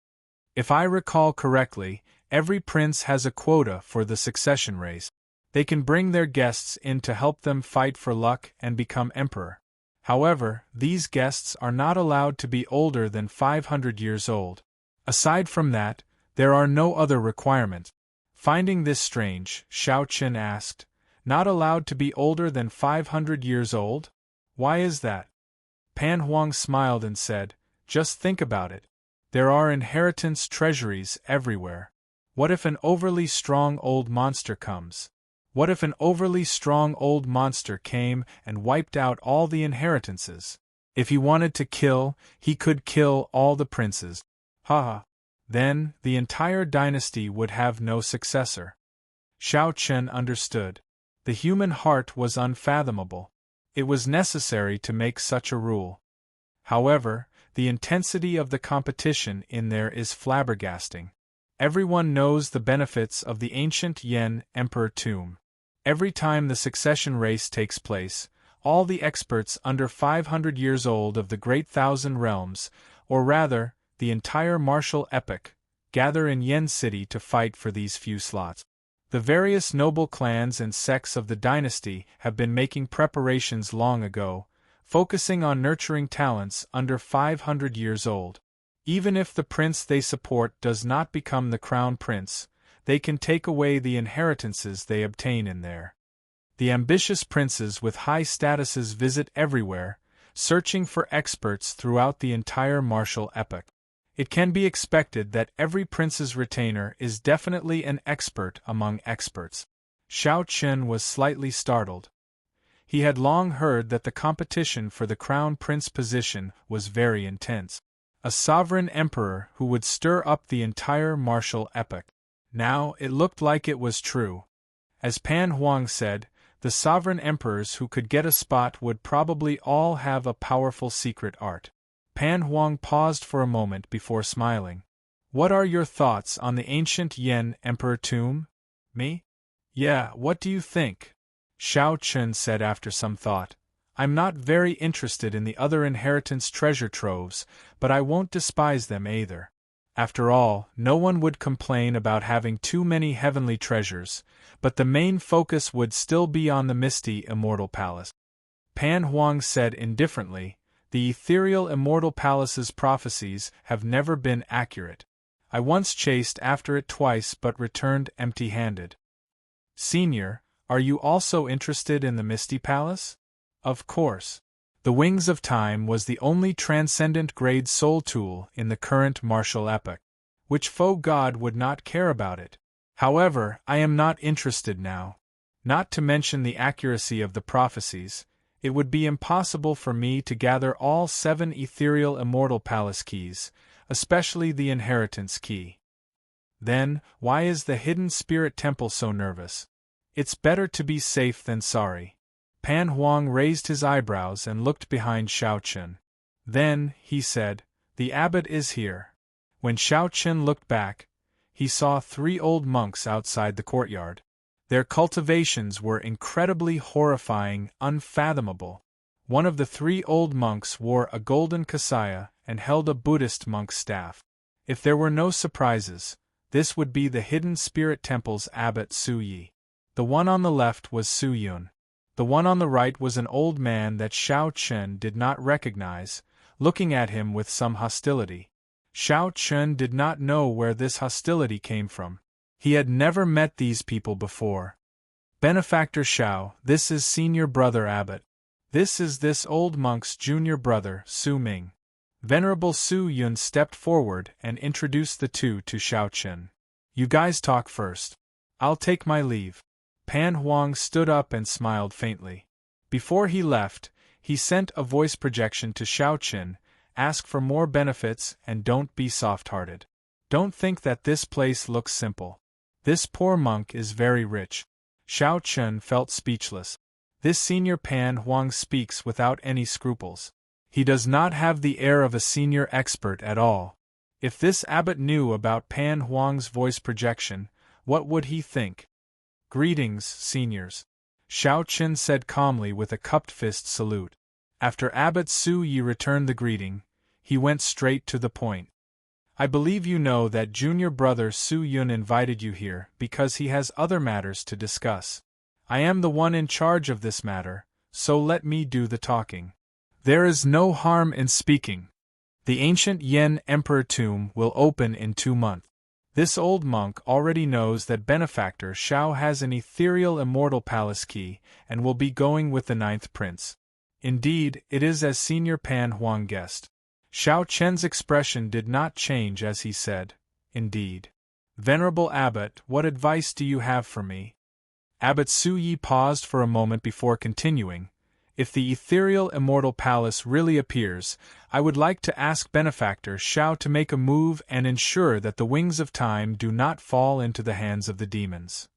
If I recall correctly, every prince has a quota for the succession race. They can bring their guests in to help them fight for luck and become emperor. However, these guests are not allowed to be older than 500 years old. Aside from that, there are no other requirements. Finding this strange, Xiao Qin asked, Not allowed to be older than 500 years old? Why is that? Pan Huang smiled and said, Just think about it. There are inheritance treasuries everywhere. What if an overly strong old monster comes? What if an overly strong old monster came and wiped out all the inheritances? If he wanted to kill, he could kill all the princes. Ha! Then, the entire dynasty would have no successor. Xiao Qin understood. The human heart was unfathomable. It was necessary to make such a rule. However, the intensity of the competition in there is flabbergasting. Everyone knows the benefits of the ancient Yen Emperor tomb. Every time the succession race takes place, all the experts under 500 years old of the Great Thousand Realms, or rather, the entire martial epoch, gather in Yen City to fight for these few slots. The various noble clans and sects of the dynasty have been making preparations long ago, focusing on nurturing talents under 500 years old. Even if the prince they support does not become the crown prince, they can take away the inheritances they obtain in there. The ambitious princes with high statuses visit everywhere, searching for experts throughout the entire martial epoch. It can be expected that every prince's retainer is definitely an expert among experts. Xiao Qin was slightly startled. He had long heard that the competition for the crown prince position was very intense. A sovereign emperor who would stir up the entire martial epoch. Now, it looked like it was true. As Pan Huang said, the sovereign emperors who could get a spot would probably all have a powerful secret art. Pan Huang paused for a moment before smiling. What are your thoughts on the ancient Yen Emperor tomb? Me? Yeah, what do you think? Xiao Chun said after some thought. I'm not very interested in the other inheritance treasure troves, but I won't despise them either. After all, no one would complain about having too many heavenly treasures, but the main focus would still be on the misty Immortal Palace. Pan Huang said indifferently, the ethereal Immortal Palace's prophecies have never been accurate. I once chased after it twice but returned empty-handed. Senior, are you also interested in the Misty Palace? Of course. The Wings of Time was the only transcendent grade soul tool in the current martial epoch. Which foe god would not care about it? However, I am not interested now. Not to mention the accuracy of the prophecies, it would be impossible for me to gather all 7 ethereal Immortal Palace keys, especially the Inheritance Key. Then, why is the Hidden Spirit Temple so nervous? It's better to be safe than sorry. Pan Huang raised his eyebrows and looked behind Xiao Chun. Then, he said, the abbot is here. When Xiao Chun looked back, he saw 3 old monks outside the courtyard. Their cultivations were incredibly horrifying, unfathomable. One of the 3 old monks wore a golden kasaya and held a Buddhist monk's staff. If there were no surprises, this would be the Hidden Spirit Temple's abbot Su Yi. The one on the left was Su Yun. The one on the right was an old man that Xiao Chun did not recognize, looking at him with some hostility. Xiao Chun did not know where this hostility came from. He had never met these people before. Benefactor Xiao, this is senior brother abbot. This is this old monk's junior brother, Su Ming. Venerable Su Yun stepped forward and introduced the two to Xiao Chun. You guys talk first. I'll take my leave. Pan Huang stood up and smiled faintly. Before he left, he sent a voice projection to Xiao Chun, ask for more benefits and don't be soft-hearted. Don't think that this place looks simple. This poor monk is very rich. Xiao Chun felt speechless. This senior Pan Huang speaks without any scruples. He does not have the air of a senior expert at all. If this abbot knew about Pan Huang's voice projection, what would he think? Greetings, seniors. Xiao Chun said calmly with a cupped fist salute. After Abbot Su Yi returned the greeting, he went straight to the point. I believe you know that junior brother Su Yun invited you here because he has other matters to discuss. I am the one in charge of this matter, so let me do the talking. There is no harm in speaking. The ancient Yen Emperor tomb will open in 2 months. This old monk already knows that Benefactor Xiao has an ethereal Immortal Palace key and will be going with the 9th prince. Indeed, it is as Senior Pan Huang guessed. Xiao Chen's expression did not change as he said, indeed. Venerable Abbot, what advice do you have for me? Abbot Su Yi paused for a moment before continuing. If the ethereal Immortal Palace really appears, I would like to ask Benefactor Xiao to make a move and ensure that the Wings of Time do not fall into the hands of the demons.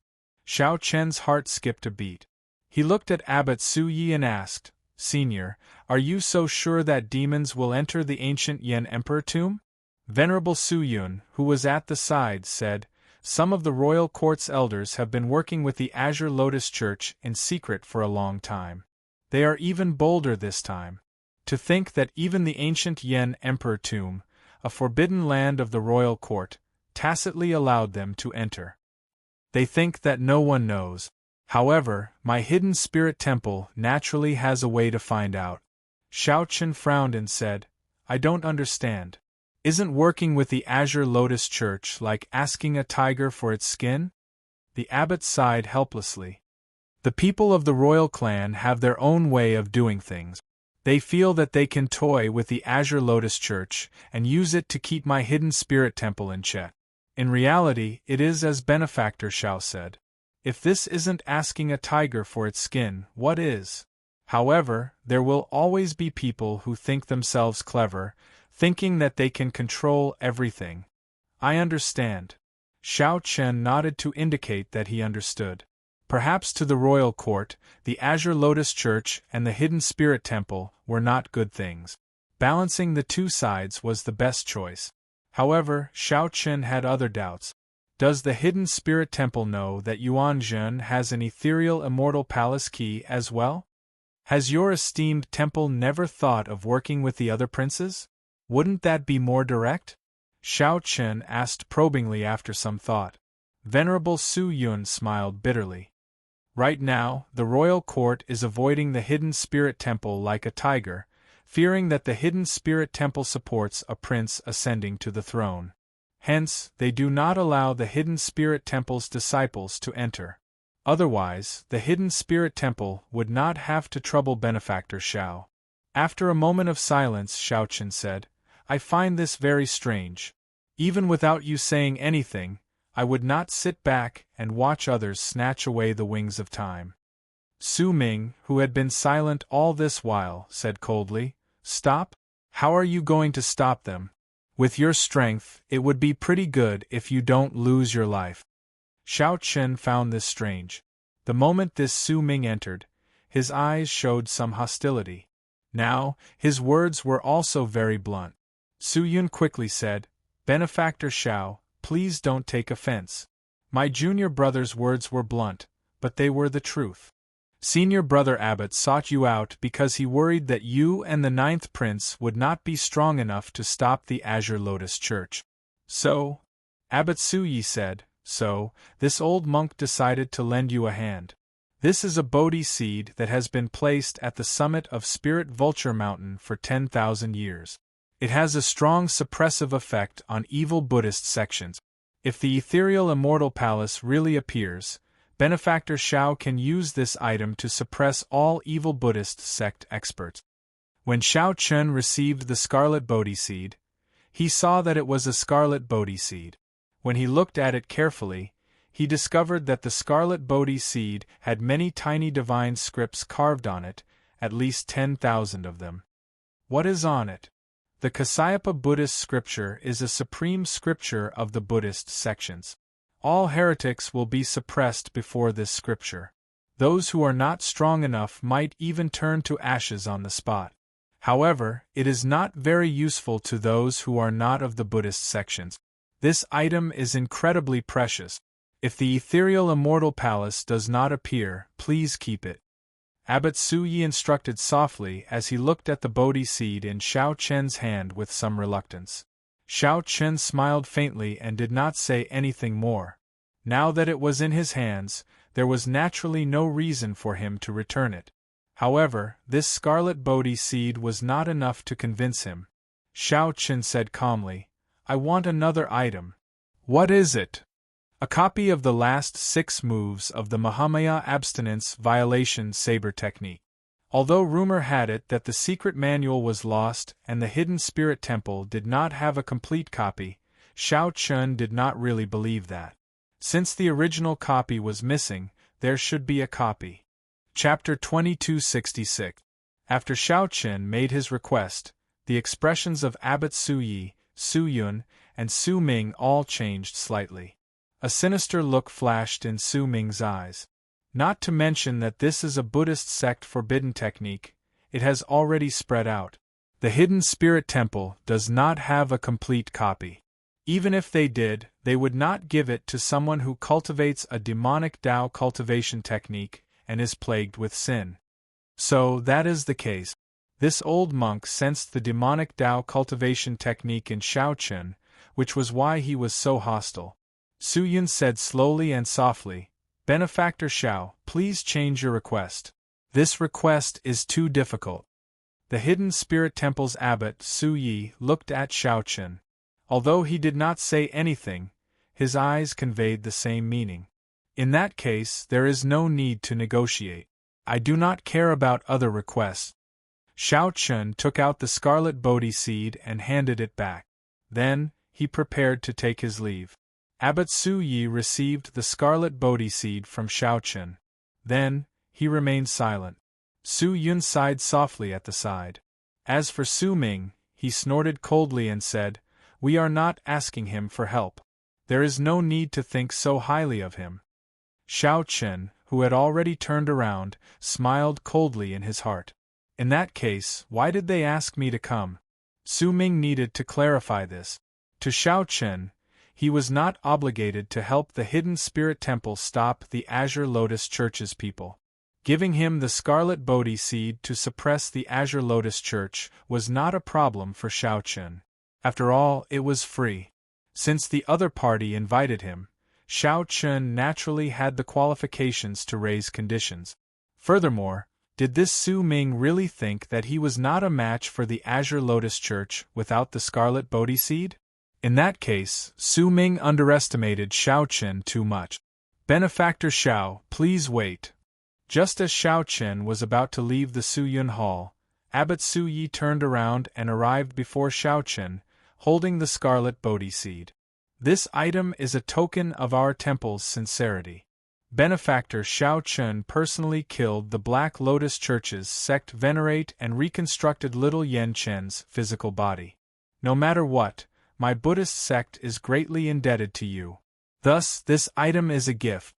Xiao Chen's heart skipped a beat. He looked at Abbot Su Yi and asked, Senior, are you so sure that demons will enter the ancient Yen Emperor tomb? Venerable Su Yun, who was at the side, said, some of the royal court's elders have been working with the Azure Lotus Church in secret for a long time. They are even bolder this time. To think that even the ancient Yen Emperor tomb, a forbidden land of the royal court, tacitly allowed them to enter. They think that no one knows. However, my hidden spirit temple naturally has a way to find out. Xiao Chun frowned and said, I don't understand. Isn't working with the Azure Lotus Church like asking a tiger for its skin? The abbot sighed helplessly. The people of the royal clan have their own way of doing things. They feel that they can toy with the Azure Lotus Church and use it to keep my hidden spirit temple in check. In reality, it is as Benefactor Xiao said. If this isn't asking a tiger for its skin, what is? However, there will always be people who think themselves clever, thinking that they can control everything. I understand. Xiao Chen nodded to indicate that he understood. Perhaps to the royal court, the Azure Lotus Church and the Hidden Spirit Temple were not good things. Balancing the two sides was the best choice. However, Xiao Chen had other doubts. Does the hidden spirit temple know that Yuan Zhen has an ethereal immortal palace key as well? Has your esteemed temple never thought of working with the other princes? Wouldn't that be more direct? Xiao Chen asked probingly after some thought. Venerable Su Yun smiled bitterly. Right now, the royal court is avoiding the hidden spirit temple like a tiger, fearing that the hidden spirit temple supports a prince ascending to the throne. Hence, they do not allow the hidden spirit temple's disciples to enter. Otherwise, the hidden spirit temple would not have to trouble benefactor Xiao. After a moment of silence, Xiao Chen said, I find this very strange. Even without you saying anything, I would not sit back and watch others snatch away the wings of time. Su Ming, who had been silent all this while, said coldly, Stop? How are you going to stop them? With your strength, it would be pretty good if you don't lose your life. Xiao Chen found this strange. The moment this Su Ming entered, his eyes showed some hostility. Now, his words were also very blunt. Su Yun quickly said, Benefactor Xiao, please don't take offense. My junior brother's words were blunt, but they were the truth. Senior brother Abbot sought you out because he worried that you and the 9th prince would not be strong enough to stop the Azure Lotus Church. So, Abbot Su Yi said, so, this old monk decided to lend you a hand. This is a Bodhi seed that has been placed at the summit of Spirit Vulture Mountain for 10,000 years. It has a strong suppressive effect on evil Buddhist sections. If the ethereal immortal palace really appears, Benefactor Xiao can use this item to suppress all evil Buddhist sect experts. When Xiao Chen received the scarlet Bodhi seed, he saw that it was a scarlet Bodhi seed. When he looked at it carefully, he discovered that the scarlet Bodhi seed had many tiny divine scripts carved on it, at least 10,000 of them. What is on it? The Kasyapa Buddhist scripture is a supreme scripture of the Buddhist sections. All heretics will be suppressed before this scripture. Those who are not strong enough might even turn to ashes on the spot. However, it is not very useful to those who are not of the Buddhist sections. This item is incredibly precious. If the ethereal immortal palace does not appear, please keep it. Abbot Su Yi instructed softly as he looked at the Bodhi seed in Xiao Chen's hand with some reluctance. Xiao Chen smiled faintly and did not say anything more. Now that it was in his hands, there was naturally no reason for him to return it. However, this scarlet Bodhi seed was not enough to convince him. Xiao Chen said calmly, I want another item. What is it? A copy of the last 6 moves of the Mahamaya abstinence violation saber technique. Although rumor had it that the secret manual was lost and the hidden spirit temple did not have a complete copy, Xiao Chen did not really believe that. Since the original copy was missing, there should be a copy. Chapter 2266. After Xiao Chen made his request, the expressions of Abbot Su Yi, Su Yun, and Su Ming all changed slightly. A sinister look flashed in Su Ming's eyes. Not to mention that this is a Buddhist sect forbidden technique, it has already spread out. The hidden spirit temple does not have a complete copy. Even if they did, they would not give it to someone who cultivates a demonic Tao cultivation technique and is plagued with sin. So that is the case. This old monk sensed the demonic Tao cultivation technique in Xiao Chen, which was why he was so hostile. Su Yun said slowly and softly, Benefactor Xiao, please change your request. This request is too difficult. The hidden spirit temple's abbot, Su Yi, looked at Xiao Chen. Although he did not say anything, his eyes conveyed the same meaning. In that case, there is no need to negotiate. I do not care about other requests. Xiao Chen took out the scarlet Bodhi seed and handed it back. Then, he prepared to take his leave. Abbot Su Yi received the scarlet Bodhi seed from Xiao Chen. Then, he remained silent. Su Yun sighed softly at the side. As for Su Ming, he snorted coldly and said, We are not asking him for help. There is no need to think so highly of him. Xiao Chen, who had already turned around, smiled coldly in his heart. In that case, why did they ask me to come? Su Ming needed to clarify this. To Xiao Chen, he was not obligated to help the Hidden Spirit Temple stop the Azure Lotus Church's people. Giving him the Scarlet Bodhi seed to suppress the Azure Lotus Church was not a problem for Xiao Chen. After all, it was free. Since the other party invited him, Xiao Chen naturally had the qualifications to raise conditions. Furthermore, did this Su Ming really think that he was not a match for the Azure Lotus Church without the Scarlet Bodhi seed? In that case, Su Ming underestimated Xiao Chen too much. Benefactor Xiao, please wait. Just as Xiao Chen was about to leave the Su Yun Hall, Abbot Su Yi turned around and arrived before Xiao Chen, holding the Scarlet Bodhi seed. This item is a token of our temple's sincerity. Benefactor Xiao Chen personally killed the Black Lotus Church's sect, venerate and reconstructed little Yan Chen's physical body. No matter what, my Buddhist sect is greatly indebted to you. Thus, this item is a gift.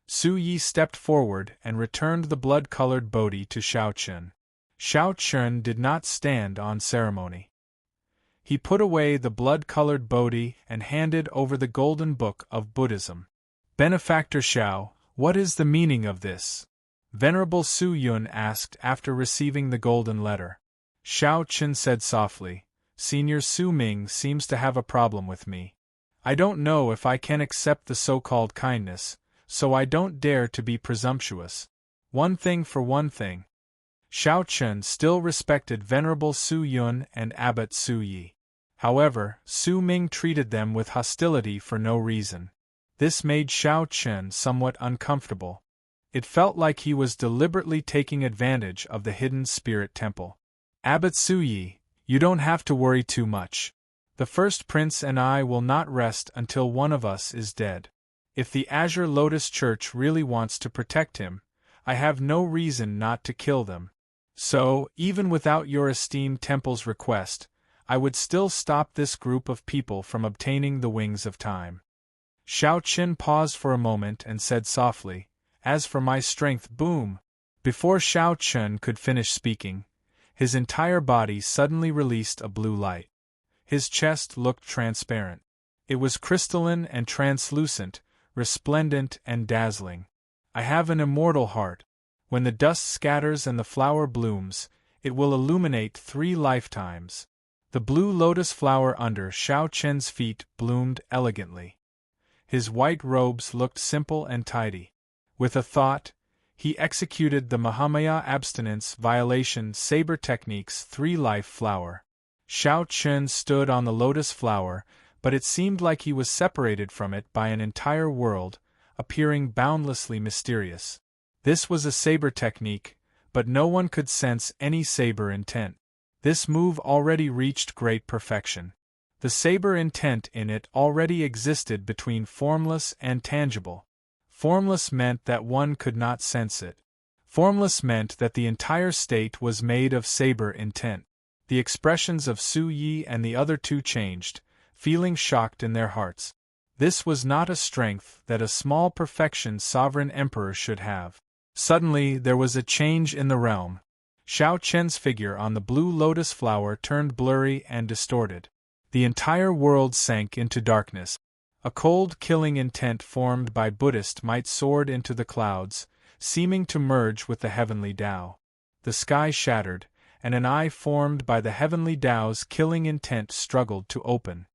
Su Yi stepped forward and returned the blood-colored Bodhi to Xiao Chen. Xiao Chen did not stand on ceremony. He put away the blood-colored Bodhi and handed over the Golden Book of Buddhism. Benefactor Xiao, what is the meaning of this? Venerable Su Yun asked after receiving the golden letter. Xiao Chen said softly, Senior Su Ming seems to have a problem with me. I don't know if I can accept the so-called kindness, so I don't dare to be presumptuous. One thing for one thing. Xiao Chen still respected Venerable Su Yun and Abbot Su Yi. However, Su Ming treated them with hostility for no reason. This made Xiao Chen somewhat uncomfortable. It felt like he was deliberately taking advantage of the Hidden Spirit Temple. Abbot Su Yi, you don't have to worry too much. The first prince and I will not rest until one of us is dead. If the Azure Lotus Church really wants to protect him, I have no reason not to kill them. So, even without your esteemed temple's request, I would still stop this group of people from obtaining the wings of time. Xiao Chen paused for a moment and said softly, As for my strength, boom! Before Xiao Chen could finish speaking, his entire body suddenly released a blue light. His chest looked transparent. It was crystalline and translucent, resplendent and dazzling. I have an immortal heart. When the dust scatters and the flower blooms, it will illuminate 3 lifetimes. The blue lotus flower under Xiao Chen's feet bloomed elegantly. His white robes looked simple and tidy. With a thought, he executed the Mahamaya abstinence violation saber technique's 3-life flower. Xiao Chen stood on the lotus flower, but it seemed like he was separated from it by an entire world, appearing boundlessly mysterious. This was a saber technique, but no one could sense any saber intent. This move already reached great perfection. The saber intent in it already existed between formless and tangible. Formless meant that one could not sense it. Formless meant that the entire state was made of saber intent. The expressions of Su Yi and the other two changed, feeling shocked in their hearts. This was not a strength that a small perfection sovereign emperor should have. Suddenly there was a change in the realm. Xiao Chen's figure on the blue lotus flower turned blurry and distorted. The entire world sank into darkness. A cold killing intent formed by Buddhist might soared into the clouds, seeming to merge with the heavenly Tao. The sky shattered, and an eye formed by the heavenly Tao's killing intent struggled to open.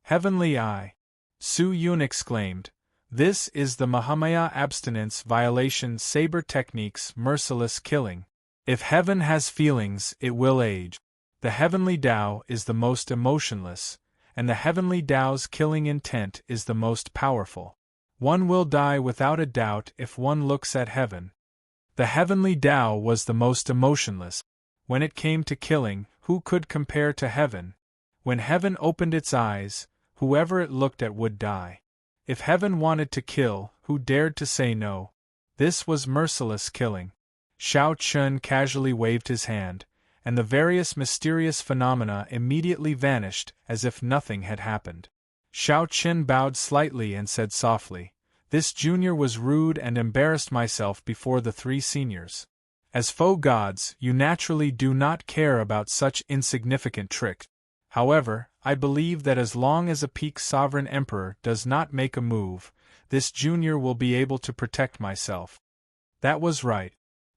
Heavenly Eye! Su Yun exclaimed. This is the Mahamaya abstinence violation saber technique's merciless killing. If heaven has feelings, it will age. The heavenly Tao is the most emotionless, and the heavenly Tao's killing intent is the most powerful. One will die without a doubt if one looks at heaven. The heavenly Tao was the most emotionless. When it came to killing, who could compare to heaven? When heaven opened its eyes, whoever it looked at would die. If heaven wanted to kill, who dared to say no? This was merciless killing. Xiao Chen casually waved his hand, and the various mysterious phenomena immediately vanished as if nothing had happened. Xiao Chen bowed slightly and said softly, This junior was rude and embarrassed myself before the 3 seniors. As foe gods, you naturally do not care about such insignificant tricks. However, I believe that as long as a peak sovereign emperor does not make a move, this junior will be able to protect myself. That was right.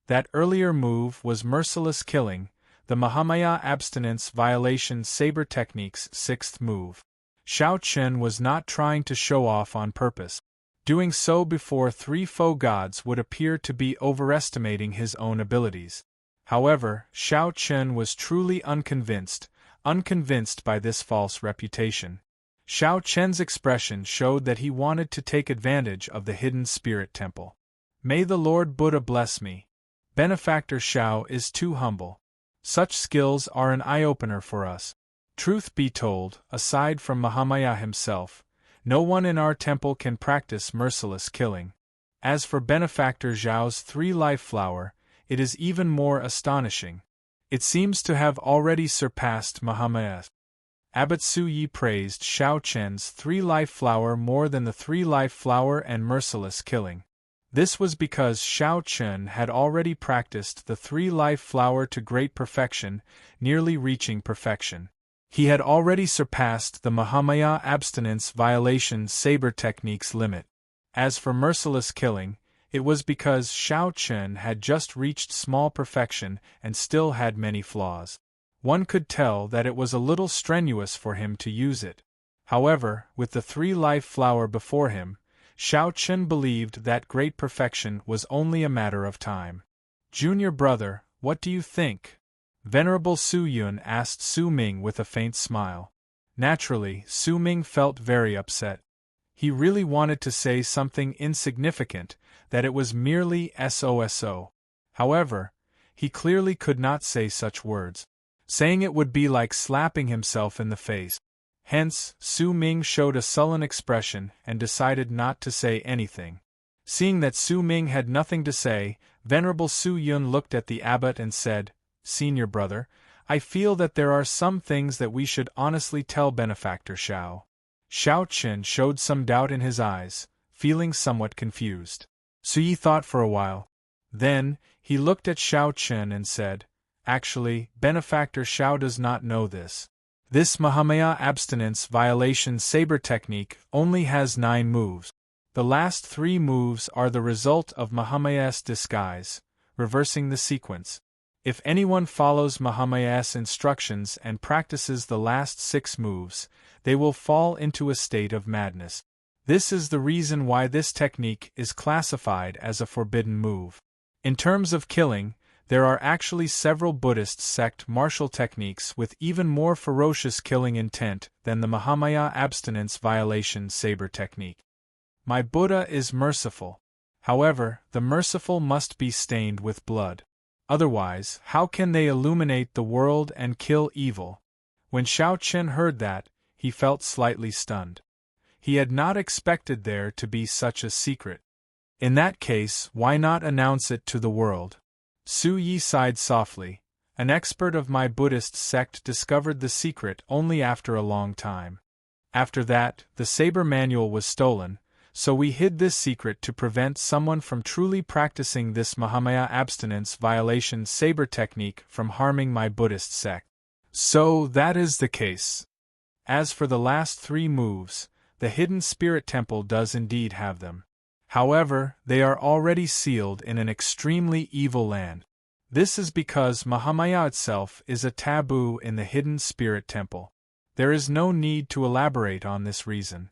That earlier move was merciless killing, the Mahamaya abstinence violation saber technique's sixth move. Xiao Chen was not trying to show off on purpose. Doing so before three foe gods would appear to be overestimating his own abilities. However, Xiao Chen was truly unconvinced by this false reputation. Xiao Chen's expression showed that he wanted to take advantage of the hidden spirit temple. May the Lord Buddha bless me. Benefactor Xiao is too humble. Such skills are an eye-opener for us. Truth be told, aside from Mahamaya himself, no one in our temple can practice merciless killing. As for Benefactor Zhao's three-life flower, it is even more astonishing. It seems to have already surpassed Mahamaya's. Abbot Su Yi praised Xiao Chen's three-life flower more than the three-life flower and merciless killing. This was because Xiao Chen had already practiced the three-life flower to great perfection, nearly reaching perfection. He had already surpassed the Mahamaya abstinence violation saber technique's limit. As for merciless killing, it was because Xiao Chen had just reached small perfection and still had many flaws. One could tell that it was a little strenuous for him to use it. However, with the three-life flower before him, Xiao Chen believed that great perfection was only a matter of time. Junior brother, what do you think? Venerable Su Yun asked Su Ming with a faint smile. Naturally, Su Ming felt very upset. He really wanted to say something insignificant, that it was merely SOSO. However, he clearly could not say such words. Saying it would be like slapping himself in the face. Hence, Su Ming showed a sullen expression and decided not to say anything. Seeing that Su Ming had nothing to say, Venerable Su Yun looked at the abbot and said, Senior brother, I feel that there are some things that we should honestly tell Benefactor Xiao. Xiao Chen showed some doubt in his eyes, feeling somewhat confused. Su Yi thought for a while. Then, he looked at Xiao Chen and said, Actually, Benefactor Xiao does not know this. This Mahamaya abstinence violation saber technique only has 9 moves. The last 3 moves are the result of Mahamaya's disguise, reversing the sequence. If anyone follows Mahamaya's instructions and practices the last 6 moves, they will fall into a state of madness. This is the reason why this technique is classified as a forbidden move. In terms of killing, there are actually several Buddhist sect martial techniques with even more ferocious killing intent than the Mahamaya abstinence violation saber technique. My Buddha is merciful. However, the merciful must be stained with blood. Otherwise, how can they illuminate the world and kill evil? When Xiao Chen heard that, he felt slightly stunned. He had not expected there to be such a secret. In that case, why not announce it to the world? Su Yi sighed softly. An expert of my Buddhist sect discovered the secret only after a long time. After that, the saber manual was stolen, so we hid this secret to prevent someone from truly practicing this Mahamaya abstinence violation saber technique from harming my Buddhist sect. So that is the case. As for the last 3 moves, the hidden spirit temple does indeed have them. However, they are already sealed in an extremely evil land. This is because Mahamaya itself is a taboo in the hidden spirit temple. There is no need to elaborate on this reason.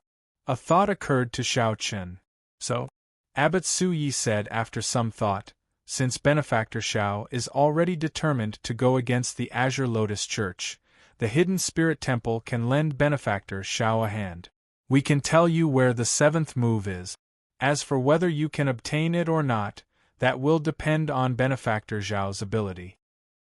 A thought occurred to Xiao Chen. So, Abbot Su Yi said after some thought, since Benefactor Xiao is already determined to go against the Azure Lotus Church, the hidden spirit temple can lend Benefactor Xiao a hand. We can tell you where the 7th move is. As for whether you can obtain it or not, that will depend on Benefactor Zhao's ability.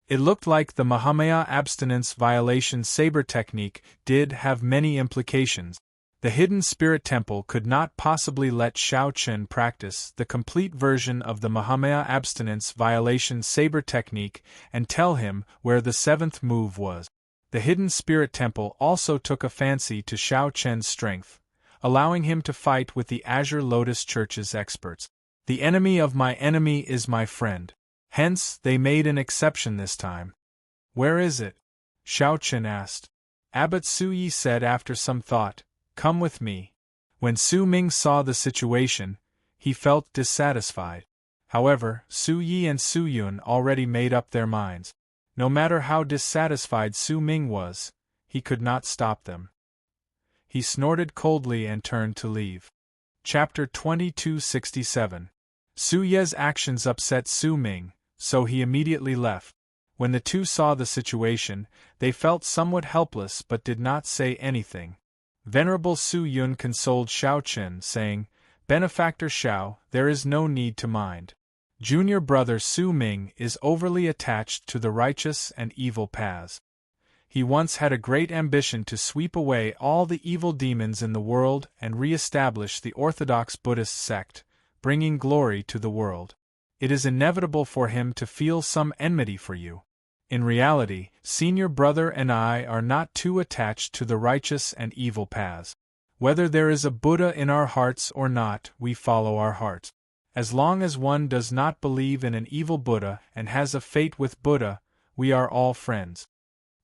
It looked like the Mahamaya abstinence violation saber technique did have many implications. The hidden spirit temple could not possibly let Xiao Chen practice the complete version of the Mahamaya abstinence violation saber technique and tell him where the 7th move was. The hidden spirit temple also took a fancy to Xiao Chen's strength, allowing him to fight with the Azure Lotus Church's experts. The enemy of my enemy is my friend. Hence, they made an exception this time. Where is it? Xiao Chen asked. Abbot Su Yi said after some thought, "Come with me." When Su Ming saw the situation, he felt dissatisfied. However, Su Yi and Su Yun already made up their minds. No matter how dissatisfied Su Ming was, he could not stop them. He snorted coldly and turned to leave. Chapter 2267. Su Ye's actions upset Su Ming, so he immediately left. When the two saw the situation, they felt somewhat helpless but did not say anything. Venerable Su Yun consoled Xiao Chen, saying, "Benefactor Xiao, there is no need to mind. Junior brother Su Ming is overly attached to the righteous and evil paths. He once had a great ambition to sweep away all the evil demons in the world and re-establish the orthodox Buddhist sect, bringing glory to the world. It is inevitable for him to feel some enmity for you. In reality, senior brother and I are not too attached to the righteous and evil paths. Whether there is a Buddha in our hearts or not, we follow our hearts. As long as one does not believe in an evil Buddha and has a fate with Buddha, we are all friends."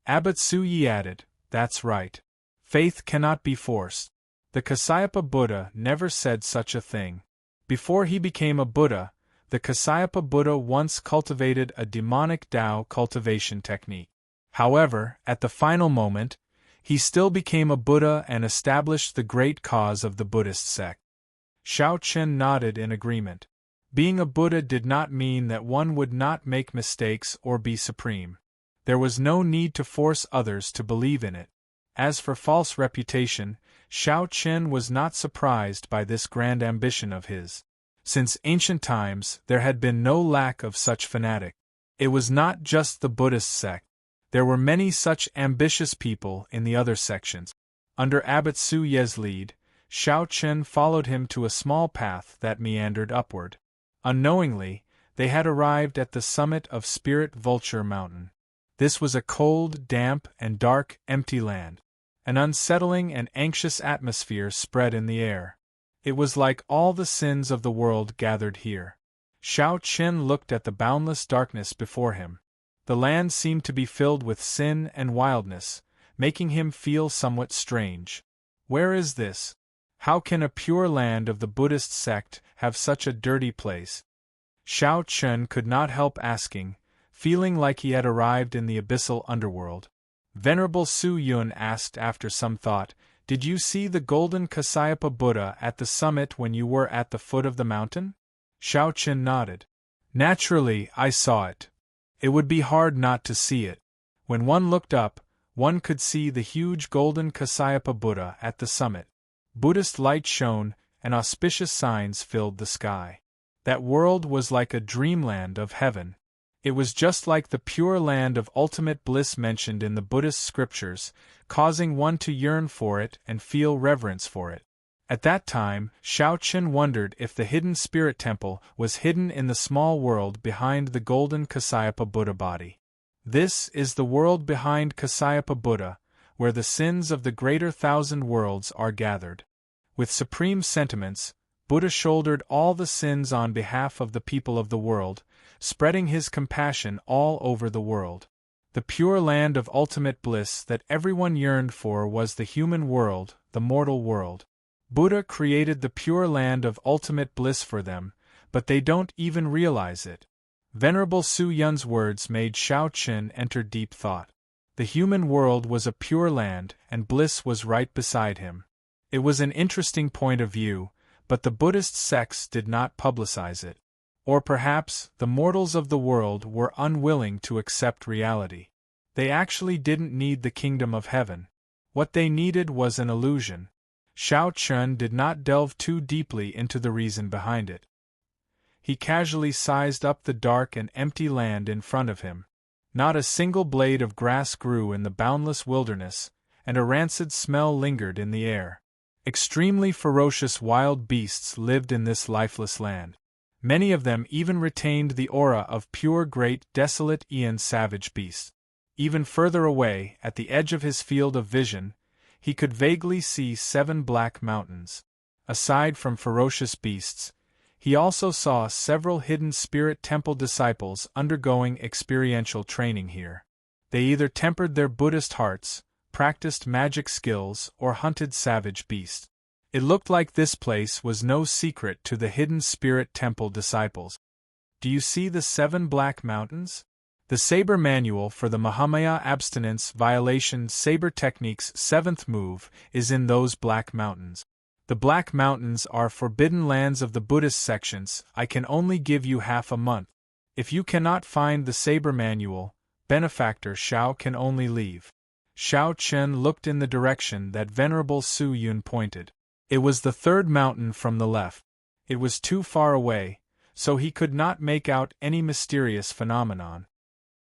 Abbot Su Yi added, "That's right. Faith cannot be forced. The Kasyapa Buddha never said such a thing. Before he became a Buddha, the Kasyapa Buddha once cultivated a demonic Tao cultivation technique. However, at the final moment, he still became a Buddha and established the great cause of the Buddhist sect." Xiao Chen nodded in agreement. Being a Buddha did not mean that one would not make mistakes or be supreme. There was no need to force others to believe in it. As for false reputation, Xiao Chen was not surprised by this grand ambition of his. Since ancient times, there had been no lack of such fanatic. It was not just the Buddhist sect. There were many such ambitious people in the other sections. Under Abbot Su Ye's lead, Xiao Chen followed him to a small path that meandered upward. Unknowingly, they had arrived at the summit of Spirit Vulture Mountain. This was a cold, damp, and dark, empty land. An unsettling and anxious atmosphere spread in the air. It was like all the sins of the world gathered here. Xiao Chen looked at the boundless darkness before him. The land seemed to be filled with sin and wildness, making him feel somewhat strange. Where is this? How can a pure land of the Buddhist sect have such a dirty place? Xiao Chen could not help asking, feeling like he had arrived in the abyssal underworld. Venerable Su Yun asked after some thought, "Did you see the golden Kasyapa Buddha at the summit when you were at the foot of the mountain?" Xiao Chen nodded. "Naturally, I saw it. It would be hard not to see it. When one looked up, one could see the huge golden Kasyapa Buddha at the summit. Buddhist light shone, and auspicious signs filled the sky. That world was like a dreamland of heaven. It was just like the pure land of ultimate bliss mentioned in the Buddhist scriptures, causing one to yearn for it and feel reverence for it." At that time, Xiao Chen wondered if the hidden spirit temple was hidden in the small world behind the golden Kasyapa Buddha body. This is the world behind Kasyapa Buddha, where the sins of the greater thousand worlds are gathered. With supreme sentiments, Buddha shouldered all the sins on behalf of the people of the world, spreading his compassion all over the world. The pure land of ultimate bliss that everyone yearned for was the human world, the mortal world. Buddha created the pure land of ultimate bliss for them, but they don't even realize it. Venerable Su Yun's words made Xiao Chen enter deep thought. The human world was a pure land, and bliss was right beside him. It was an interesting point of view, but the Buddhist sects did not publicize it. Or perhaps, the mortals of the world were unwilling to accept reality. They actually didn't need the kingdom of heaven. What they needed was an illusion. Xiao Chen did not delve too deeply into the reason behind it. He casually sized up the dark and empty land in front of him. Not a single blade of grass grew in the boundless wilderness, and a rancid smell lingered in the air. Extremely ferocious wild beasts lived in this lifeless land. Many of them even retained the aura of pure great desolate Aeon savage beasts. Even further away, at the edge of his field of vision, he could vaguely see 7 black mountains. Aside from ferocious beasts, he also saw several hidden spirit temple disciples undergoing experiential training here. They either tempered their Buddhist hearts, practiced magic skills, or hunted savage beasts. It looked like this place was no secret to the hidden spirit temple disciples. Do you see the 7 black mountains? The Saber Manual for the Mahamaya Abstinence Violation Saber Technique's 7th move is in those black mountains. The black mountains are forbidden lands of the Buddhist sections. I can only give you half a month. If you cannot find the Saber Manual, benefactor Shao can only leave. Shao Chen looked in the direction that Venerable Su Yun pointed. It was the 3rd mountain from the left. It was too far away, so he could not make out any mysterious phenomenon.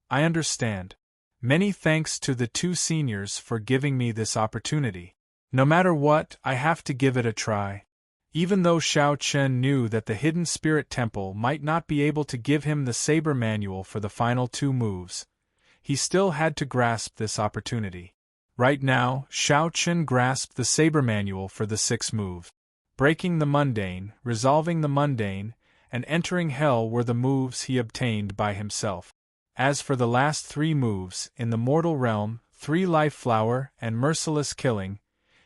I understand. Many thanks to the 2 seniors for giving me this opportunity. No matter what, I have to give it a try. Even though Shao Chen knew that the Hidden Spirit Temple might not be able to give him the Saber Manual for the final 2 moves, he still had to grasp this opportunity. Right now, Shao Chen grasped the Saber Manual for the 6 moves. Breaking the mundane, resolving the mundane, and entering hell were the moves he obtained by himself. As for the last 3 moves, in the mortal realm, 3 life flower and merciless killing,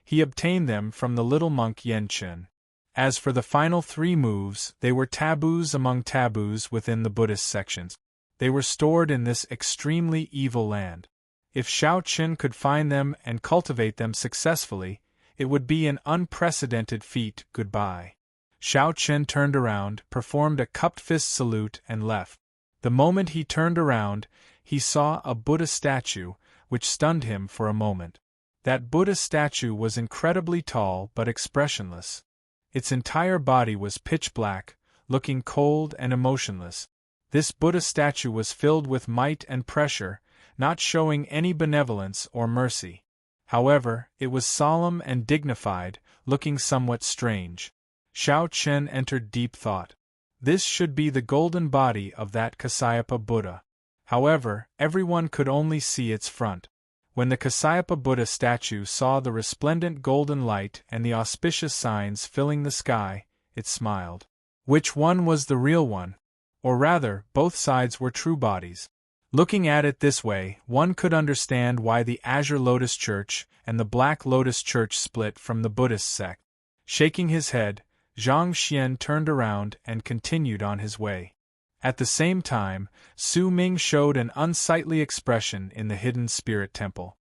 he obtained them from the little monk Yen Chen. As for the final 3 moves, they were taboos among taboos within the Buddhist sections. They were stored in this extremely evil land. If Shao Chen could find them and cultivate them successfully, it would be an unprecedented feat. Goodbye. Shao Chen turned around, performed a cupped fist salute, and left. The moment he turned around, he saw a Buddha statue, which stunned him for a moment. That Buddha statue was incredibly tall but expressionless. Its entire body was pitch black, looking cold and emotionless. This Buddha statue was filled with might and pressure, not showing any benevolence or mercy. However, it was solemn and dignified, looking somewhat strange. Shao Chen entered deep thought. This should be the golden body of that Kasyapa Buddha. However, everyone could only see its front. When the Kasyapa Buddha statue saw the resplendent golden light and the auspicious signs filling the sky, it smiled. Which one was the real one? Or rather, both sides were true bodies. Looking at it this way, one could understand why the Azure Lotus Church and the Black Lotus Church split from the Buddhist sect. Shaking his head, Zhang Xian turned around and continued on his way. At the same time, Su Ming showed an unsightly expression in the Hidden Spirit Temple.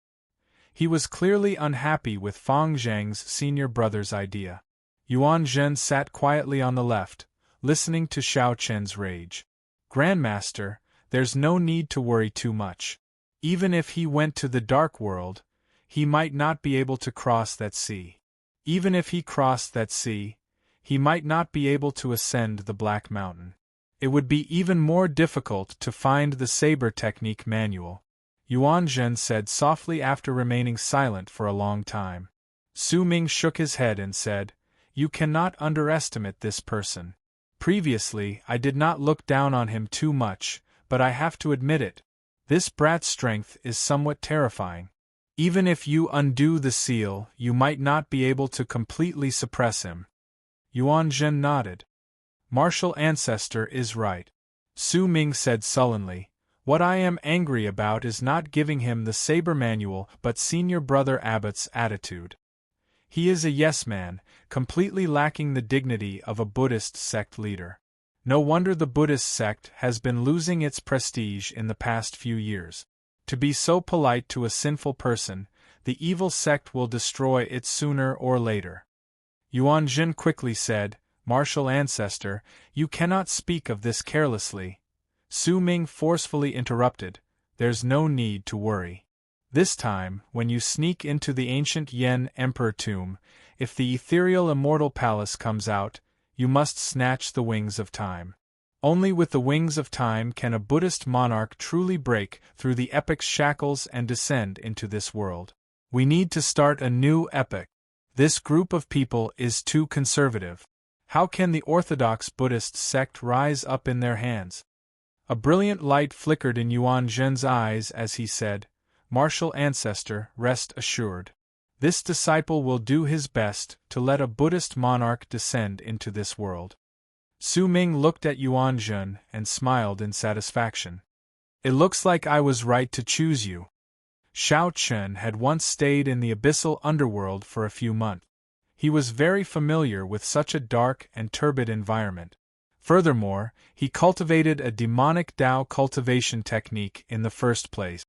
He was clearly unhappy with Fang Zhang's senior brother's idea. Yuan Zhen sat quietly on the left, listening to Shao Chen's rage. Grandmaster, there's no need to worry too much. Even if he went to the Dark World, he might not be able to cross that sea. Even if he crossed that sea, he might not be able to ascend the Black Mountain. It would be even more difficult to find the Saber Technique Manual, Yuan Zhen said softly after remaining silent for a long time. Su Ming shook his head and said, "You cannot underestimate this person. Previously, I did not look down on him too much, but I have to admit it. This brat's strength is somewhat terrifying. Even if you undo the seal, you might not be able to completely suppress him." Yuan Zhen nodded. "Martial Ancestor is right," Su Ming said sullenly. "What I am angry about is not giving him the Saber Manual but Senior Brother Abbott's attitude. He is a yes-man, completely lacking the dignity of a Buddhist sect leader. No wonder the Buddhist sect has been losing its prestige in the past few years. To be so polite to a sinful person, the evil sect will destroy it sooner or later." Yuan Zhen quickly said, "Martial Ancestor, you cannot speak of this carelessly." Su Ming forcefully interrupted, "There's no need to worry. This time, when you sneak into the ancient Yen Emperor tomb, if the ethereal Immortal Palace comes out, you must snatch the wings of time. Only with the wings of time can a Buddhist monarch truly break through the epic's shackles and descend into this world. We need to start a new epoch. This group of people is too conservative. How can the orthodox Buddhist sect rise up in their hands?" A brilliant light flickered in Yuan Zhen's eyes as he said, "Martial Ancestor, rest assured. This disciple will do his best to let a Buddhist monarch descend into this world." Su Ming looked at Yuan Zhen and smiled in satisfaction. "It looks like I was right to choose you." Xiao Chen had once stayed in the abyssal underworld for a few months. He was very familiar with such a dark and turbid environment. Furthermore, he cultivated a demonic Tao cultivation technique in the first place.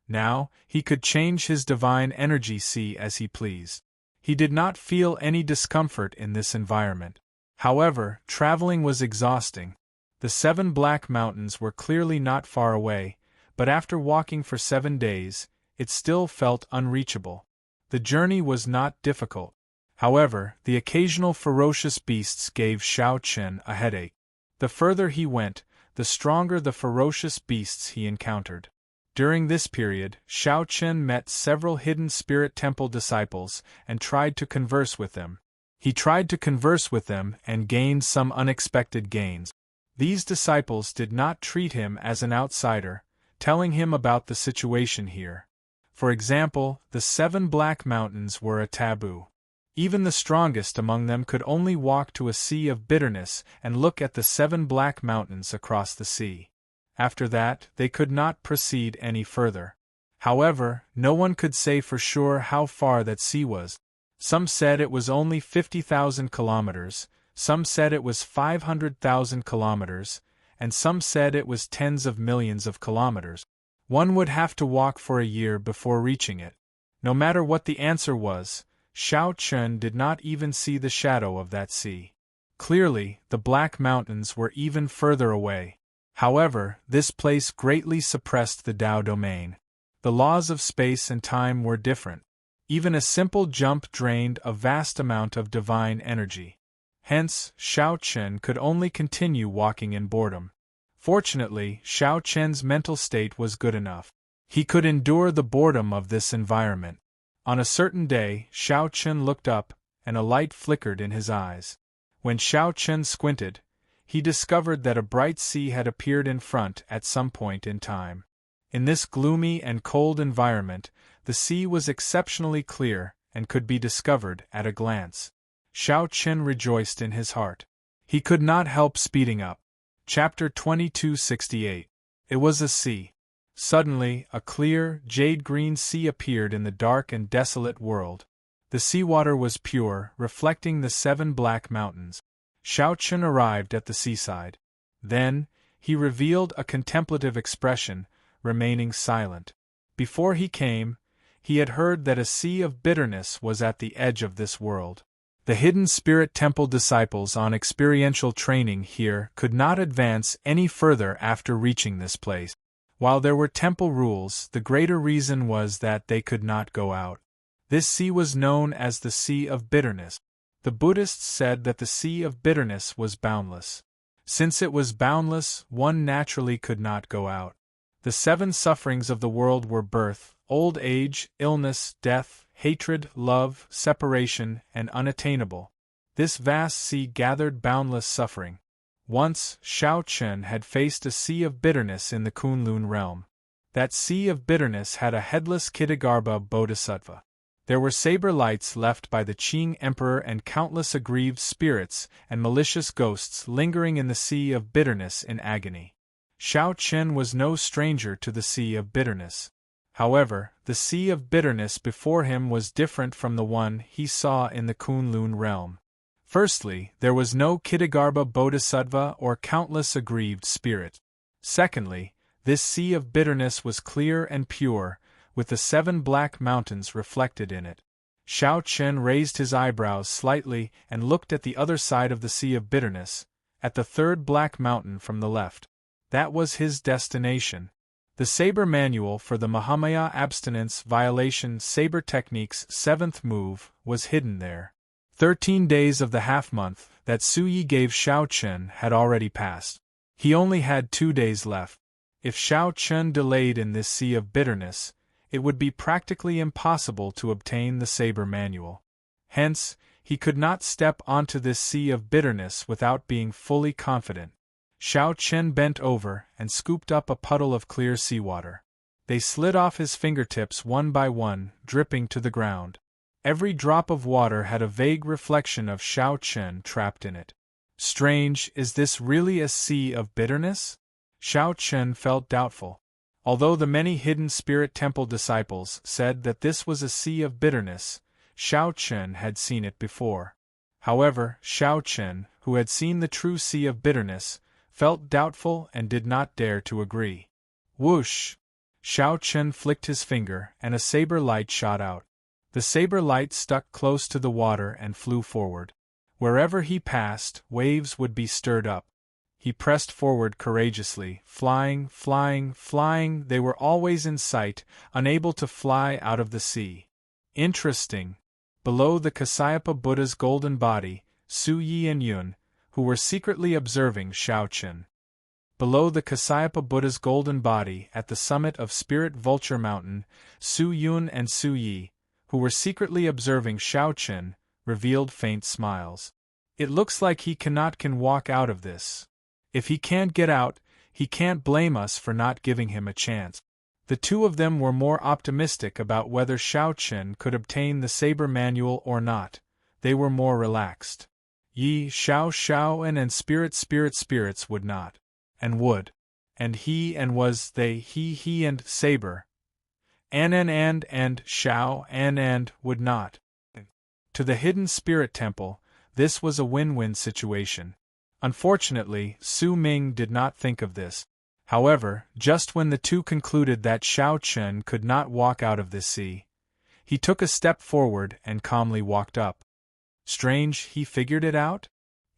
Now, he could change his divine energy sea as he pleased. He did not feel any discomfort in this environment. However, traveling was exhausting. The 7 Black Mountains were clearly not far away, but after walking for 7 days, it still felt unreachable. The journey was not difficult. However, the occasional ferocious beasts gave Xiao Chen a headache. The further he went, the stronger the ferocious beasts he encountered. During this period, Xiao Chen met several hidden spirit temple disciples and tried to converse with them. He tried to converse with them and gained some unexpected gains. These disciples did not treat him as an outsider, telling him about the situation here. For example, the 7 Black Mountains were a taboo. Even the strongest among them could only walk to a sea of bitterness and look at the 7 Black Mountains across the sea. After that, they could not proceed any further. However, no one could say for sure how far that sea was. Some said it was only 50,000 kilometers, some said it was 500,000 kilometers, and some said it was tens of millions of kilometers. One would have to walk for a year before reaching it. No matter what the answer was, Xiao Chen did not even see the shadow of that sea. Clearly, the Black Mountains were even further away. However, this place greatly suppressed the Tao domain. The laws of space and time were different. Even a simple jump drained a vast amount of divine energy. Hence, Xiao Chen could only continue walking in boredom. Fortunately, Xiao Chen's mental state was good enough. He could endure the boredom of this environment. On a certain day, Xiao Chen looked up, and a light flickered in his eyes. When Xiao Chen squinted, he discovered that a bright sea had appeared in front at some point in time. In this gloomy and cold environment, the sea was exceptionally clear and could be discovered at a glance. Xiao Chen rejoiced in his heart. He could not help speeding up. Chapter 2268. It was a sea. Suddenly, a clear, jade-green sea appeared in the dark and desolate world. The seawater was pure, reflecting the 7 Black Mountains. Xiao Chen arrived at the seaside. Then, he revealed a contemplative expression, remaining silent. Before he came, he had heard that a sea of bitterness was at the edge of this world. The hidden spirit temple disciples on experiential training here could not advance any further after reaching this place. While there were temple rules, the greater reason was that they could not go out. This sea was known as the Sea of Bitterness. The Buddhists said that the Sea of Bitterness was boundless. Since it was boundless, one naturally could not go out. The 7 sufferings of the world were birth, old age, illness, death, hatred, love, separation, and unattainable. This vast sea gathered boundless suffering. Once, Xiao Chen had faced a sea of bitterness in the Kunlun realm. That sea of bitterness had a headless Kitagarbha bodhisattva. There were saber lights left by the Qing emperor and countless aggrieved spirits and malicious ghosts lingering in the sea of bitterness in agony. Xiao Chen was no stranger to the sea of bitterness. However, the sea of bitterness before him was different from the one he saw in the Kunlun realm. Firstly, there was no Kitagarbha bodhisattva or countless aggrieved spirits. Secondly, this sea of bitterness was clear and pure, with the 7 Black Mountains reflected in it. Xiao Chen raised his eyebrows slightly and looked at the other side of the sea of bitterness, at the 3rd Black Mountain from the left. That was his destination. The Saber Manual for the Mahamaya Abstinence Violation Saber Technique's 7th move was hidden there. 13 days of the half-month that Suyi gave Xiao Chen had already passed. He only had 2 days left. If Xiao Chen delayed in this sea of bitterness, it would be practically impossible to obtain the Saber Manual. Hence, he could not step onto this sea of bitterness without being fully confident. Xiao Chen bent over and scooped up a puddle of clear seawater. They slid off his fingertips one by one, dripping to the ground. Every drop of water had a vague reflection of Xiao Chen trapped in it. Strange, is this really a sea of bitterness? Xiao Chen felt doubtful. Although the many hidden spirit temple disciples said that this was a sea of bitterness, Xiao Chen had seen it before. However, Xiao Chen, who had seen the true sea of bitterness, felt doubtful and did not dare to agree. Whoosh! Xiao Chen flicked his finger and a saber light shot out. The saber light stuck close to the water and flew forward. Wherever he passed, waves would be stirred up. He pressed forward courageously, flying, flying, flying. They were always in sight, unable to fly out of the sea. Interesting. Below the Kasyapa Buddha's golden body, Su Yi and Yun, who were secretly observing Xiao Chen. Below the Kasyapa Buddha's golden body, at the summit of Spirit Vulture Mountain, Su Yun and Su Yi, who were secretly observing Xiao Chen, revealed faint smiles. It looks like he can walk out of this. If he can't get out, he can't blame us for not giving him a chance. The two of them were more optimistic about whether Xiao Chen could obtain the saber manual or not. They were more relaxed. Yi, Xiao and spirits would not. And would. And he and was they he and saber. And Xiao and would not. To the hidden spirit temple, this was a win-win situation. Unfortunately, Su Ming did not think of this. However, just when the two concluded that Xiao Chen could not walk out of this sea, he took a step forward and calmly walked up. Strange, he figured it out?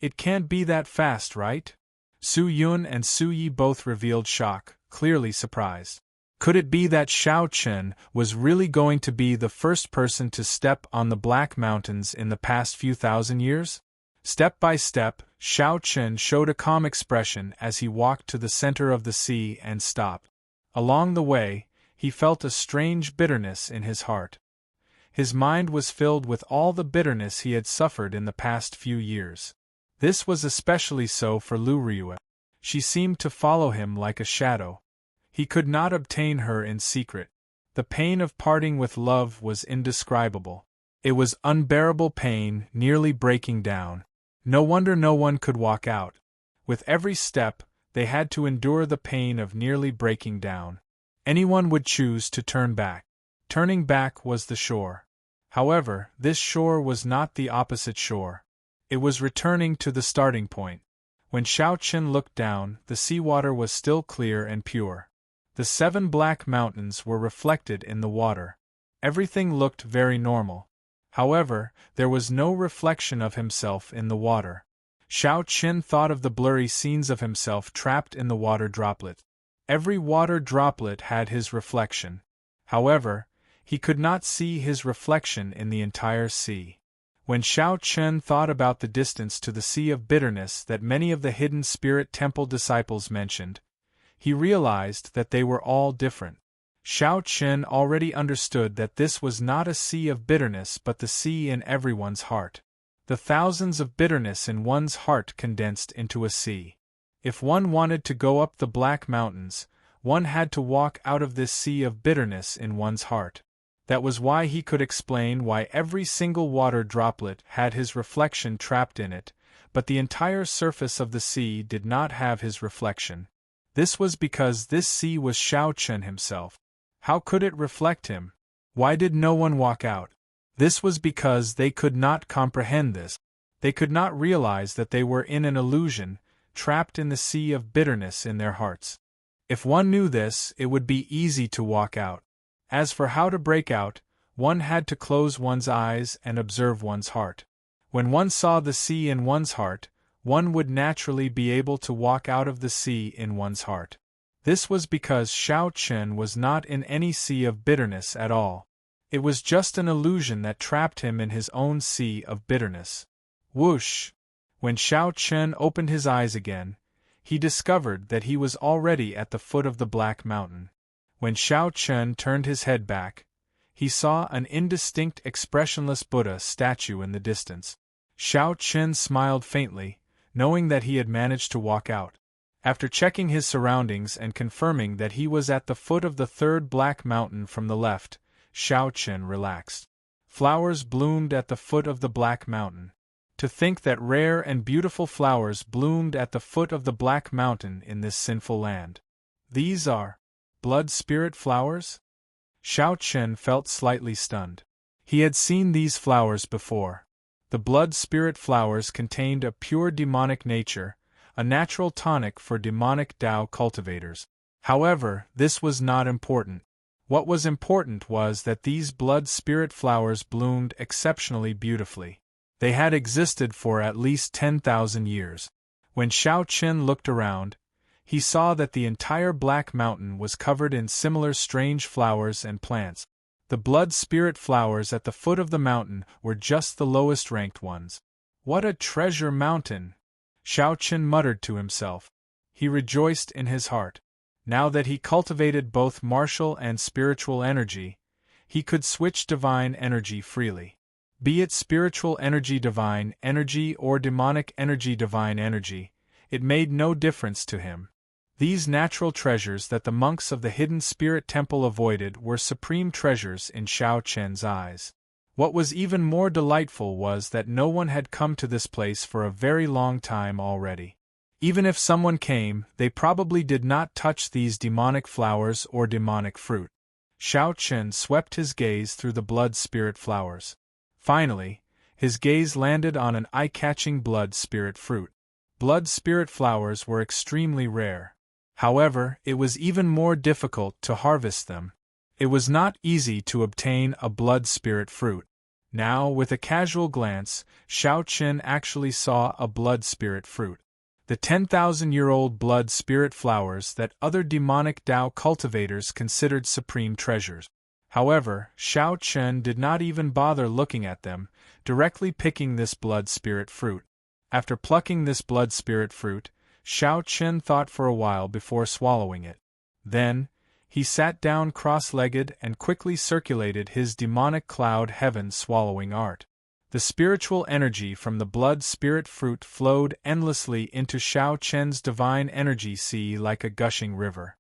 It can't be that fast, right? Su Yun and Su Yi both revealed shock, clearly surprised. Could it be that Xiao Chen was really going to be the first person to step on the Black Mountains in the past few thousand years? Step by step, Xiao Chen showed a calm expression as he walked to the center of the sea and stopped. Along the way, he felt a strange bitterness in his heart. His mind was filled with all the bitterness he had suffered in the past few years. This was especially so for Lu Riyue. She seemed to follow him like a shadow. He could not obtain her in secret. The pain of parting with love was indescribable. It was unbearable pain, nearly breaking down. No wonder no one could walk out. With every step, they had to endure the pain of nearly breaking down. Anyone would choose to turn back. Turning back was the shore. However, this shore was not the opposite shore. It was returning to the starting point. When Xiao Chen looked down, the seawater was still clear and pure. The 7 black mountains were reflected in the water. Everything looked very normal. However, there was no reflection of himself in the water. Xiao Chen thought of the blurry scenes of himself trapped in the water droplet. Every water droplet had his reflection. However, he could not see his reflection in the entire sea. When Xiao Chen thought about the distance to the Sea of Bitterness that many of the hidden spirit temple disciples mentioned, he realized that they were all different. Xiao Chen already understood that this was not a sea of bitterness but the sea in everyone's heart. The thousands of bitterness in one's heart condensed into a sea. If one wanted to go up the Black Mountains, one had to walk out of this sea of bitterness in one's heart. That was why he could explain why every single water droplet had his reflection trapped in it, but the entire surface of the sea did not have his reflection. This was because this sea was Xiao Chen himself. How could it reflect him? Why did no one walk out? This was because they could not comprehend this. They could not realize that they were in an illusion, trapped in the sea of bitterness in their hearts. If one knew this, it would be easy to walk out. As for how to break out, one had to close one's eyes and observe one's heart. When one saw the sea in one's heart, one would naturally be able to walk out of the sea in one's heart. This was because Xiao Chen was not in any sea of bitterness at all. It was just an illusion that trapped him in his own sea of bitterness. Whoosh! When Xiao Chen opened his eyes again, he discovered that he was already at the foot of the Black Mountain. When Xiao Chen turned his head back, he saw an indistinct expressionless Buddha statue in the distance. Xiao Chen smiled faintly, knowing that he had managed to walk out. After checking his surroundings and confirming that he was at the foot of the 3rd Black Mountain from the left, Xiao Chen relaxed. Flowers bloomed at the foot of the Black Mountain. To think that rare and beautiful flowers bloomed at the foot of the Black Mountain in this sinful land. These are Blood spirit flowers? Xiao Chen felt slightly stunned. He had seen these flowers before. The blood spirit flowers contained a pure demonic nature, a natural tonic for demonic Tao cultivators. However, this was not important. What was important was that these blood spirit flowers bloomed exceptionally beautifully. They had existed for at least 10,000 years. When Xiao Chen looked around, he saw that the entire Black Mountain was covered in similar strange flowers and plants. The blood spirit flowers at the foot of the mountain were just the lowest ranked ones. What a treasure mountain! Xiao Chen muttered to himself. He rejoiced in his heart. Now that he cultivated both martial and spiritual energy, he could switch divine energy freely. Be it spiritual energy divine energy or demonic energy divine energy, it made no difference to him. These natural treasures that the monks of the hidden spirit temple avoided were supreme treasures in Xiao Chen's eyes. What was even more delightful was that no one had come to this place for a very long time already. Even if someone came, they probably did not touch these demonic flowers or demonic fruit. Xiao Chen swept his gaze through the blood spirit flowers. Finally, his gaze landed on an eye-catching blood spirit fruit. Blood spirit flowers were extremely rare. However, it was even more difficult to harvest them. It was not easy to obtain a blood spirit fruit. Now, with a casual glance, Xiao Chen actually saw a blood spirit fruit. The 10,000-year-old blood spirit flowers that other demonic Tao cultivators considered supreme treasures. However, Xiao Chen did not even bother looking at them, directly picking this blood spirit fruit. After plucking this blood spirit fruit, Xiao Chen thought for a while before swallowing it. Then, he sat down cross-legged and quickly circulated his demonic cloud heaven swallowing art. The spiritual energy from the blood spirit fruit flowed endlessly into Xiao Chen's divine energy sea like a gushing river.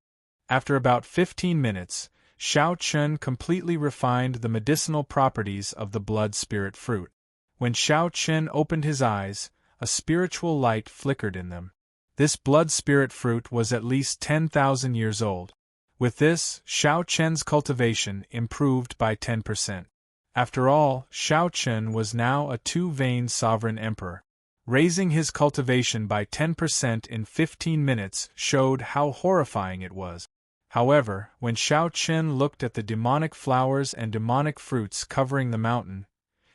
After about 15 minutes, Xiao Chen completely refined the medicinal properties of the blood spirit fruit. When Xiao Chen opened his eyes, a spiritual light flickered in them. This blood spirit fruit was at least 10,000 years old. With this, Xiao Chen's cultivation improved by 10%. After all, Xiao Chen was now a two-veined sovereign emperor. Raising his cultivation by 10% in 15 minutes showed how horrifying it was. However, when Xiao Chen looked at the demonic flowers and demonic fruits covering the mountain,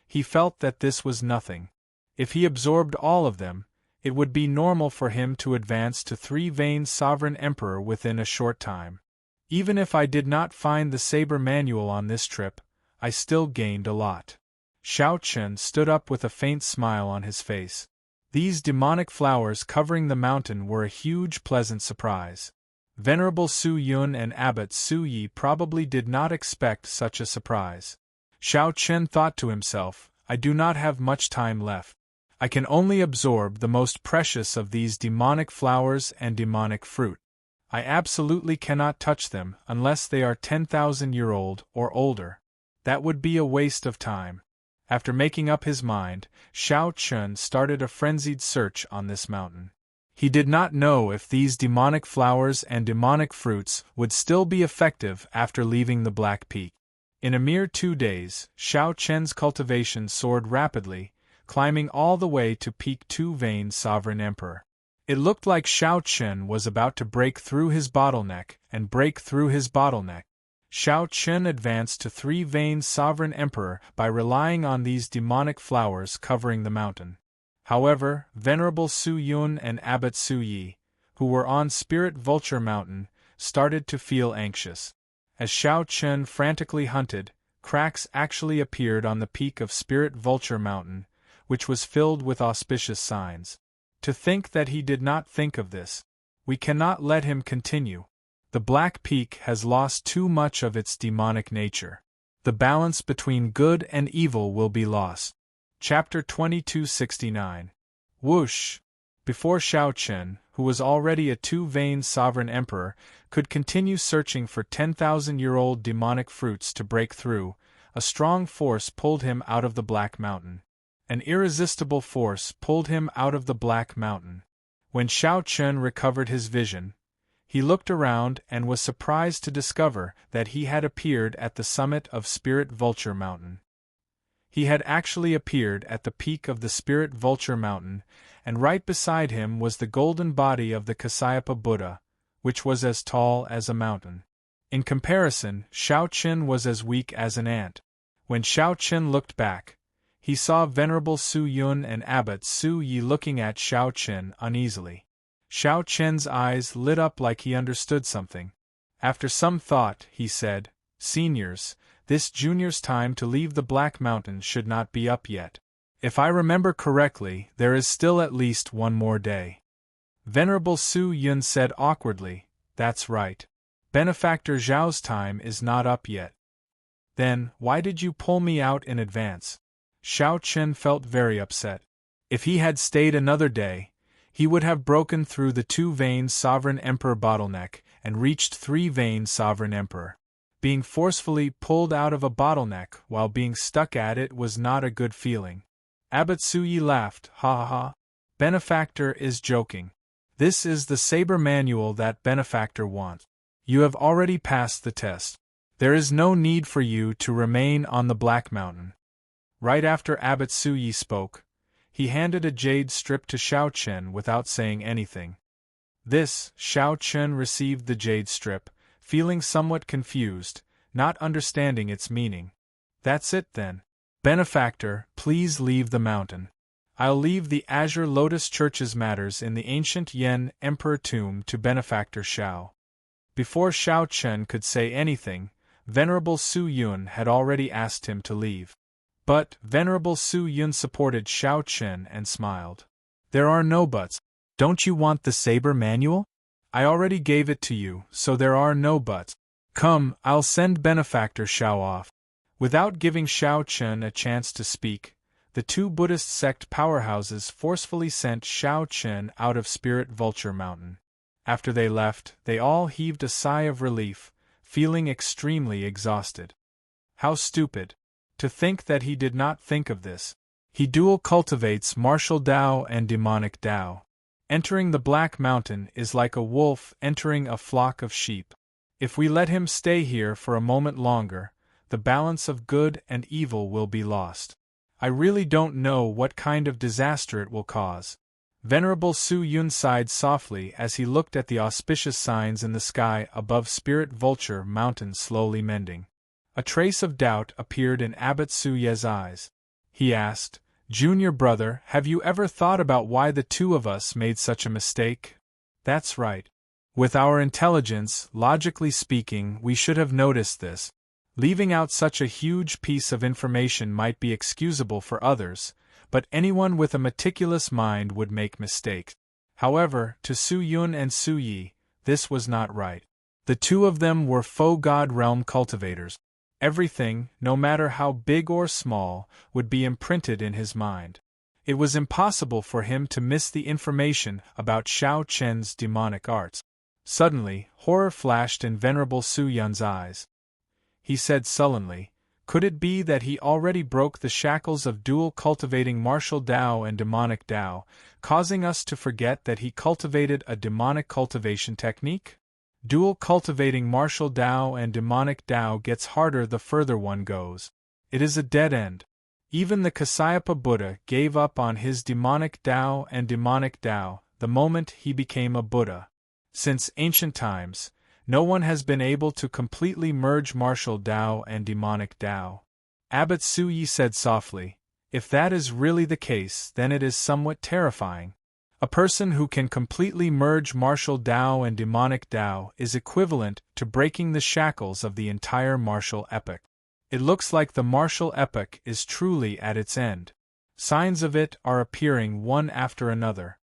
he felt that this was nothing. If he absorbed all of them, it would be normal for him to advance to three-veined sovereign emperor within a short time. Even if I did not find the saber manual on this trip, I still gained a lot. Xiao Chen stood up with a faint smile on his face. These demonic flowers covering the mountain were a huge pleasant surprise. Venerable Su Yun and Abbot Su Yi probably did not expect such a surprise. Xiao Chen thought to himself, I do not have much time left. I can only absorb the most precious of these demonic flowers and demonic fruit. I absolutely cannot touch them unless they are 10,000-year-old or older. That would be a waste of time. After making up his mind, Xiao Chen started a frenzied search on this mountain. He did not know if these demonic flowers and demonic fruits would still be effective after leaving the Black Peak. In a mere 2 days, Xiao Chen's cultivation soared rapidly, climbing all the way to peak two-veined sovereign emperor. It looked like Xiao Chen was about to break through his bottleneck and break through his bottleneck. Xiao Chen advanced to three-veined sovereign emperor by relying on these demonic flowers covering the mountain. However, Venerable Su Yun and Abbot Su Yi, who were on Spirit Vulture Mountain, started to feel anxious. As Xiao Chen frantically hunted, cracks actually appeared on the peak of Spirit Vulture Mountain, which was filled with auspicious signs. To think that he did not think of this. We cannot let him continue. The Black Peak has lost too much of its demonic nature. The balance between good and evil will be lost. Chapter 2269. Whoosh! Before Xiao Chen, who was already a two-veined sovereign emperor, could continue searching for 10,000-year-old demonic fruits to break through, a strong force pulled him out of the Black Mountain. An irresistible force pulled him out of the Black Mountain. When Xiao Chen recovered his vision, He looked around and was surprised to discover that he had appeared at the summit of Spirit Vulture Mountain. He had actually appeared at the peak of the Spirit Vulture Mountain, and right beside him was the golden body of the Kasyapa Buddha, which was as tall as a mountain. In comparison, Xiao Qin was as weak as an ant. When Xiao Qin looked back, he saw Venerable Su Yun and Abbot Su Yi looking at Xiao Qin uneasily. Xiao Qin's eyes lit up like he understood something. After some thought, he said, "Seniors, this junior's time to leave the Black Mountain should not be up yet. If I remember correctly, there is still at least one more day." Venerable Su Yun said awkwardly, "That's right. Benefactor Zhao's time is not up yet." "Then, why did you pull me out in advance?" Xiao Qin felt very upset. If he had stayed another day, he would have broken through the 2-vein Sovereign Emperor bottleneck and reached 3-vein Sovereign Emperor. Being forcefully pulled out of a bottleneck while being stuck at it was not a good feeling. Abbot Suyi laughed, "Ha ha ha. Benefactor is joking. This is the saber manual that Benefactor wants. You have already passed the test. There is no need for you to remain on the Black Mountain." Right after Abbot Suyi spoke, he handed a jade strip to Xiao Qin without saying anything. Xiao Qin received the jade strip, feeling somewhat confused, not understanding its meaning. "That's it then. Benefactor, please leave the mountain. I'll leave the Azure Lotus Church's matters in the ancient Yen Emperor tomb to Benefactor Xiao." Before Xiao Qin could say anything, Venerable Su Yun had already asked him to leave. But Venerable Su Yun supported Xiao Qin and smiled. "There are no buts. Don't you want the saber manual? I already gave it to you, so there are no buts. Come, I'll send Benefactor Xiao off." Without giving Xiao Qin a chance to speak, the 2 Buddhist sect powerhouses forcefully sent Xiao Qin out of Spirit Vulture Mountain. After they left, they all heaved a sigh of relief, feeling extremely exhausted. How stupid! To think that he did not think of this. He dual cultivates martial Tao and demonic Tao. Entering the Black Mountain is like a wolf entering a flock of sheep. If we let him stay here for a moment longer, the balance of good and evil will be lost. I really don't know what kind of disaster it will cause. Venerable Su Yun sighed softly as he looked at the auspicious signs in the sky above Spirit Vulture Mountain slowly mending. A trace of doubt appeared in Abbot Su Ye's eyes. He asked, "Junior brother, have you ever thought about why the 2 of us made such a mistake?" "That's right. With our intelligence, logically speaking, we should have noticed this. Leaving out such a huge piece of information might be excusable for others, but anyone with a meticulous mind would make mistakes. However, to Su Yun and Su Yi, this was not right. The 2 of them were faux God realm cultivators. Everything, no matter how big or small, would be imprinted in his mind. It was impossible for him to miss the information about Xiao Qin's demonic arts. Suddenly, horror flashed in Venerable Su Yun's eyes. He said sullenly, "Could it be that he already broke the shackles of dual cultivating martial Tao and demonic Tao, causing us to forget that he cultivated a demonic cultivation technique? Dual cultivating martial Tao and demonic Tao gets harder the further one goes. It is a dead end. Even the Kasyapa Buddha gave up on his demonic Tao and demonic Tao the moment he became a Buddha. Since ancient times, no one has been able to completely merge martial Tao and demonic Tao." Abbot Su Yi said softly, "If that is really the case, then it is somewhat terrifying. A person who can completely merge martial Tao and demonic Tao is equivalent to breaking the shackles of the entire martial epoch. It looks like the martial epoch is truly at its end. Signs of it are appearing one after another."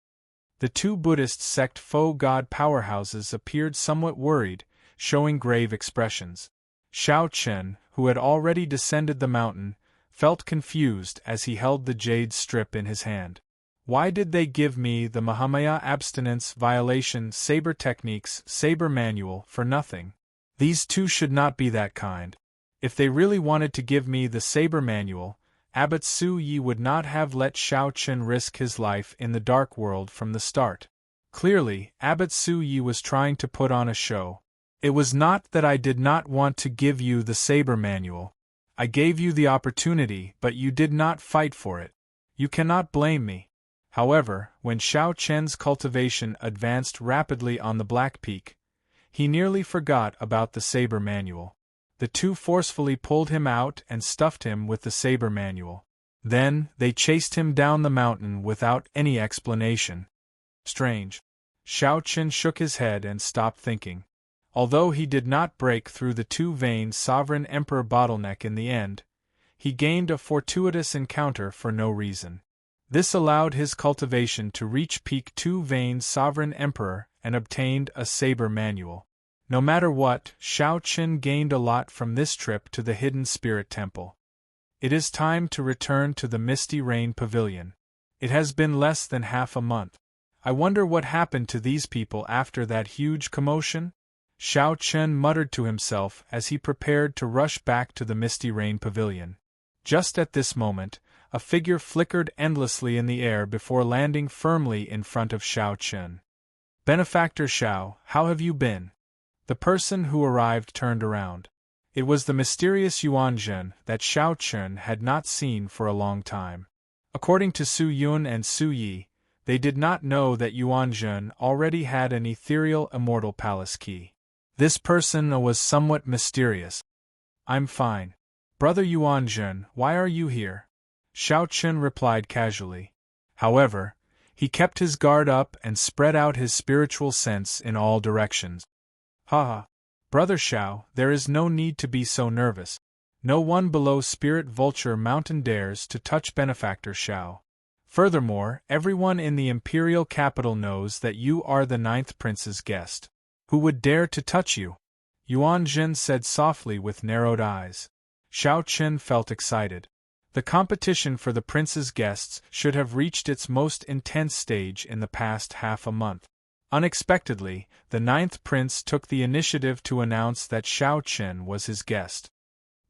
The 2 Buddhist sect faux god powerhouses appeared somewhat worried, showing grave expressions. Xiao Qin, who had already descended the mountain, felt confused as he held the jade strip in his hand. Why did they give me the Mahamaya abstinence violation saber techniques saber manual for nothing? These 2 should not be that kind. If they really wanted to give me the saber manual, Abbot Su Yi would not have let Xiao Qin risk his life in the dark world from the start. Clearly, Abbot Su Yi was trying to put on a show. It was not that I did not want to give you the saber manual. I gave you the opportunity, but you did not fight for it. You cannot blame me. However, when Xiao Chen's cultivation advanced rapidly on the Black Peak, he nearly forgot about the saber manual. The two forcefully pulled him out and stuffed him with the saber manual. Then, they chased him down the mountain without any explanation. Strange. Xiao Chen shook his head and stopped thinking. Although he did not break through the two-vein Sovereign Emperor bottleneck in the end, he gained a fortuitous encounter for no reason. This allowed his cultivation to reach peak two-vein Sovereign Emperor and obtained a saber manual. No matter what, Xiao Chen gained a lot from this trip to the Hidden Spirit Temple. It is time to return to the Misty Rain Pavilion. It has been less than half a month. I wonder what happened to these people after that huge commotion? Xiao Chen muttered to himself as he prepared to rush back to the Misty Rain Pavilion. Just at this moment, a figure flickered endlessly in the air before landing firmly in front of Xiao Chen. "Benefactor Xiao, how have you been?" The person who arrived turned around. It was the mysterious Yuan Zhen that Xiao Chen had not seen for a long time. According to Su Yun and Su Yi, they did not know that Yuan Zhen already had an ethereal immortal palace key. This person was somewhat mysterious. "I'm fine. Brother Yuan Zhen, why are you here?" Xiao Chen replied casually. However, he kept his guard up and spread out his spiritual sense in all directions. "Ha! Brother Xiao, there is no need to be so nervous. No one below Spirit Vulture Mountain dares to touch Benefactor Xiao. Furthermore, everyone in the Imperial capital knows that you are the 9th Prince's guest. Who would dare to touch you?" Yuan Zhen said softly with narrowed eyes. Xiao Chen felt excited. The competition for the prince's guests should have reached its most intense stage in the past half a month. Unexpectedly, the 9th Prince took the initiative to announce that Xiao Chen was his guest.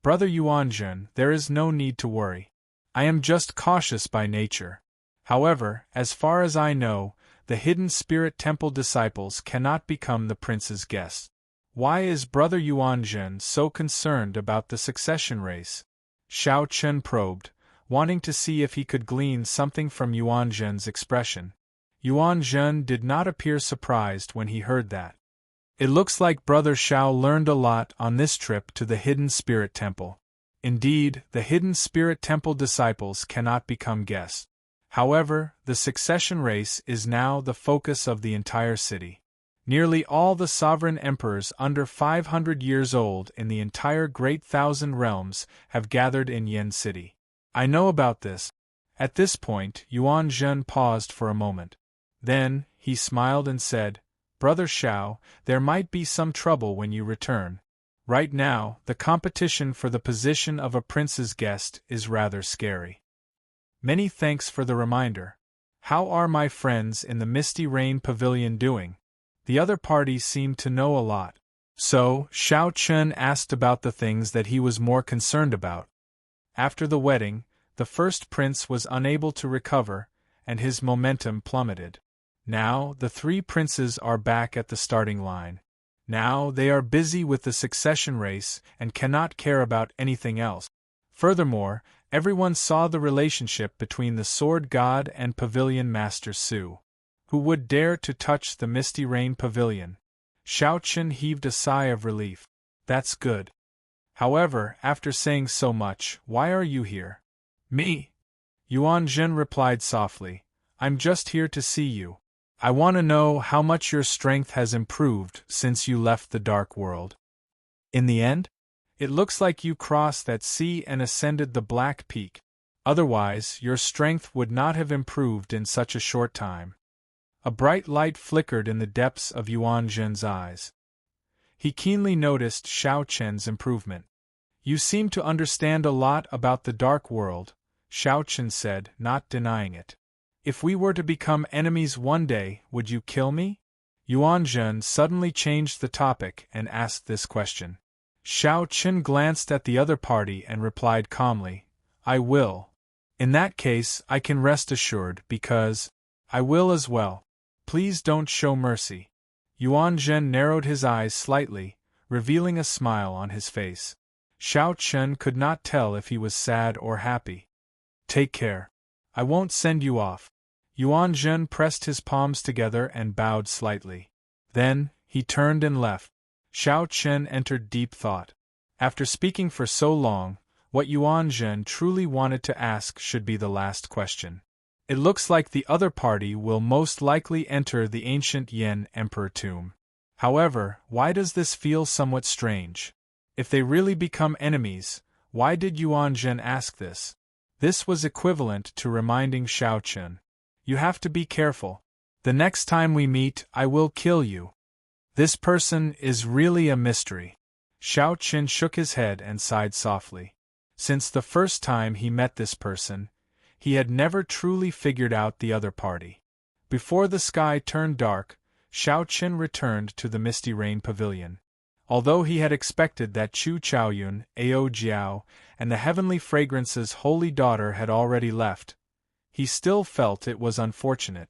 "Brother Yuan Zhen, there is no need to worry. I am just cautious by nature. However, as far as I know, the Hidden Spirit Temple disciples cannot become the prince's guests. Why is Brother Yuan Zhen so concerned about the succession race?" Xiao Chen probed, wanting to see if he could glean something from Yuan Zhen's expression. Yuan Zhen did not appear surprised when he heard that. "It looks like Brother Xiao learned a lot on this trip to the Hidden Spirit Temple. Indeed, the Hidden Spirit Temple disciples cannot become guests. However, the succession race is now the focus of the entire city. Nearly all the sovereign emperors under 500 years old in the entire Great Thousand Realms have gathered in Yen City. I know about this." At this point, Yuan Zhen paused for a moment. Then, he smiled and said, "Brother Xiao, there might be some trouble when you return. Right now, the competition for the position of a prince's guest is rather scary." "Many thanks for the reminder. How are my friends in the Misty Rain Pavilion doing?" The other party seemed to know a lot. So, Xiao Chen asked about the things that he was more concerned about. After the wedding, the first prince was unable to recover, and his momentum plummeted. Now, the 3 princes are back at the starting line. Now, they are busy with the succession race and cannot care about anything else. Furthermore, everyone saw the relationship between the Sword God and Pavilion Master Su. Who would dare to touch the Misty Rain Pavilion? Xiao Chen heaved a sigh of relief. "That's good. However, after saying so much, why are you here?" "Me?" Yuan Zhen replied softly. "I'm just here to see you. I want to know how much your strength has improved since you left the Dark World. In the end? It looks like you crossed that sea and ascended the Black Peak. Otherwise, your strength would not have improved in such a short time." A bright light flickered in the depths of Yuan Zhen's eyes. He keenly noticed Xiao Chen's improvement. "You seem to understand a lot about the Dark World," Xiao Chen said, not denying it. "If we were to become enemies one day, would you kill me?" Yuan Zhen suddenly changed the topic and asked this question. Xiao Chen glanced at the other party and replied calmly, "I will. In that case, I can rest assured because I will as well. Please don't show mercy. Yuan Zhen narrowed his eyes slightly, revealing a smile on his face. Xiao Chen could not tell if he was sad or happy. Take care. I won't send you off. Yuan Zhen pressed his palms together and bowed slightly. Then, he turned and left. Xiao Chen entered deep thought. After speaking for so long, what Yuan Zhen truly wanted to ask should be the last question. It looks like the other party will most likely enter the ancient Yan Emperor tomb. However, why does this feel somewhat strange? If they really become enemies, why did Yuan Zhen ask this? This was equivalent to reminding Xiao Chen. You have to be careful. The next time we meet, I will kill you. This person is really a mystery. Xiao Chen shook his head and sighed softly. Since the first time he met this person, he had never truly figured out the other party. Before the sky turned dark, Xiao Chen returned to the Misty Rain Pavilion. Although he had expected that Chu Chaoyun, Ao Jiao, and the Heavenly Fragrance's holy daughter had already left, he still felt it was unfortunate.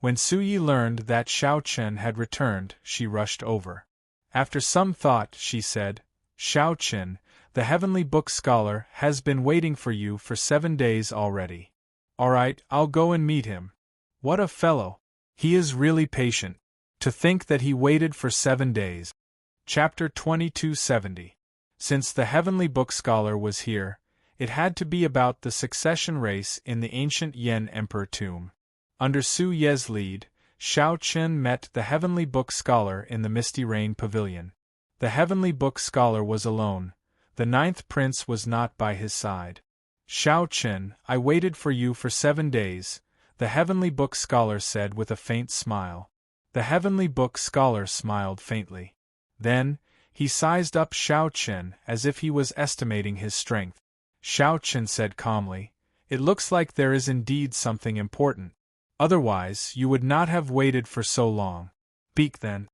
When Su Yi learned that Xiao Chen had returned, she rushed over. After some thought, she said, Xiao Chen, the Heavenly Book Scholar has been waiting for you for 7 days already. Alright, I'll go and meet him. What a fellow! He is really patient. To think that he waited for 7 days. Chapter 2270. Since the Heavenly Book Scholar was here, it had to be about the succession race in the ancient Yan Emperor tomb. Under Su Ye's lead, Xiao Chen met the Heavenly Book Scholar in the Misty Rain Pavilion. The Heavenly Book Scholar was alone. The 9th prince was not by his side. Xiao Chen, I waited for you for 7 days, the Heavenly Book Scholar said with a faint smile. The Heavenly Book Scholar smiled faintly. Then, he sized up Xiao Chen as if he was estimating his strength. Xiao Chen said calmly, It looks like there is indeed something important. Otherwise, you would not have waited for so long. Speak then.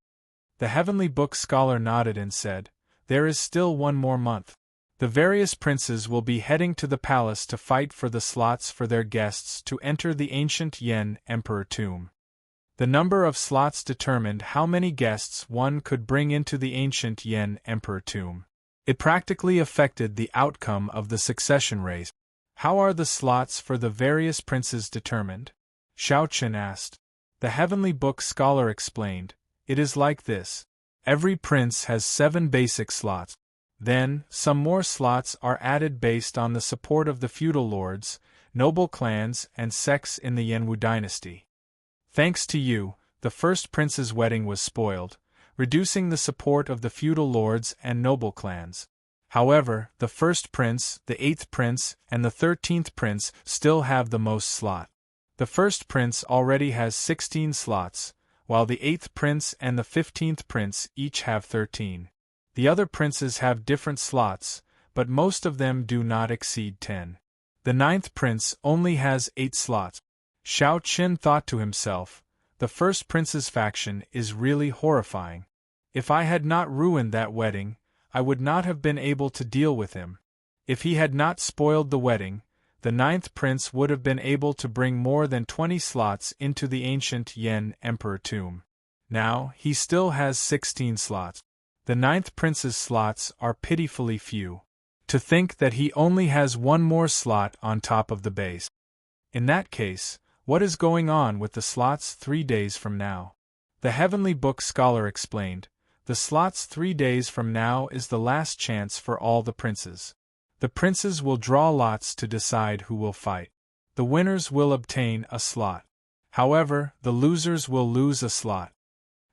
The Heavenly Book Scholar nodded and said, There is still 1 more month. The various princes will be heading to the palace to fight for the slots for their guests to enter the ancient Yan Emperor tomb. The number of slots determined how many guests one could bring into the ancient Yan Emperor tomb. It practically affected the outcome of the succession race. How are the slots for the various princes determined? Xiao Chen asked. The Heavenly Book Scholar explained, It is like this. Every prince has 7 basic slots. Then, some more slots are added based on the support of the feudal lords, noble clans, and sects in the Yanwu dynasty. Thanks to you, the first prince's wedding was spoiled, reducing the support of the feudal lords and noble clans. However, the first prince, the 8th prince, and the 13th prince still have the most slot. The first prince already has 16 slots, while the 8th prince and the 15th prince each have 13. The other princes have different slots, but most of them do not exceed 10. The 9th prince only has 8 slots. Xiao Chen thought to himself, the first prince's faction is really horrifying. If I had not ruined that wedding, I would not have been able to deal with him. If he had not spoiled the wedding, the 9th prince would have been able to bring more than 20 slots into the ancient Yan Emperor tomb. Now, he still has 16 slots. The 9th prince's slots are pitifully few. To think that he only has 1 more slot on top of the base. In that case, what is going on with the slots 3 days from now? The Heavenly Book Scholar explained, the slots 3 days from now is the last chance for all the princes. The princes will draw lots to decide who will fight. The winners will obtain a slot. However, the losers will lose a slot.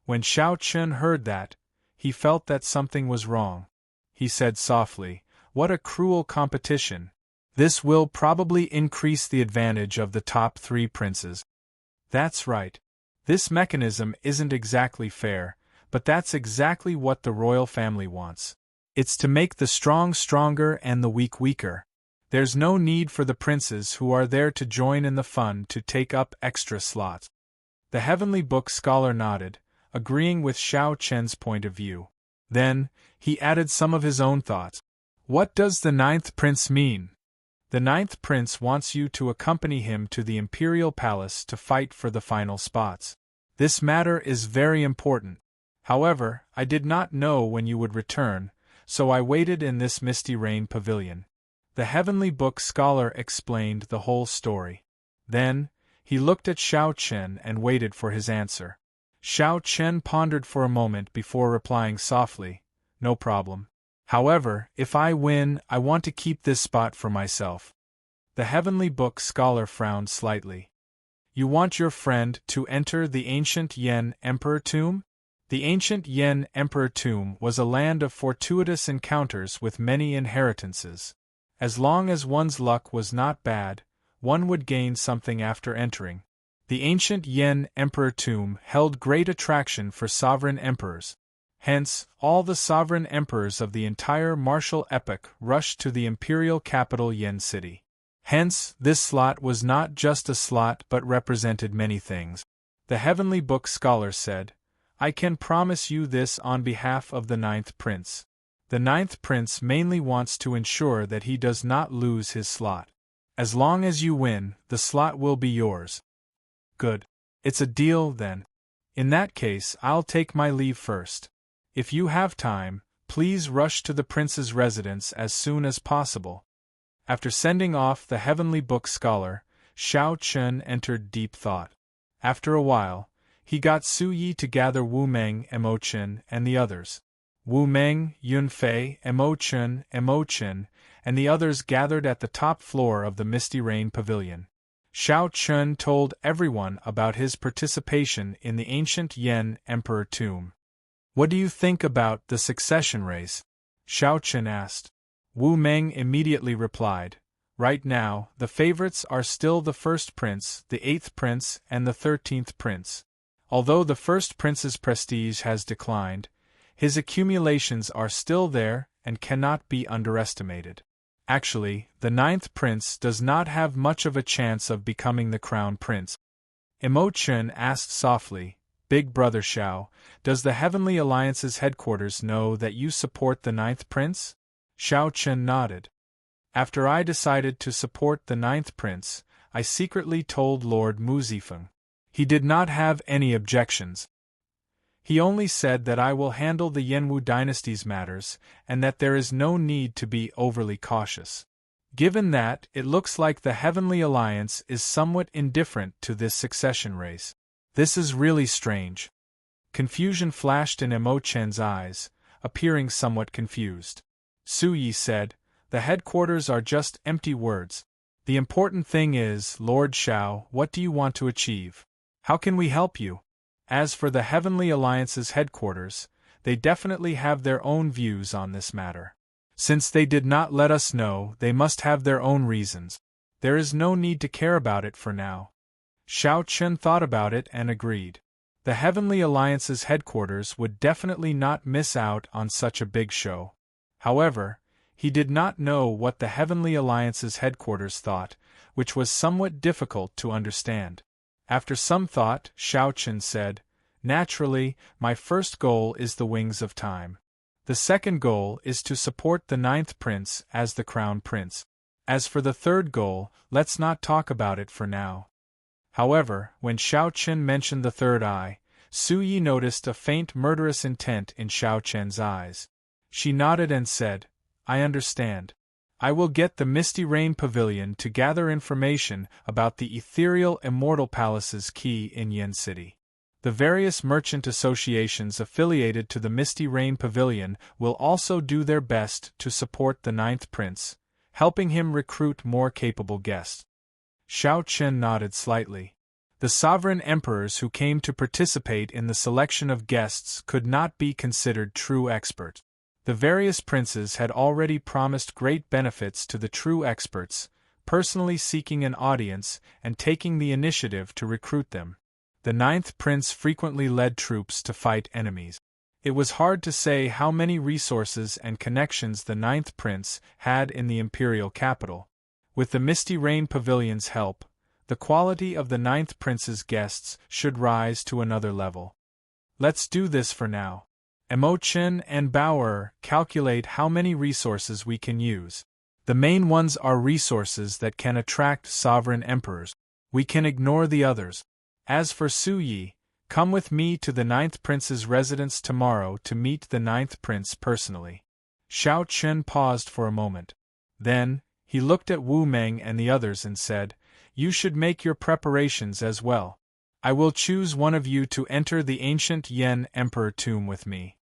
When Xiao Chen heard that, he felt that something was wrong. He said softly, What a cruel competition. This will probably increase the advantage of the top 3 princes. That's right. This mechanism isn't exactly fair, but that's exactly what the royal family wants. It's to make the strong stronger and the weak weaker. There's no need for the princes who are there to join in the fun to take up extra slots. The Heavenly Book Scholar nodded, agreeing with Xiao Chen's point of view. Then, he added some of his own thoughts. What does the 9th prince mean? The 9th prince wants you to accompany him to the imperial palace to fight for the final spots. This matter is very important. However, I did not know when you would return, so I waited in this misty rain pavilion." The Heavenly Book scholar explained the whole story. Then, he looked at Xiao Chen and waited for his answer. Xiao Chen pondered for a moment before replying softly, "No problem. However, if I win, I want to keep this spot for myself." The Heavenly Book scholar frowned slightly. "You want your friend to enter the ancient Yen Emperor tomb?" The ancient Yen Emperor tomb was a land of fortuitous encounters with many inheritances. As long as one's luck was not bad, one would gain something after entering. The ancient Yen Emperor tomb held great attraction for sovereign emperors. Hence, all the sovereign emperors of the entire martial epoch rushed to the imperial capital Yen City. Hence, this slot was not just a slot but represented many things. The Heavenly Book scholar said, "I can promise you this on behalf of the Ninth Prince. The Ninth Prince mainly wants to ensure that he does not lose his slot. As long as you win, the slot will be yours." "Good. It's a deal, then. In that case, I'll take my leave first. If you have time, please rush to the prince's residence as soon as possible." After sending off the Heavenly Book scholar, Xiao Chen entered deep thought. After a while, he got Su Yi to gather Wu Meng, Mo Chen, and the others. Wu Meng, Yun Fei, Mo Chen, and the others gathered at the top floor of the Misty Rain Pavilion. Xiao Chen told everyone about his participation in the ancient Yen Emperor tomb. "What do you think about the succession race?" Xiao Chen asked. Wu Meng immediately replied, "Right now, the favorites are still the first prince, the 8th prince, and the 13th prince. Although the first prince's prestige has declined, his accumulations are still there and cannot be underestimated. Actually, the 9th prince does not have much of a chance of becoming the crown prince." Mo Chen asked softly, "Big Brother Xiao, does the Heavenly Alliance's headquarters know that you support the 9th prince?" Xiao Chen nodded. "After I decided to support the 9th prince, I secretly told Lord Muzifeng. He did not have any objections. He only said that I will handle the Yenwu dynasty's matters, and that there is no need to be overly cautious. Given that, it looks like the Heavenly Alliance is somewhat indifferent to this succession race. This is really strange." Confusion flashed in Mo Chen's eyes, appearing somewhat confused. Su Yi said, "The headquarters are just empty words. The important thing is, Lord Xiao, what do you want to achieve? How can we help you?" As for the Heavenly Alliance's headquarters, they definitely have their own views on this matter. Since they did not let us know, they must have their own reasons. There is no need to care about it for now. Xiao Chen thought about it and agreed. The Heavenly Alliance's headquarters would definitely not miss out on such a big show. However, he did not know what the Heavenly Alliance's headquarters thought, which was somewhat difficult to understand. After some thought, Xiao Chen said, "Naturally, my first goal is the Wings of Time. The second goal is to support the 9th prince as the crown prince. As for the third goal, let's not talk about it for now." However, when Xiao Chen mentioned the third eye, Su Yi noticed a faint murderous intent in Xiao Chen's eyes. She nodded and said, "I understand. I will get the Misty Rain Pavilion to gather information about the ethereal Immortal Palace's key in Yen City. The various merchant associations affiliated to the Misty Rain Pavilion will also do their best to support the 9th prince, helping him recruit more capable guests." Xiao Chen nodded slightly. The sovereign emperors who came to participate in the selection of guests could not be considered true experts. The various princes had already promised great benefits to the true experts, personally seeking an audience and taking the initiative to recruit them. The 9th prince frequently led troops to fight enemies. It was hard to say how many resources and connections the 9th prince had in the imperial capital. With the Misty Rain Pavilion's help, the quality of the 9th prince's guests should rise to another level. Let's do this for now. Mo Chen and Bauer calculate how many resources we can use. The main ones are resources that can attract sovereign emperors. We can ignore the others. As for Su Yi, Come with me to the ninth prince's residence tomorrow to meet the ninth prince personally. Xiao Chen paused for a moment. Then, he looked at Wu Meng and the others and said, You should make your preparations as well. I will choose one of you to enter the ancient Yan Emperor tomb with me.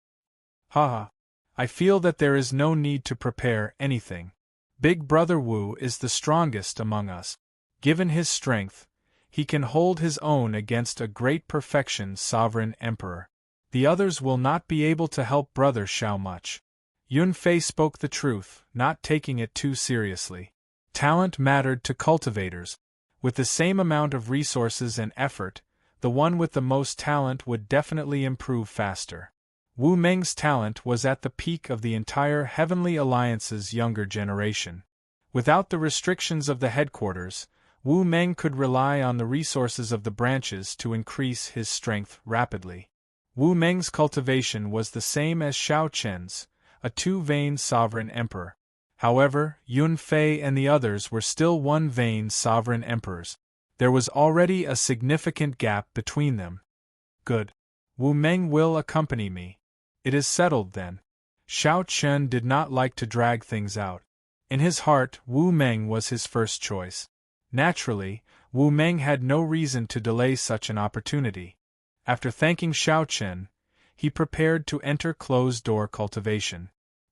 Haha. I feel that there is no need to prepare anything. Big Brother Wu is the strongest among us. Given his strength, he can hold his own against a great perfection sovereign emperor. The others will not be able to help Brother Xiao much. Yun Fei spoke the truth, not taking it too seriously. Talent mattered to cultivators. With the same amount of resources and effort, the one with the most talent would definitely improve faster. Wu Meng's talent was at the peak of the entire Heavenly Alliance's younger generation. Without the restrictions of the headquarters, Wu Meng could rely on the resources of the branches to increase his strength rapidly. Wu Meng's cultivation was the same as Xiao Chen's, a two-vein sovereign emperor. However, Yun Fei and the others were still one-vein sovereign emperors. There was already a significant gap between them. Good. Wu Meng will accompany me. It is settled then. Xiao Chen did not like to drag things out. In his heart, Wu Meng was his first choice. Naturally, Wu Meng had no reason to delay such an opportunity. After thanking Xiao Chen, he prepared to enter closed-door cultivation.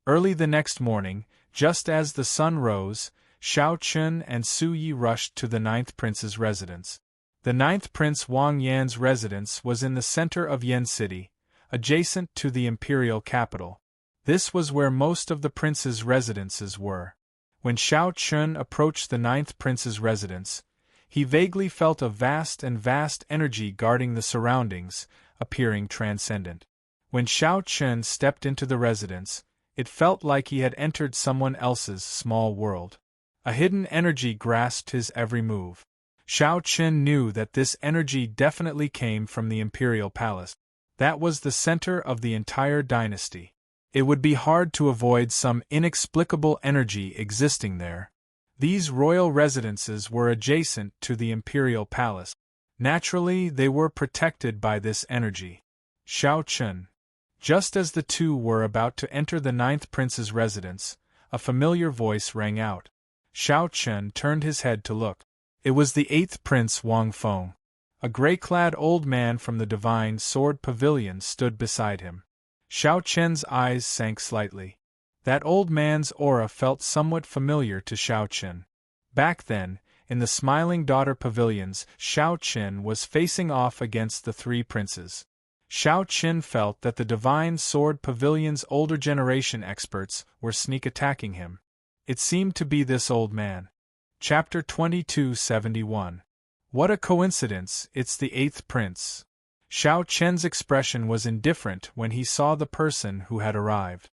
Early the next morning, just as the sun rose, Xiao Chen and Su Yi rushed to the ninth prince's residence. The ninth prince Wang Yan's residence was in the center of Yan City, adjacent to the imperial capital. This was where most of the prince's residences were. When Xiao Chen approached the ninth prince's residence, he vaguely felt a vast energy guarding the surroundings, appearing transcendent. When Xiao Chen stepped into the residence, it felt like he had entered someone else's small world. A hidden energy grasped his every move. Xiao Chen knew that this energy definitely came from the imperial palace. That was the center of the entire dynasty. It would be hard to avoid some inexplicable energy existing there. These royal residences were adjacent to the imperial palace. Naturally, they were protected by this energy. Xiao Chen. Just as the two were about to enter the ninth prince's residence, a familiar voice rang out. Xiao Chen turned his head to look. It was the eighth prince Wang Feng. A gray-clad old man from the Divine Sword Pavilion stood beside him. Xiao Chen's eyes sank slightly. That old man's aura felt somewhat familiar to Xiao Chen. Back then, in the Smiling Daughter Pavilions, Xiao Chen was facing off against the three princes. Xiao Chen felt that the Divine Sword Pavilion's older generation experts were sneak attacking him. It seemed to be this old man. Chapter 2271. What a coincidence, it's the eighth prince. Xiao Chen's expression was indifferent when he saw the person who had arrived.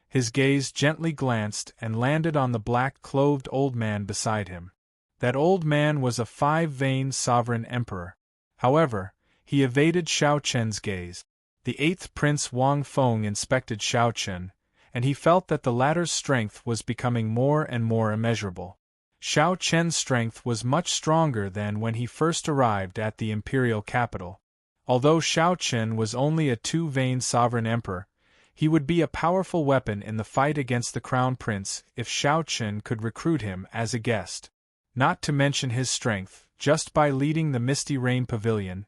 His gaze gently glanced and landed on the black-clothed old man beside him. That old man was a five-vein sovereign emperor. However, he evaded Xiao Chen's gaze. The eighth prince Wang Feng inspected Xiao Chen, and he felt that the latter's strength was becoming more and more immeasurable. Xiao Chen's strength was much stronger than when he first arrived at the imperial capital. Although Xiao Chen was only a two-vein sovereign emperor, he would be a powerful weapon in the fight against the crown prince if Xiao Chen could recruit him as a guest. Not to mention his strength, just by leading the Misty Rain Pavilion,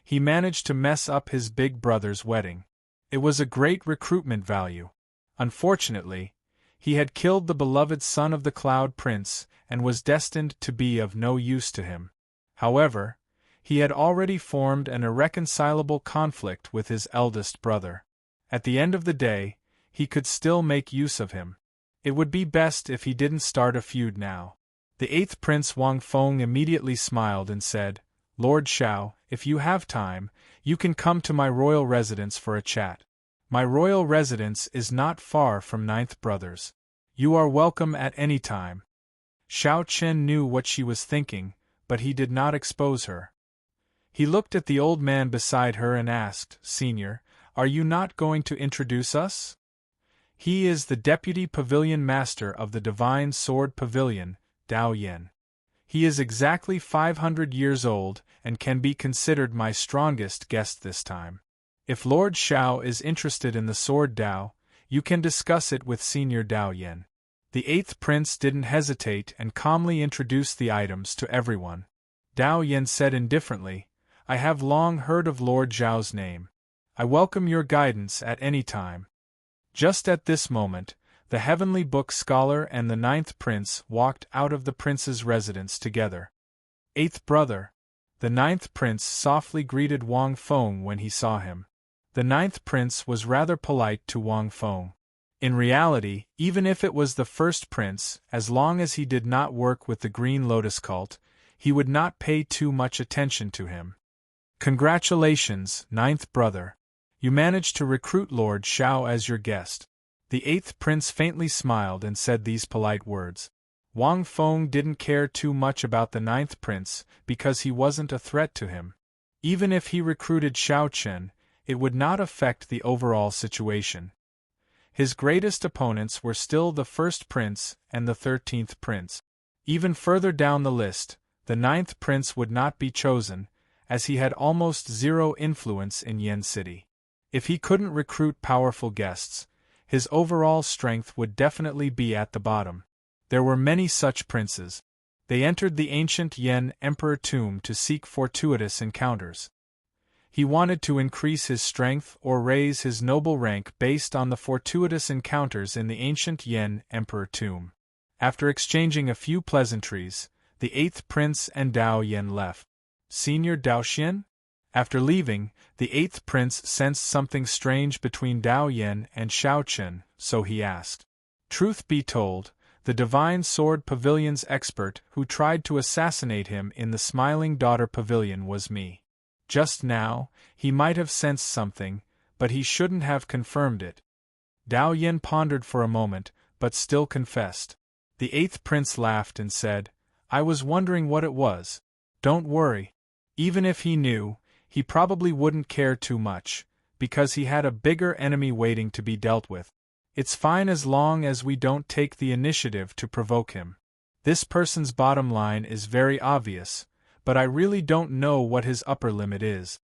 he managed to mess up his big brother's wedding. It was a great recruitment value. Unfortunately, he had killed the beloved son of the Cloud Prince and was destined to be of no use to him. However, he had already formed an irreconcilable conflict with his eldest brother. At the end of the day, he could still make use of him. It would be best if he didn't start a feud now. The eighth prince Wang Feng immediately smiled and said, Lord Xiao, if you have time, you can come to my royal residence for a chat. My royal residence is not far from Ninth Brothers. You are welcome at any time. Xiao Chen knew what she was thinking, but he did not expose her. He looked at the old man beside her and asked, Senior, are you not going to introduce us? He is the Deputy Pavilion Master of the Divine Sword Pavilion, Dao Yen. He is exactly 500 years old and can be considered my strongest guest this time. If Lord Xiao is interested in the sword Dao, you can discuss it with Senior Dao Yen. The 8th prince didn't hesitate and calmly introduced the items to everyone. Dao Yen said indifferently, I have long heard of Lord Zhao's name. I welcome your guidance at any time. Just at this moment, the Heavenly Book Scholar and the 9th prince walked out of the prince's residence together. 8th brother. The 9th prince softly greeted Wang Feng when he saw him. The 9th prince was rather polite to Wang Feng. In reality, even if it was the 1st prince, as long as he did not work with the Green Lotus cult, he would not pay too much attention to him. Congratulations, 9th brother. You managed to recruit Lord Xiao as your guest. The 8th prince faintly smiled and said these polite words. Wang Feng didn't care too much about the 9th prince because he wasn't a threat to him. Even if he recruited Xiao Chen, it would not affect the overall situation. His greatest opponents were still the 1st prince and the 13th prince. Even further down the list, the 9th prince would not be chosen, as he had almost zero influence in Yen City. If he couldn't recruit powerful guests, his overall strength would definitely be at the bottom. There were many such princes. They entered the ancient Yen Emperor tomb to seek fortuitous encounters. He wanted to increase his strength or raise his noble rank based on the fortuitous encounters in the ancient Yen Emperor tomb. After exchanging a few pleasantries, the 8th prince and Dao Yen left. Senior Dao Xian? After leaving, the 8th prince sensed something strange between Dao Yen and Xiao Chen, so he asked. Truth be told, the Divine Sword Pavilion's expert who tried to assassinate him in the Smiling Daughter Pavilion was me. Just now, he might have sensed something, but he shouldn't have confirmed it. Dao Yen pondered for a moment, but still confessed. The 8th prince laughed and said, I was wondering what it was. Don't worry. Even if he knew, he probably wouldn't care too much, because he had a bigger enemy waiting to be dealt with. It's fine as long as we don't take the initiative to provoke him. This person's bottom line is very obvious, but I really don't know what his upper limit is.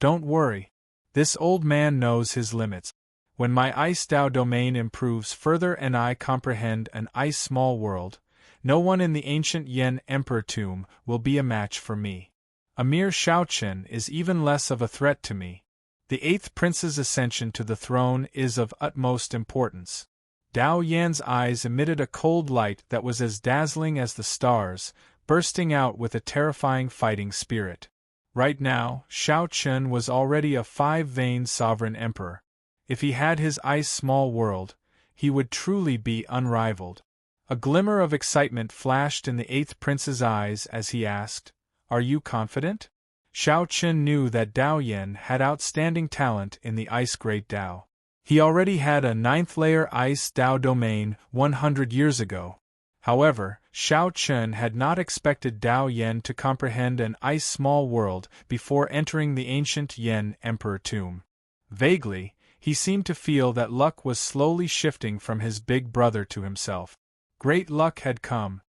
Don't worry. This old man knows his limits. When my Ice Dao domain improves further and I comprehend an ice small world, no one in the ancient Yen Emperor tomb will be a match for me. A mere Xiao Chen is even less of a threat to me. The 8th prince's ascension to the throne is of utmost importance. Dao Yan's eyes emitted a cold light that was as dazzling as the stars, bursting out with a terrifying fighting spirit. Right now, Xiao Chen was already a 5-veined sovereign emperor. If he had his ice small world, he would truly be unrivaled. A glimmer of excitement flashed in the 8th prince's eyes as he asked, Are you confident? Xiao Chen knew that Dao Yen had outstanding talent in the Ice Great Dao. He already had a 9th-layer Ice Dao domain 100 years ago. However, Xiao Chen had not expected Dao Yen to comprehend an ice small world before entering the ancient Yen Emperor tomb. Vaguely, he seemed to feel that luck was slowly shifting from his big brother to himself. Great luck had come.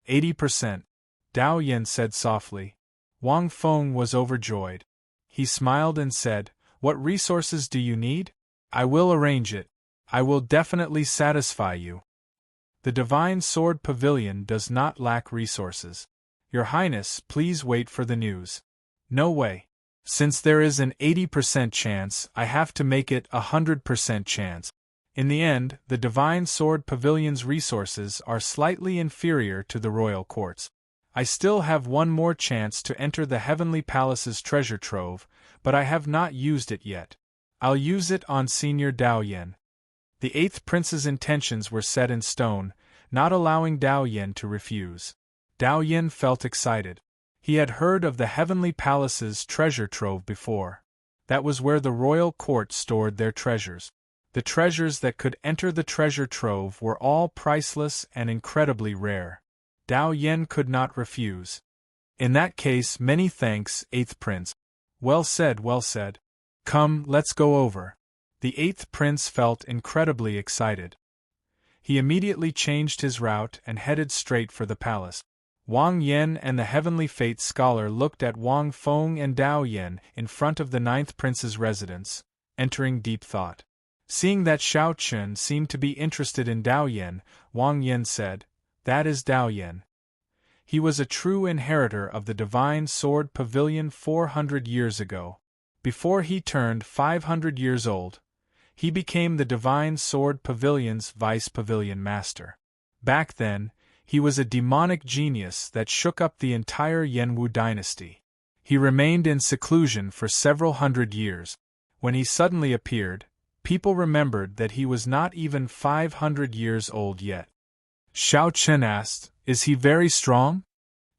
80%. Dao Yen said softly. Wang Feng was overjoyed. He smiled and said, What resources do you need? I will arrange it. I will definitely satisfy you. The Divine Sword Pavilion does not lack resources. Your Highness, please wait for the news. No way. Since there is an 80% chance, I have to make it a 100% chance. In the end, the Divine Sword Pavilion's resources are slightly inferior to the royal court's. I still have one more chance to enter the Heavenly Palace's treasure trove, but I have not used it yet. I'll use it on Senior Dao Yen. The 8th prince's intentions were set in stone, not allowing Dao Yen to refuse. Dao Yen felt excited. He had heard of the Heavenly Palace's treasure trove before. That was where the royal court stored their treasures. The treasures that could enter the treasure trove were all priceless and incredibly rare. Dao Yen could not refuse. In that case, many thanks, 8th prince. Well said, well said. Come, let's go over. The 8th prince felt incredibly excited. He immediately changed his route and headed straight for the palace. Wang Yan and the Heavenly Fate scholar looked at Wang Feng and Dao Yan in front of the ninth prince's residence, entering deep thought. Seeing that Shao Chun seemed to be interested in Dao Yan, Wang Yan said, "That is Dao Yan. He was a true inheritor of the Divine Sword Pavilion 400 years ago. Before he turned 500 years old, he became the Divine Sword Pavilion's Vice Pavilion Master. Back then, he was a demonic genius that shook up the entire Yanwu dynasty. He remained in seclusion for several hundred years. When he suddenly appeared, people remembered that he was not even 500 years old yet." Shao Chen asked, "Is he very strong?"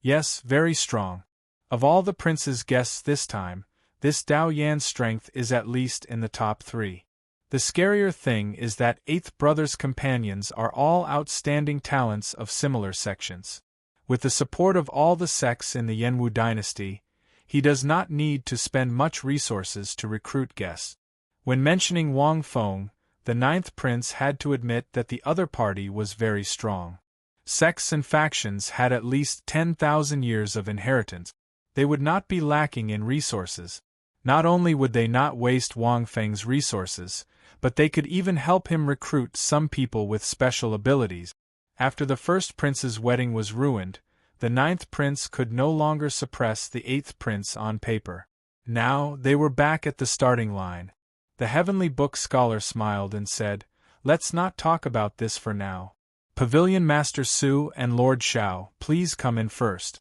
"Yes, very strong. Of all the prince's guests this time, this Dao Yan's strength is at least in the top 3. The scarier thing is that Eighth Brother's companions are all outstanding talents of similar sections. With the support of all the sects in the Yanwu dynasty, he does not need to spend much resources to recruit guests." When mentioning Wang Feng, the ninth prince had to admit that the other party was very strong. Sects and factions had at least 10,000 years of inheritance. They would not be lacking in resources. Not only would they not waste Wang Feng's resources, but they could even help him recruit some people with special abilities. After the first prince's wedding was ruined, the ninth prince could no longer suppress the eighth prince on paper. Now they were back at the starting line. The Heavenly Book scholar smiled and said, "Let's not talk about this for now. Pavilion Master Su and Lord Shao, please come in first."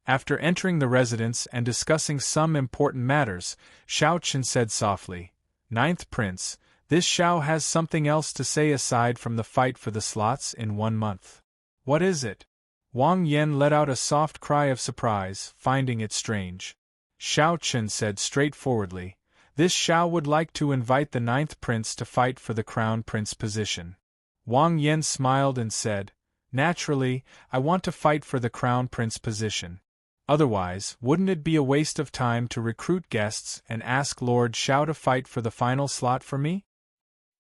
After entering the residence and discussing some important matters, Shao Chen said softly, "Ninth Prince, this Shao has something else to say aside from the fight for the slots in 1 month. What is it?" Wang Yan let out a soft cry of surprise, finding it strange. Shao Chen said straightforwardly, "This Shao would like to invite the ninth prince to fight for the crown prince position." Wang Yan smiled and said, "Naturally, I want to fight for the crown prince position. Otherwise, wouldn't it be a waste of time to recruit guests and ask Lord Shao to fight for the final slot for me?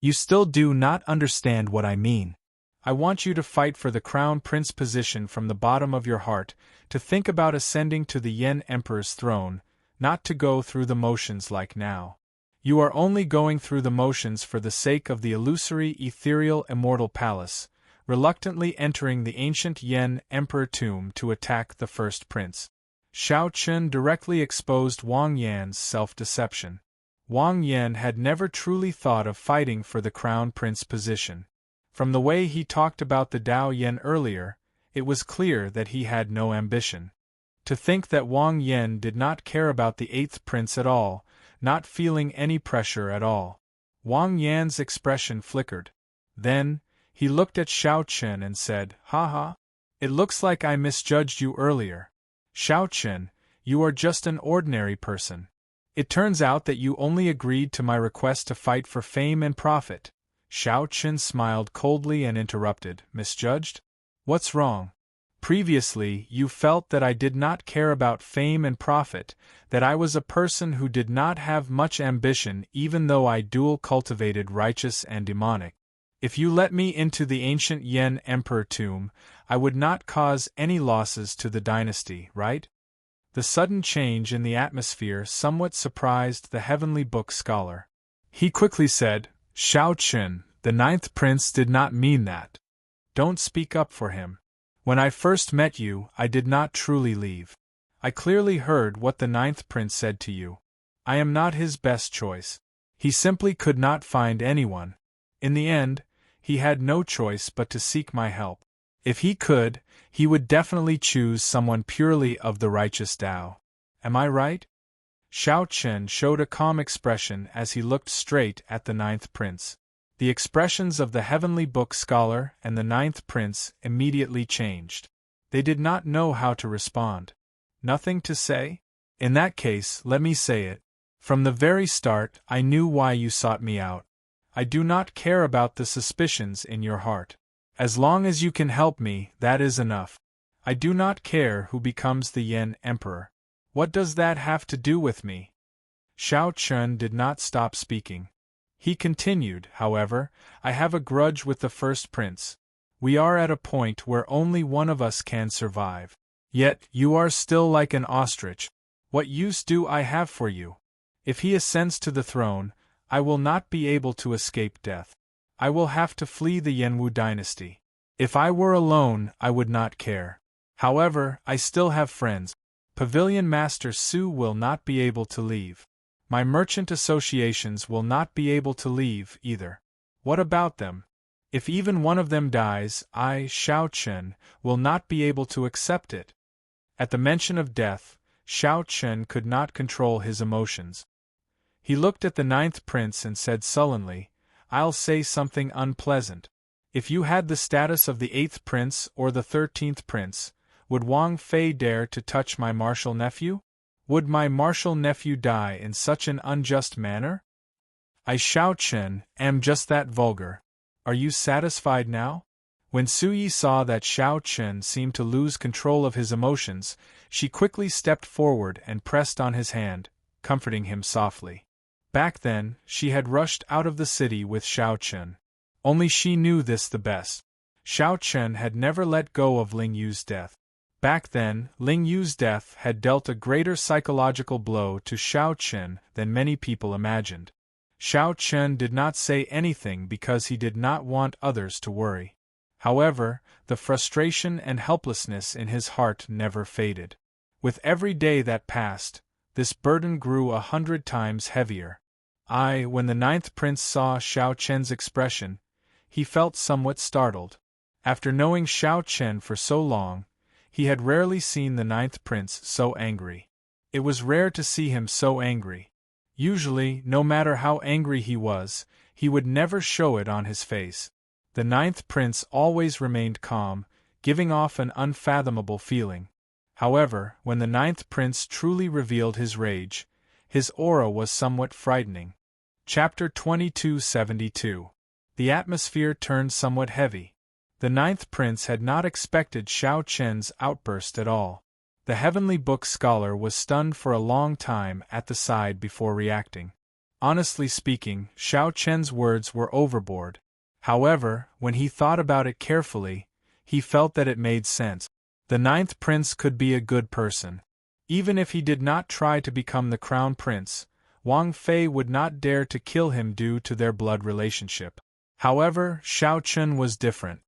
You still do not understand what I mean. I want you to fight for the crown prince position from the bottom of your heart, to think about ascending to the Yen Emperor's throne, not to go through the motions like now. You are only going through the motions for the sake of the illusory ethereal immortal palace, reluctantly entering the ancient Yen Emperor tomb to attack the first prince." Shao Chen directly exposed Wang Yan's self-deception. Wang Yan had never truly thought of fighting for the crown prince position. From the way he talked about the Dao Yan earlier, it was clear that he had no ambition. To think that Wang Yan did not care about the eighth prince at all, not feeling any pressure at all. Wang Yan's expression flickered. Then, he looked at Shao Chen and said, "Ha ha. It looks like I misjudged you earlier. Shao Chen, you are just an ordinary person. It turns out that you only agreed to my request to fight for fame and profit." Shao Chen smiled coldly and interrupted, "Misjudged? What's wrong? Previously, you felt that I did not care about fame and profit, that I was a person who did not have much ambition even though I dual cultivated righteous and demonic. If you let me into the ancient Yen Emperor tomb, I would not cause any losses to the dynasty, right?" The sudden change in the atmosphere somewhat surprised the Heavenly Book scholar. He quickly said, "Shao Chen, the ninth prince did not mean that. Don't speak up for him. When I first met you, I did not truly leave. I clearly heard what the ninth prince said to you. I am not his best choice. He simply could not find anyone. In the end, he had no choice but to seek my help. If he could, he would definitely choose someone purely of the righteous Tao. Am I right?" Shao Chen showed a calm expression as he looked straight at the ninth prince. The expressions of the Heavenly Book scholar and the ninth prince immediately changed. They did not know how to respond. Nothing to say? In that case, let me say it. From the very start, I knew why you sought me out. I do not care about the suspicions in your heart. As long as you can help me, that is enough. I do not care who becomes the Yen Emperor. What does that have to do with me?" Shao Chen did not stop speaking. He continued, "However, I have a grudge with the first prince. We are at a point where only one of us can survive. Yet, you are still like an ostrich. What use do I have for you? If he ascends to the throne, I will not be able to escape death. I will have to flee the Yenwu dynasty. If I were alone, I would not care. However, I still have friends. Pavilion Master Su will not be able to leave. My merchant associations will not be able to leave, either. What about them? If even one of them dies, I, Xiao Chen, will not be able to accept it. At the mention of death, Xiao Chen could not control his emotions. He looked at the 9th prince and said sullenly, I'll say something unpleasant. If you had the status of the 8th prince or the 13th prince, would Wang Fei dare to touch my martial nephew? Would my martial nephew die in such an unjust manner? I, Xiao Chen, am just that vulgar. Are you satisfied now? When Su Yi saw that Xiao Chen seemed to lose control of his emotions, she quickly stepped forward and pressed on his hand, comforting him softly. Back then, she had rushed out of the city with Xiao Chen. Only she knew this the best. Xiao Chen had never let go of Ling Yu's death. Back then, Ling Yu's death had dealt a greater psychological blow to Xiao Chen than many people imagined. Xiao Chen did not say anything because he did not want others to worry. However, the frustration and helplessness in his heart never faded. With every day that passed, this burden grew 100 times heavier. When the 9th prince saw Xiao Chen's expression, he felt somewhat startled. After knowing Xiao Chen for so long, he had rarely seen the 9th prince so angry. It was rare to see him so angry. Usually, no matter how angry he would never show it on his face. The 9th prince always remained calm, giving off an unfathomable feeling. However, when the 9th prince truly revealed his rage, his aura was somewhat frightening. Chapter 2272. The atmosphere turned somewhat heavy. The 9th prince had not expected Xiao Chen's outburst at all. The Heavenly Book scholar was stunned for a long time at the side before reacting. Honestly speaking, Xiao Chen's words were overboard. However, when he thought about it carefully, he felt that it made sense. The 9th prince could be a good person. Even if he did not try to become the crown prince, Wang Fei would not dare to kill him due to their blood relationship. However, Xiao Chen was different.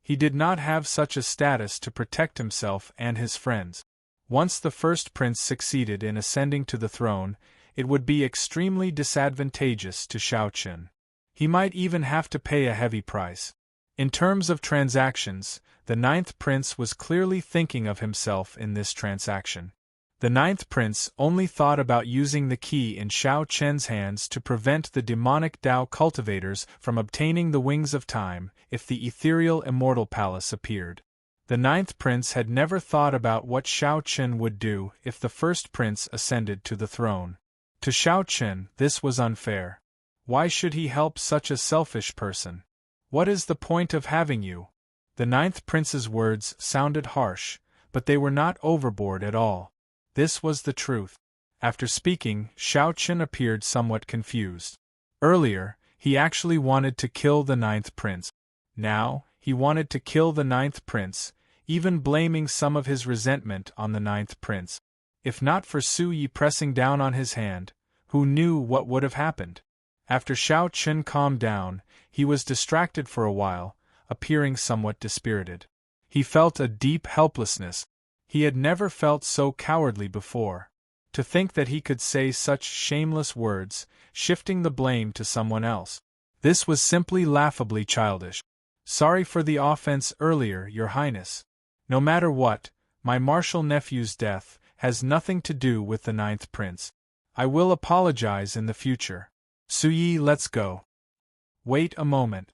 He did not have such a status to protect himself and his friends. Once the first prince succeeded in ascending to the throne, it would be extremely disadvantageous to Xiao Chen. He might even have to pay a heavy price. In terms of transactions, the 9th prince was clearly thinking of himself in this transaction. The 9th prince only thought about using the key in Xiao Chen's hands to prevent the demonic Dao cultivators from obtaining the Wings of Time if the ethereal Immortal Palace appeared. The 9th prince had never thought about what Xiao Chen would do if the first prince ascended to the throne. To Xiao Chen, this was unfair. Why should he help such a selfish person? What is the point of having you? The 9th prince's words sounded harsh, but they were not overboard at all. This was the truth. After speaking, Xiao Chen appeared somewhat confused. Earlier, he actually wanted to kill the 9th prince. Now, he wanted to kill the 9th prince, even blaming some of his resentment on the 9th prince. If not for Su Yi pressing down on his hand, who knew what would have happened? After Xiao Chen calmed down, he was distracted for a while, appearing somewhat dispirited. He felt a deep helplessness. He had never felt so cowardly before. To think that he could say such shameless words, shifting the blame to someone else. This was simply laughably childish. Sorry for the offense earlier, Your Highness. No matter what, my martial nephew's death has nothing to do with the 9th prince. I will apologize in the future. Su Yi, let's go. Wait a moment.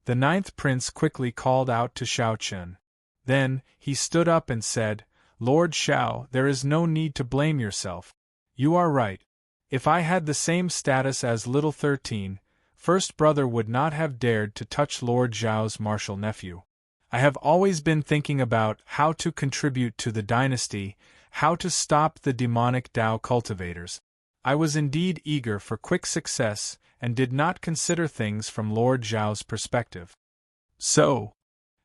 The 9th prince quickly called out to Xiao Chen. Then, he stood up and said, Lord Xiao, there is no need to blame yourself. You are right. If I had the same status as Little 13, First Brother would not have dared to touch Lord Zhao's martial nephew. I have always been thinking about how to contribute to the dynasty, how to stop the demonic Dao cultivators. I was indeed eager for quick success and did not consider things from Lord Zhao's perspective. So,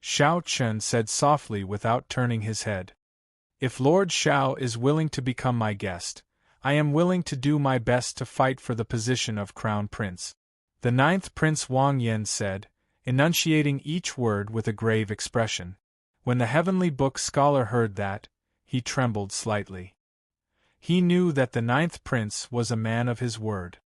Xiao Chen said softly without turning his head. If Lord Shao is willing to become my guest, I am willing to do my best to fight for the position of Crown Prince. The ninth Prince Wang Yan said, enunciating each word with a grave expression. When the Heavenly Book scholar heard that, he trembled slightly. He knew that the ninth prince was a man of his word.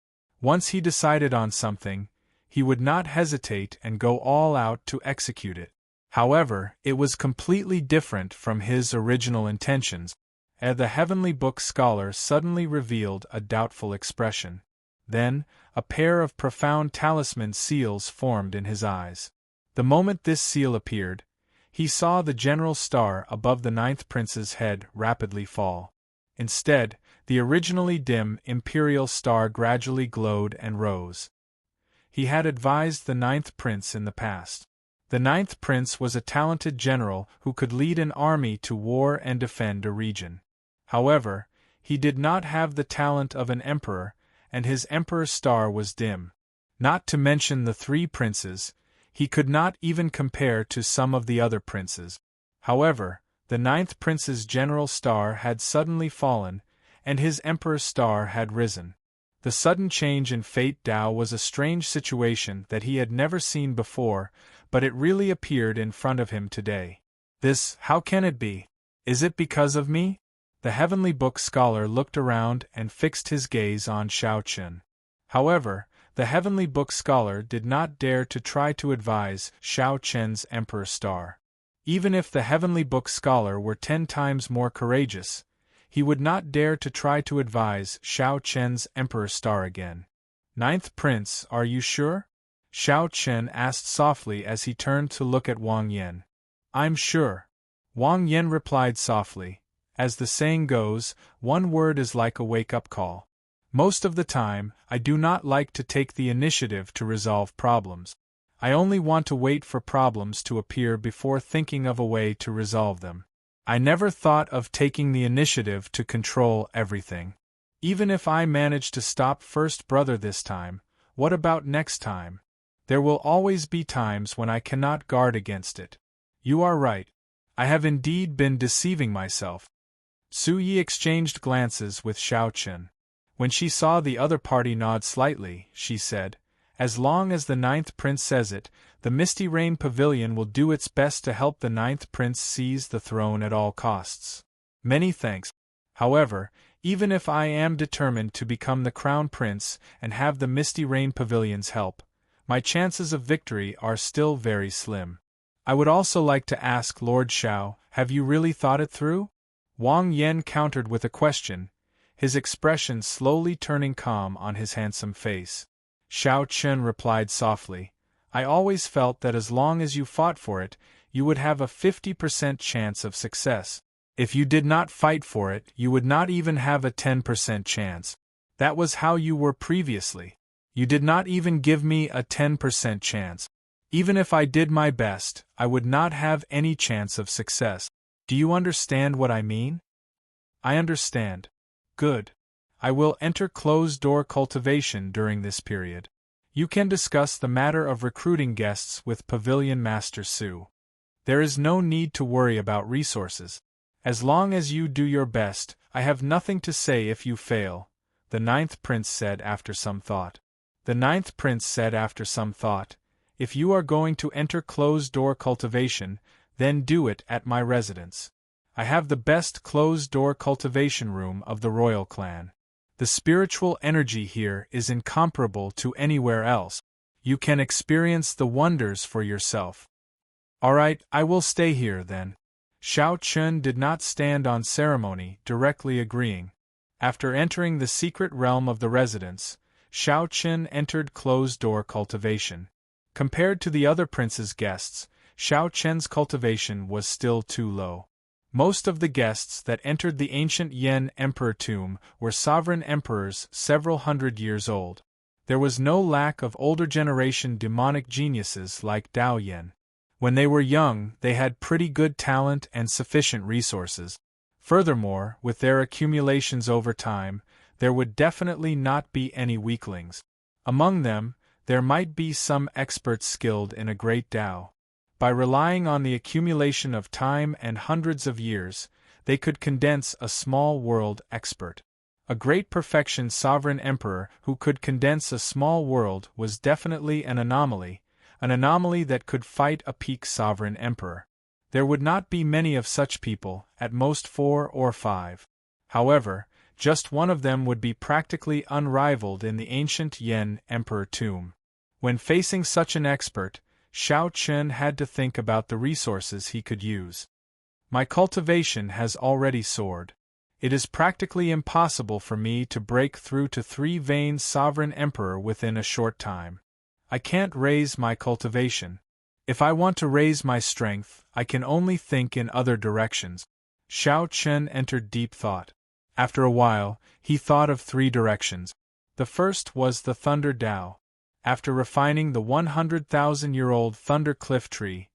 Once he decided on something, he would not hesitate and go all out to execute it. However, it was completely different from his original intentions. The Heavenly Book scholar suddenly revealed a doubtful expression. Then, a pair of profound talisman seals formed in his eyes. The moment this seal appeared, he saw the general star above the ninth prince's head rapidly fall. Instead, the originally dim imperial star gradually glowed and rose. He had advised the ninth prince in the past. The ninth prince was a talented general who could lead an army to war and defend a region. However, he did not have the talent of an emperor, and his emperor's star was dim. Not to mention the three princes, he could not even compare to some of the other princes. However, the ninth prince's general star had suddenly fallen, and his emperor's star had risen. The sudden change in fate Dao was a strange situation that he had never seen before, but it really appeared in front of him today. How can it be? Is it because of me? The Heavenly Book scholar looked around and fixed his gaze on Shao Chun. However, the Heavenly Book scholar did not dare to try to advise Shao Chun's Emperor Star. Even if the Heavenly Book scholar were 10 times more courageous, he would not dare to try to advise Shao Chun's Emperor Star again. Ninth Prince, are you sure? Shao Chun asked softly as he turned to look at Wang Yan. I'm sure. Wang Yan replied softly. As the saying goes, one word is like a wake-up call. Most of the time, I do not like to take the initiative to resolve problems. I only want to wait for problems to appear before thinking of a way to resolve them. I never thought of taking the initiative to control everything. Even if I manage to stop First Brother this time, what about next time? There will always be times when I cannot guard against it. You are right. I have indeed been deceiving myself. Su Yi exchanged glances with Shao Chun. When she saw the other party nod slightly, she said, as long as the ninth prince says it, the Misty Rain Pavilion will do its best to help the ninth prince seize the throne at all costs. Many thanks. However, even if I am determined to become the crown prince and have the Misty Rain Pavilion's help, my chances of victory are still very slim. I would also like to ask Lord Shao, have you really thought it through? Wang Yan countered with a question, his expression slowly turning calm on his handsome face. Shao Chun replied softly, I always felt that as long as you fought for it, you would have a 50% chance of success. If you did not fight for it, you would not even have a 10% chance. That was how you were previously. You did not even give me a 10% chance. Even if I did my best, I would not have any chance of success. Do you understand what I mean? I understand. Good. I will enter closed-door cultivation during this period. You can discuss the matter of recruiting guests with Pavilion Master Su. There is no need to worry about resources. As long as you do your best, I have nothing to say if you fail, the ninth prince said after some thought. The ninth prince said after some thought, if you are going to enter closed-door cultivation, then do it at my residence. I have the best closed-door cultivation room of the royal clan. The spiritual energy here is incomparable to anywhere else. You can experience the wonders for yourself. All right, I will stay here then. Shao Chun did not stand on ceremony, directly agreeing. After entering the secret realm of the residence, Shao Chun entered closed-door cultivation. Compared to the other prince's guests, Shao Chun's cultivation was still too low. Most of the guests that entered the ancient Yen Emperor tomb were sovereign emperors several hundred years old. There was no lack of older generation demonic geniuses like Dao Yen. When they were young, they had pretty good talent and sufficient resources. Furthermore, with their accumulations over time, there would definitely not be any weaklings. Among them, there might be some experts skilled in a great Dao. By relying on the accumulation of time and hundreds of years, They could condense a small world expert. A great perfection sovereign emperor who could condense a small world was definitely an anomaly that could fight a peak sovereign emperor. There would not be many of such people, at most 4 or 5. However, just one of them would be practically unrivaled in the ancient Yen emperor tomb. When facing such an expert, Shao Chun had to think about the resources he could use. My cultivation has already soared. It is practically impossible for me to break through to 3-vein sovereign emperor within a short time. I can't raise my cultivation. If I want to raise my strength, I can only think in other directions. Shao Chun entered deep thought. After a while, he thought of 3 directions. The first was the Thunder Dao. After refining the 100,000-year-old Thunder Cliff Tree,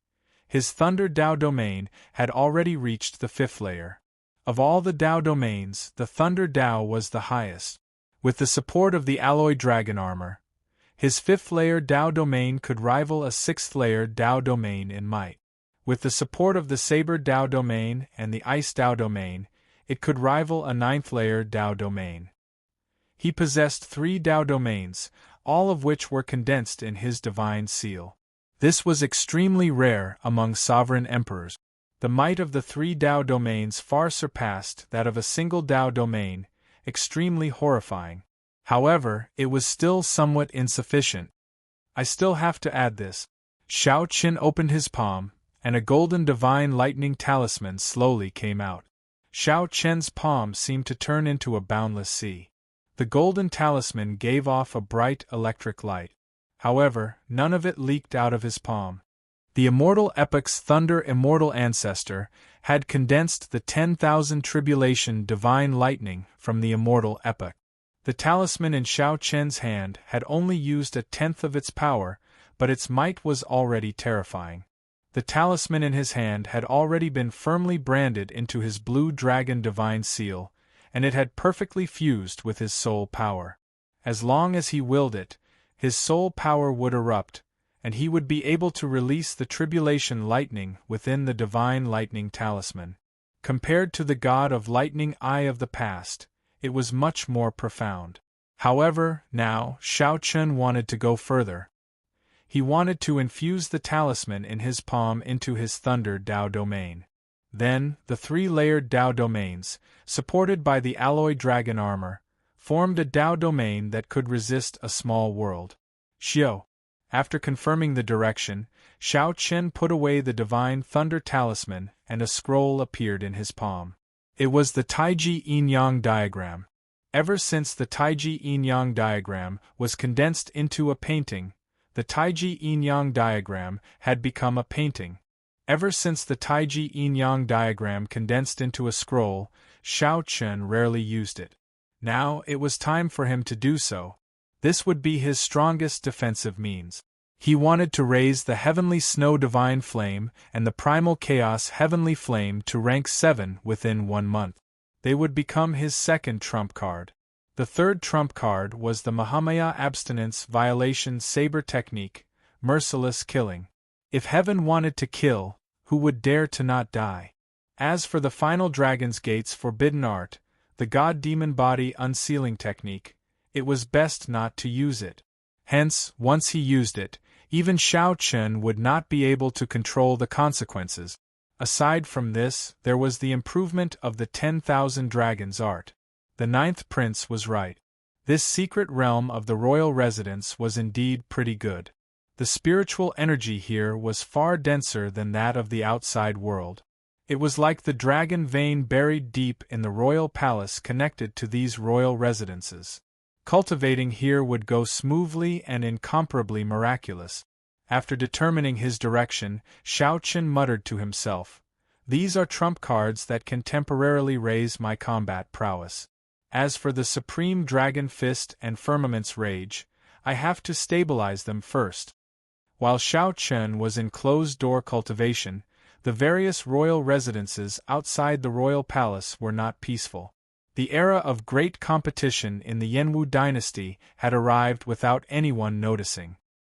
his Thunder Dao domain had already reached the 5th layer. Of all the Dao domains, the Thunder Dao was the highest. With the support of the alloy dragon armor, his 5th layer Dao domain could rival a 6th layer Dao domain in might. With the support of the Saber Dao domain and the Ice Dao domain, it could rival a 9th layer Dao domain. He possessed 3 Dao domains, all of which were condensed in his divine seal. This was extremely rare among sovereign emperors. The might of the 3 Dao domains far surpassed that of a single Dao domain, extremely horrifying. However, it was still somewhat insufficient. I still have to add this. Shao Chun opened his palm, and a golden divine lightning talisman slowly came out. Shao Chun's palm seemed to turn into a boundless sea. The golden talisman gave off a bright electric light. However, none of it leaked out of his palm. The Immortal Epoch's Thunder Immortal ancestor had condensed the 10,000 tribulation divine lightning from the Immortal Epoch. The talisman in Shao Chun's hand had only used 1/10 of its power, but its might was already terrifying. The talisman in his hand had already been firmly branded into his blue dragon divine seal, and it had perfectly fused with his soul power. As long as he willed it, his soul power would erupt, and he would be able to release the tribulation lightning within the divine lightning talisman. Compared to the god of lightning eye of the past, it was much more profound. However, now, Shao Chun wanted to go further. He wanted to infuse the talisman in his palm into his Thunder Dao domain. Then, the 3-layered Dao domains, supported by the alloy dragon armor, formed a Dao domain that could resist a small world. Xiao. After confirming the direction, Shao Chun put away the divine thunder talisman and a scroll appeared in his palm. It was the Taiji Yin-Yang diagram. Ever since the Taiji Yin-Yang diagram was condensed into a painting, the Taiji Yin-Yang diagram had become a painting. Ever since the Taiji Yin-Yang diagram condensed into a scroll, Shao Chun rarely used it. Now it was time for him to do so. This would be his strongest defensive means. He wanted to raise the Heavenly Snow Divine Flame and the Primal Chaos Heavenly Flame to rank 7 within 1 month. They would become his second trump card. The third trump card was the Mahamaya Abstinence Violation Saber Technique, Merciless Killing. If heaven wanted to kill, who would dare to not die? As for the final Dragon's Gate's Forbidden Art, the God-Demon Body Unsealing Technique, it was best not to use it. Hence, once he used it, even Shao Chun would not be able to control the consequences. Aside from this, there was the improvement of the 10,000 Dragons art. The 9th Prince was right. This secret realm of the royal residence was indeed pretty good. The spiritual energy here was far denser than that of the outside world. It was like the dragon vein buried deep in the royal palace connected to these royal residences. Cultivating here would go smoothly and incomparably miraculous. After determining his direction, Shao Chun muttered to himself, "These are trump cards that can temporarily raise my combat prowess. As for the Supreme Dragon Fist and Firmament's Rage, I have to stabilize them first." While Shao Chun was in closed-door cultivation, the various royal residences outside the royal palace were not peaceful. The era of great competition in the Yenwu dynasty had arrived without anyone noticing.